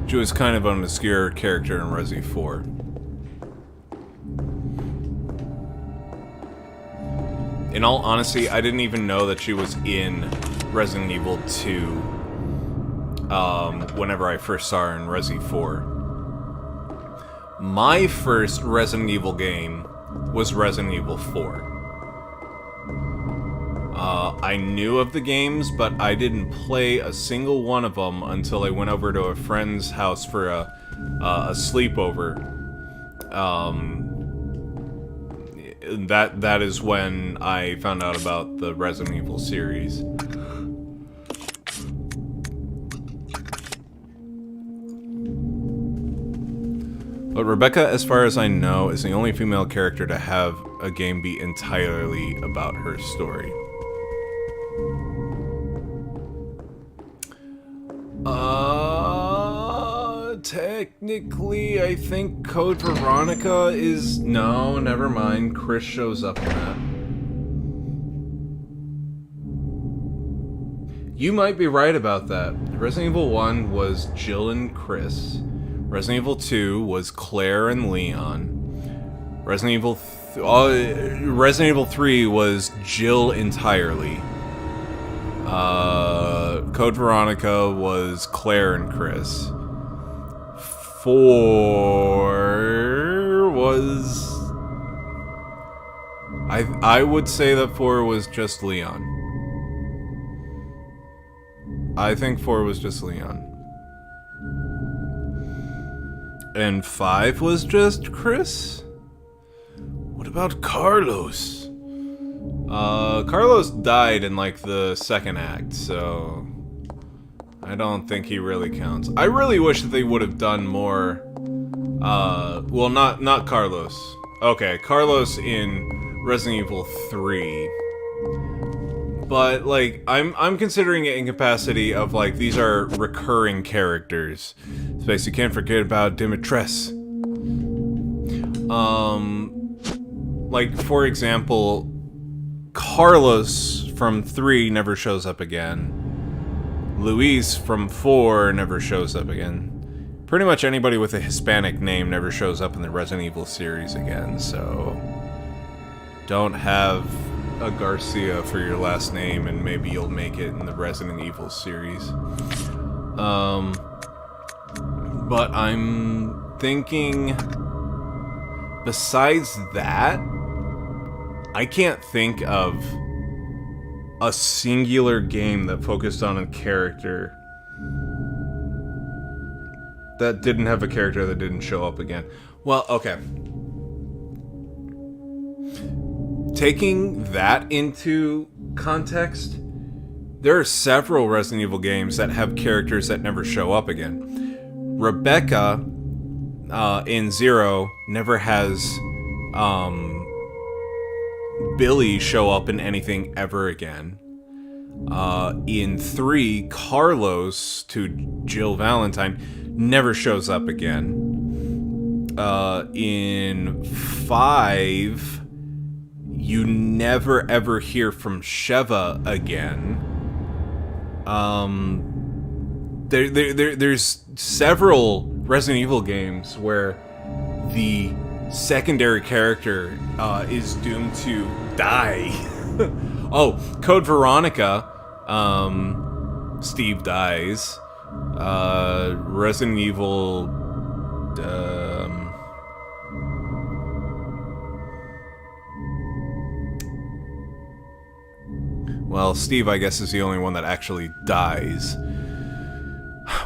She was kind of an obscure character in Resi 4. In all honesty, I didn't even know that she was in Resident Evil 2 whenever I first saw her in Resi 4. My first Resident Evil game was Resident Evil 4. I knew of the games, but I didn't play a single one of them until I went over to a friend's house for a sleepover. That is when I found out about the Resident Evil series. But Rebecca, as far as I know, is the only female character to have a game be entirely about her story. Technically, I think Code Veronica is... No, never mind. Chris shows up in that. You might be right about that. Resident Evil 1 was Jill and Chris. Resident Evil 2 was Claire and Leon. Resident Evil 3 was Jill entirely. Code Veronica was Claire and Chris. 4 was... I would say that 4 was just Leon. I think 4 was just Leon. And 5 was just Chris? What about Carlos? Carlos died in, like, the second act, so... I don't think he really counts. I really wish that they would have done more... well, not Carlos. Okay, Carlos in Resident Evil 3. But, like, I'm considering it in capacity of, like, these are recurring characters. Space, you can't forget about Dimitres. Like, for example, Carlos from 3 never shows up again. Luis from 4 never shows up again. Pretty much anybody with a Hispanic name never shows up in the Resident Evil series again, so... Don't have a Garcia for your last name, and maybe you'll make it in the Resident Evil series. But I'm thinking... Besides that, I can't think of a singular game that focused on a character that didn't have a character that didn't show up again. Well, okay. Taking that into context, there are several Resident Evil games that have characters that never show up again. Rebecca in 0 never has Billy show up in anything ever again. In 3, Carlos, to Jill Valentine, never shows up again. In 5, you never ever hear from Sheva again. There's several Resident Evil games where the secondary character is doomed to die. Oh, Code Veronica, Steve dies. Resident Evil, well, Steve, I guess, is the only one that actually dies.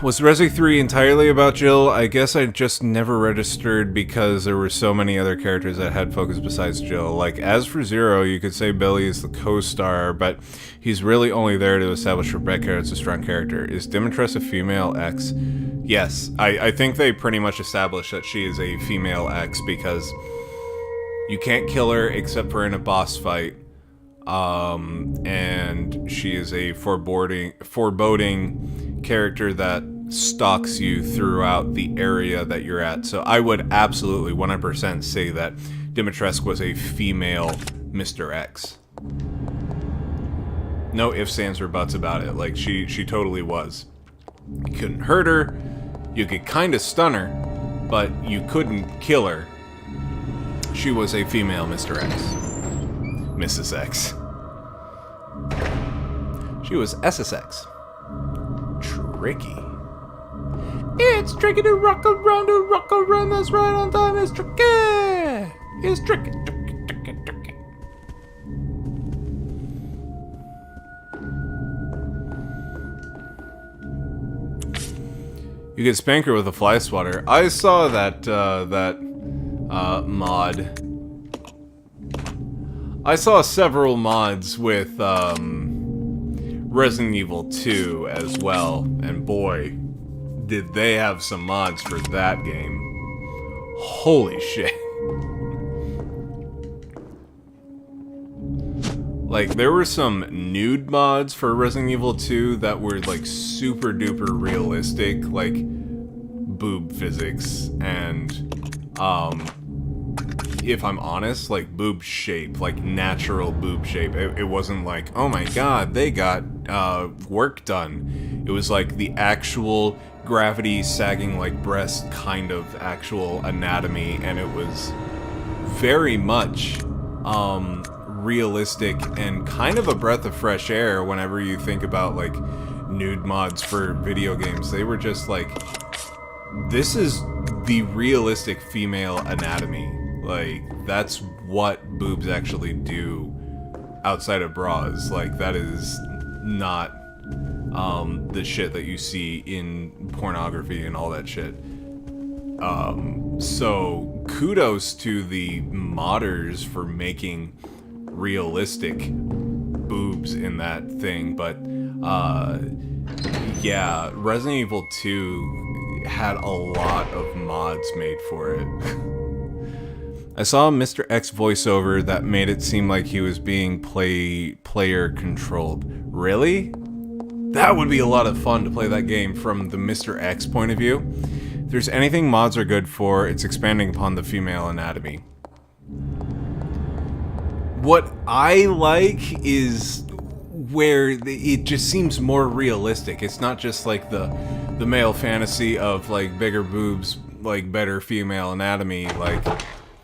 Was Resi 3 entirely about Jill? I guess I just never registered because there were so many other characters that had focus besides Jill. Like, as for Zero, you could say Billy is the co-star, but he's really only there to establish Rebecca as a strong character. Is Dimitrescu a female X? Yes, I think they pretty much established that she is a female X because you can't kill her except for in a boss fight. And she is a foreboding character that stalks you throughout the area that you're at. So I would absolutely 100% say that Dimitrescu was a female Mr. X. No ifs, ands, or buts about it. Like, she totally was. You couldn't hurt her, you could kind of stun her, but you couldn't kill her. She was a female Mr. X. Mrs. X. She was SSX. Tricky. It's tricky to rock around, that's right on time, it's tricky! It's tricky, tricky. You get Spanker with a fly swatter. I saw that, mod. I saw several mods with, Resident Evil 2 as well, and boy, did they have some mods for that game. Holy shit. Like, there were some nude mods for Resident Evil 2 that were, like, super duper realistic, like, boob physics, and, if I'm honest, like, boob shape, like, natural boob shape. It wasn't like, oh my god, they got, work done. It was like the actual gravity sagging like breast kind of actual anatomy, and it was very much, realistic and kind of a breath of fresh air whenever you think about, like, nude mods for video games. They were just like, this is the realistic female anatomy. Like, that's what boobs actually do outside of bras. Like, that is not, the shit that you see in pornography and all that shit. So, kudos to the modders for making realistic boobs in that thing, but, yeah, Resident Evil 2 had a lot of mods made for it. I saw a Mr. X voiceover that made it seem like he was being player controlled. Really? That would be a lot of fun to play that game from the Mr. X point of view. If there's anything mods are good for, it's expanding upon the female anatomy. What I like is where it just seems more realistic. It's not just like the male fantasy of, like, bigger boobs, like, better female anatomy, like,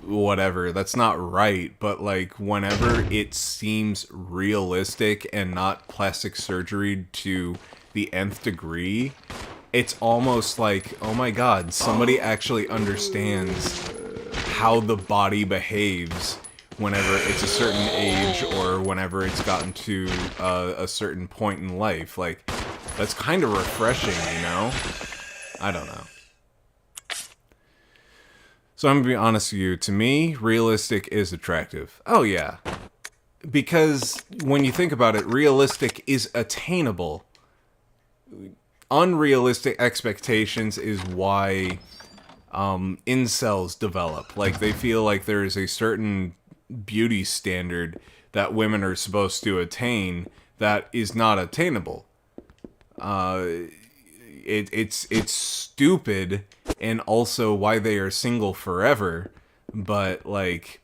whatever. That's not right, but, like, whenever it seems realistic and not plastic surgery to the nth degree, it's almost like, oh my god, somebody actually understands how the body behaves whenever it's a certain age or whenever it's gotten to a certain point in life. Like, that's kind of refreshing, you know? I don't know. So I'm gonna be honest with you, to me, realistic is attractive. Oh yeah. Because when you think about it, realistic is attainable. Unrealistic expectations is why incels develop. Like, they feel like there is a certain beauty standard that women are supposed to attain that is not attainable. It's stupid, and also why they are single forever, but, like,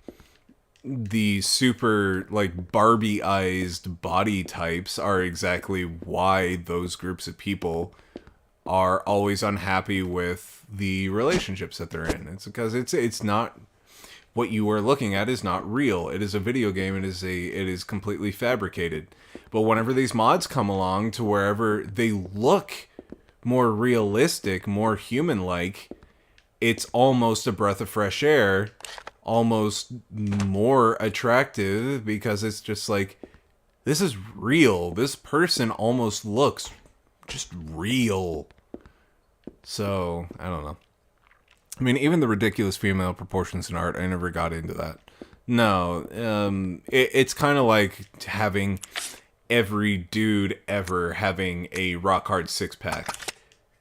the super, like, Barbie-ized body types are exactly why those groups of people are always unhappy with the relationships that they're in. It's because it's not, what you are looking at is not real. It is a video game. It is completely fabricated. But whenever these mods come along to wherever they look more realistic, more human-like, it's almost a breath of fresh air, almost more attractive, because it's just like, this is real. This person almost looks just real. So, I don't know. I mean, even the ridiculous female proportions in art, I never got into that. No, it's kind of like having every dude ever having a rock hard six-pack.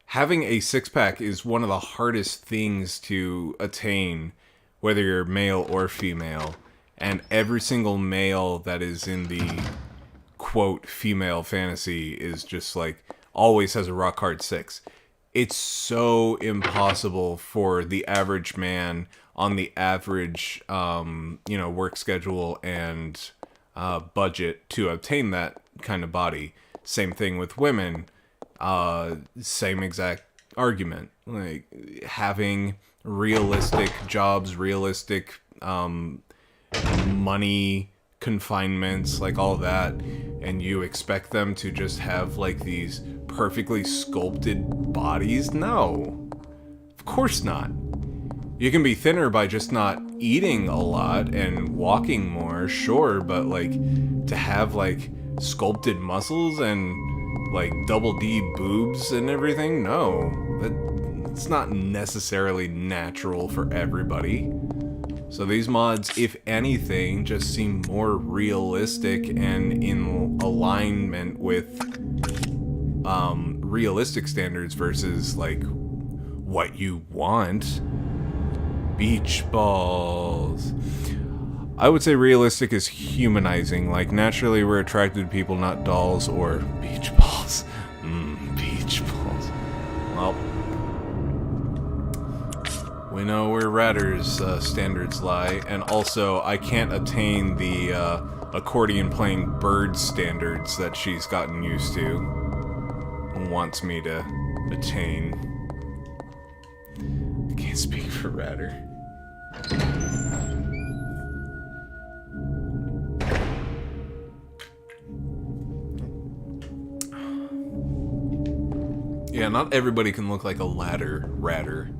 Having a six-pack is one of the hardest things to attain, whether you're male or female. And every single male that is in the, quote, female fantasy is just like, always has a rock hard six. It's so impossible for the average man on the average, work schedule and budget to obtain that kind of body. Same thing with women. Same exact argument. Like, having realistic jobs, realistic money confinements, like all that, and you expect them to just have like these perfectly sculpted bodies? No, of course not. You can be thinner by just not eating a lot and walking more, sure, but like to have like sculpted muscles and like double D boobs and everything, no, that's not necessarily natural for everybody. So these mods, if anything, just seem more realistic and in alignment with realistic standards versus like what you want. Beach balls. I would say realistic is humanizing. Like, naturally we're attracted to people, not dolls or beach balls. Beach balls. Well, we know where Ratter's standards lie, and also I can't attain the accordion playing bird standards that she's gotten used to and wants me to attain. I can't speak for Ratter. Yeah, not everybody can look like a Ratter.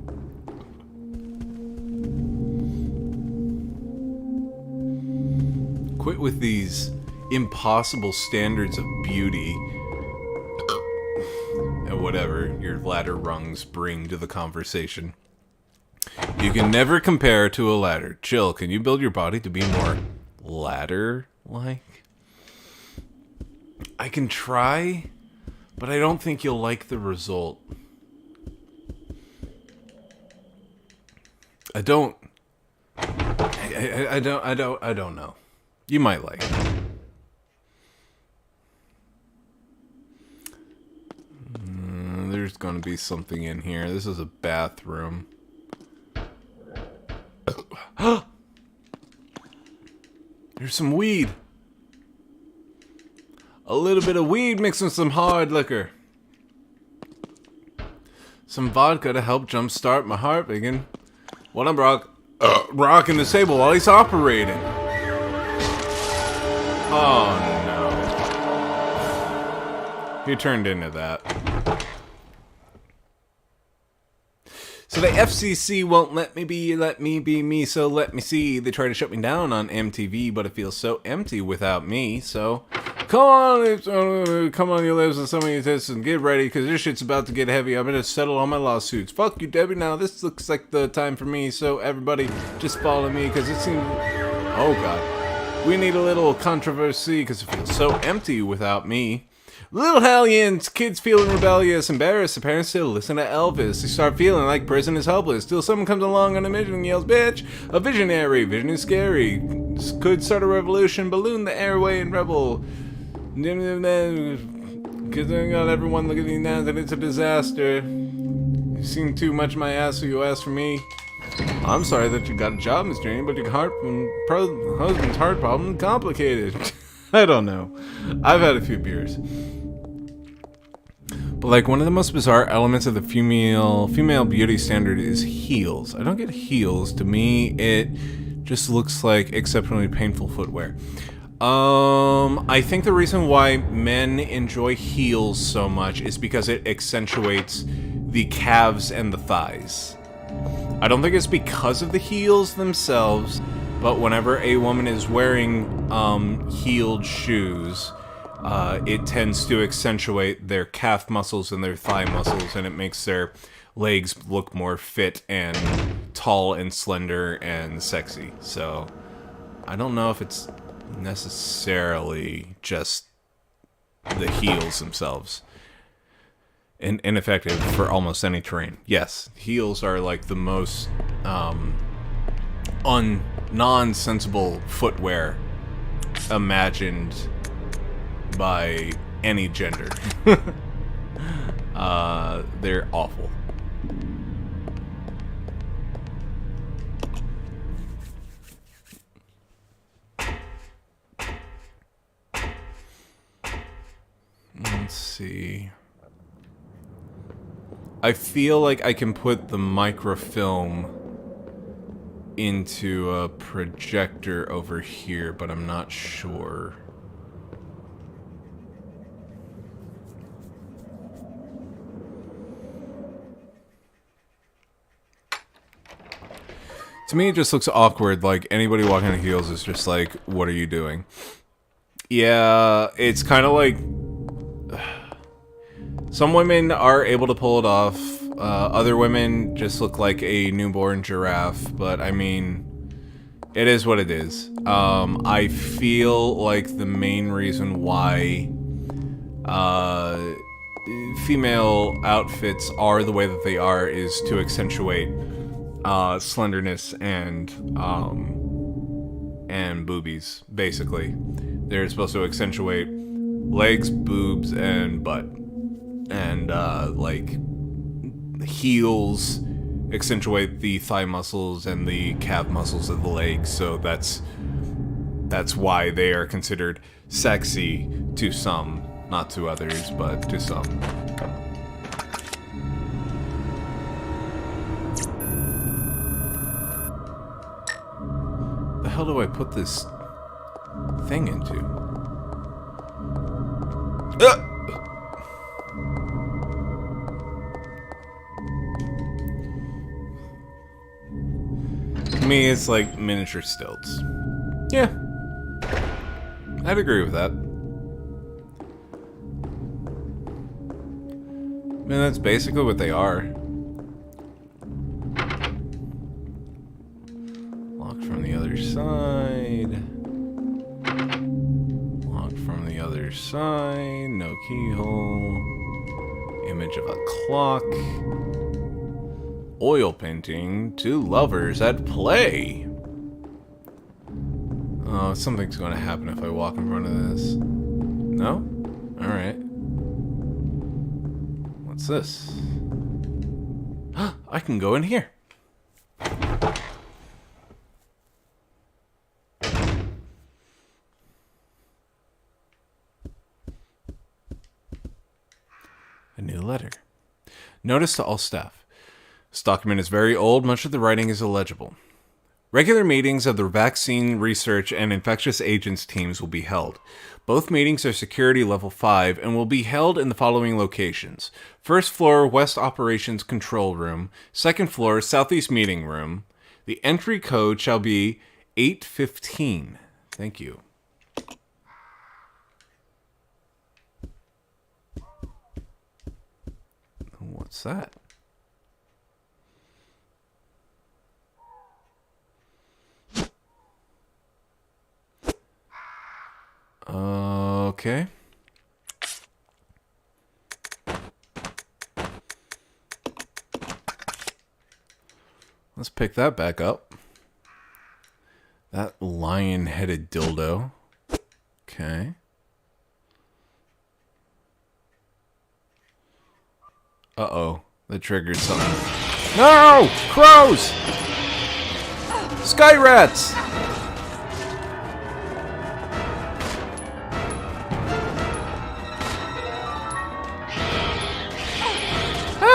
Quit with these impossible standards of beauty and whatever your ladder rungs bring to the conversation. You can never compare to a ladder. Chill, can you build your body to be more ladder-like? I can try, but I don't think you'll like the result. I don't know. You might like it. There's gonna be something in here. This is a bathroom. There's some weed. A little bit of weed mixed with some hard liquor. Some vodka to help jumpstart my heart beating. What I'm rocking the table while he's operating. Oh no. He turned into that. So the FCC won't let me be me, so let me see. They try to shut me down on MTV, but it feels so empty without me, so come on your lips and some of your tests and get ready, because this shit's about to get heavy. I'm gonna settle all my lawsuits. Fuck you, Debbie. Now this looks like the time for me, so everybody just follow me, because it seems... Oh god. We need a little controversy, because it feels so empty without me. Little hellions, kids feeling rebellious, embarrassed, the parents still listen to Elvis. They start feeling like prison is helpless. Till someone comes along on a mission and yells, bitch, a visionary, vision is scary. Could start a revolution, balloon the airway and rebel. Because I got everyone looking at me now that it's a disaster. You've seen too much of my ass, so you asked for me. I'm sorry that you got a job, Miss Jane, but your husband's heart problem is complicated. I don't know. I've had a few beers. Like, one of the most bizarre elements of the female beauty standard is heels. I don't get heels. To me, it just looks like exceptionally painful footwear. I think the reason why men enjoy heels so much is because it accentuates the calves and the thighs. I don't think it's because of the heels themselves, but whenever a woman is wearing heeled shoes, it tends to accentuate their calf muscles and their thigh muscles, and it makes their legs look more fit and tall and slender and sexy. So I don't know if it's necessarily just the heels themselves. Ineffective for almost any terrain. Yes, heels are like the most nonsensible footwear imagined by any gender. They're awful. Let's see. I feel like I can put the microfilm into a projector over here, but I'm not sure. To me, it just looks awkward. Like, anybody walking in heels is just like, what are you doing? Yeah, it's kind of like... Some women are able to pull it off. Other women just look like a newborn giraffe. But, I mean, it is what it is. I feel like the main reason why female outfits are the way that they are is to accentuate slenderness and boobies, basically. They're supposed to accentuate legs, boobs, and butt. And, like, heels accentuate the thigh muscles and the calf muscles of the legs, so that's why they are considered sexy to some. Not to others, but to some. The hell do I put this thing into? To me, it's like miniature stilts. Yeah. I'd agree with that. I mean, that's basically what they are. Locked from the other side. Locked from the other side. No keyhole. Image of a clock. Oil painting. Two lovers at play. Oh, something's going to happen if I walk in front of this. No? Alright. What's this? I can go in here. A new letter. Notice to all staff. This document is very old. Much of the writing is illegible. Regular meetings of the Vaccine Research and Infectious Agents teams will be held. Both meetings are security level 5 and will be held in the following locations. First floor, West Operations Control Room. Second floor, Southeast Meeting Room. The entry code shall be 815. Thank you. What's that? Okay. Let's pick that back up. That lion-headed dildo. Okay. Uh-oh. That triggered something. No! Crows! Sky rats!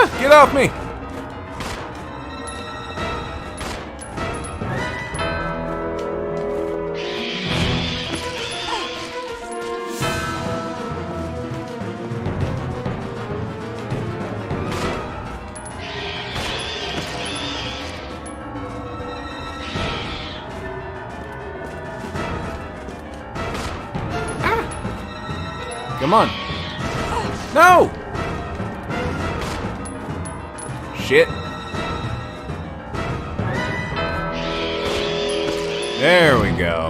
Ah, get off me! Come on. No! Shit. There we go.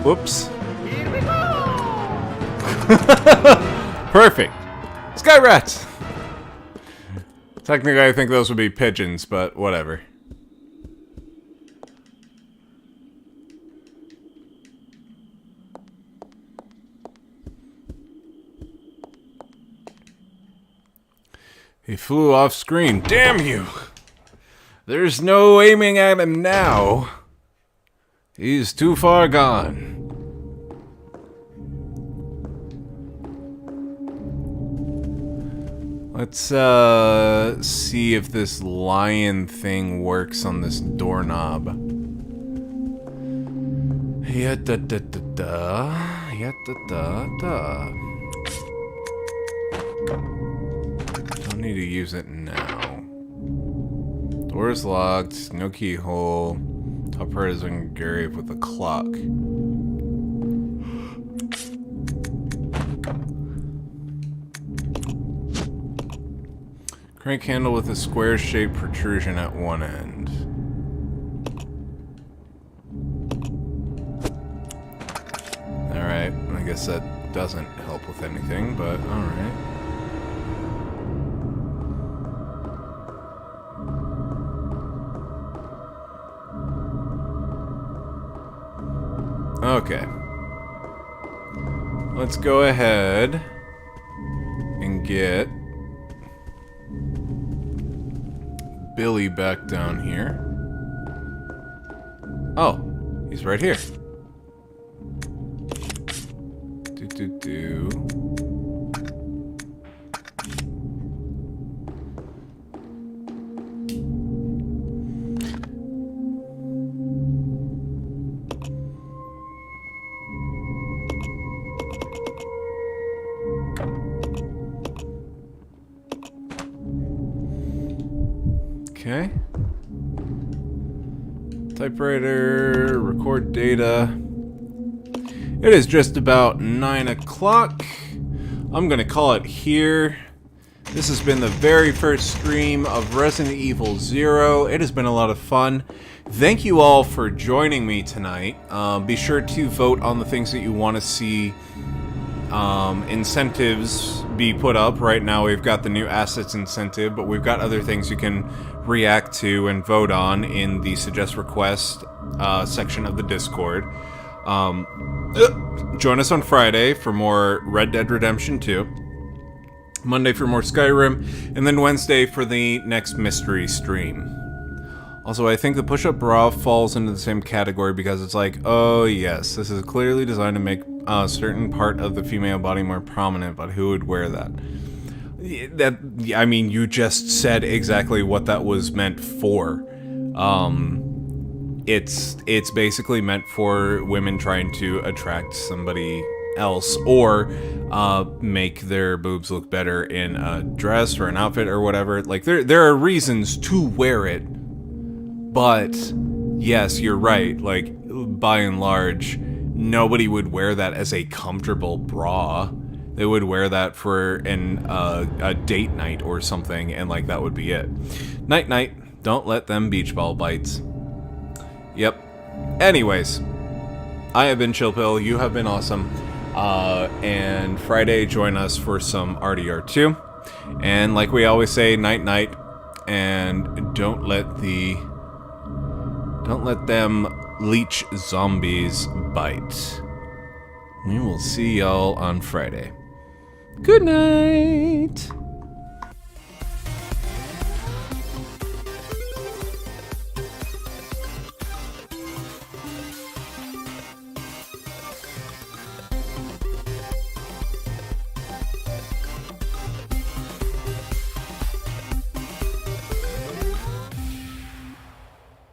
Whoops. Here we go! Perfect. Sky rats! Technically, I think those would be pigeons, but whatever. He flew off screen. Damn you! There's no aiming at him now. He's too far gone. Let's see if this lion thing works on this doorknob. Yeah da da da da. Yeah da da da. Don't need to use it now. Door is locked. No keyhole. Top part is engraved with a clock. Crank handle with a square-shaped protrusion at one end. Alright, I guess that doesn't help with anything, but alright. Okay. Let's go ahead and get Billy back down here. Oh, he's right here. Do. Okay. Typewriter, record data. It is just about 9 o'clock. I'm gonna call it here. This has been the very first stream of Resident Evil 0. It has been a lot of fun. Thank you all for joining me tonight. Be sure to vote on the things that you want to see incentives be put up. Right now we've got the new assets incentive, but we've got other things you can react to and vote on in the suggest request section of the Discord. Join us on Friday for more Red Dead Redemption 2, Monday for more Skyrim, and then Wednesday for the next mystery stream. Also, I think the push-up bra falls into the same category because it's like, oh yes, this is clearly designed to make a certain part of the female body more prominent, but who would wear that? I mean, you just said exactly what that was meant for. It's basically meant for women trying to attract somebody else, or make their boobs look better in a dress or an outfit or whatever. Like, there are reasons to wear it. But, yes, you're right, like, by and large, nobody would wear that as a comfortable bra. They would wear that for a date night or something, and, like, that would be it. Night-night, don't let them beach ball bites. Yep. Anyways, I have been Chillpill, you have been awesome, and Friday, join us for some RDR2. And like we always say, night-night, and don't let them leech zombies bite. We will see y'all on Friday. Good night!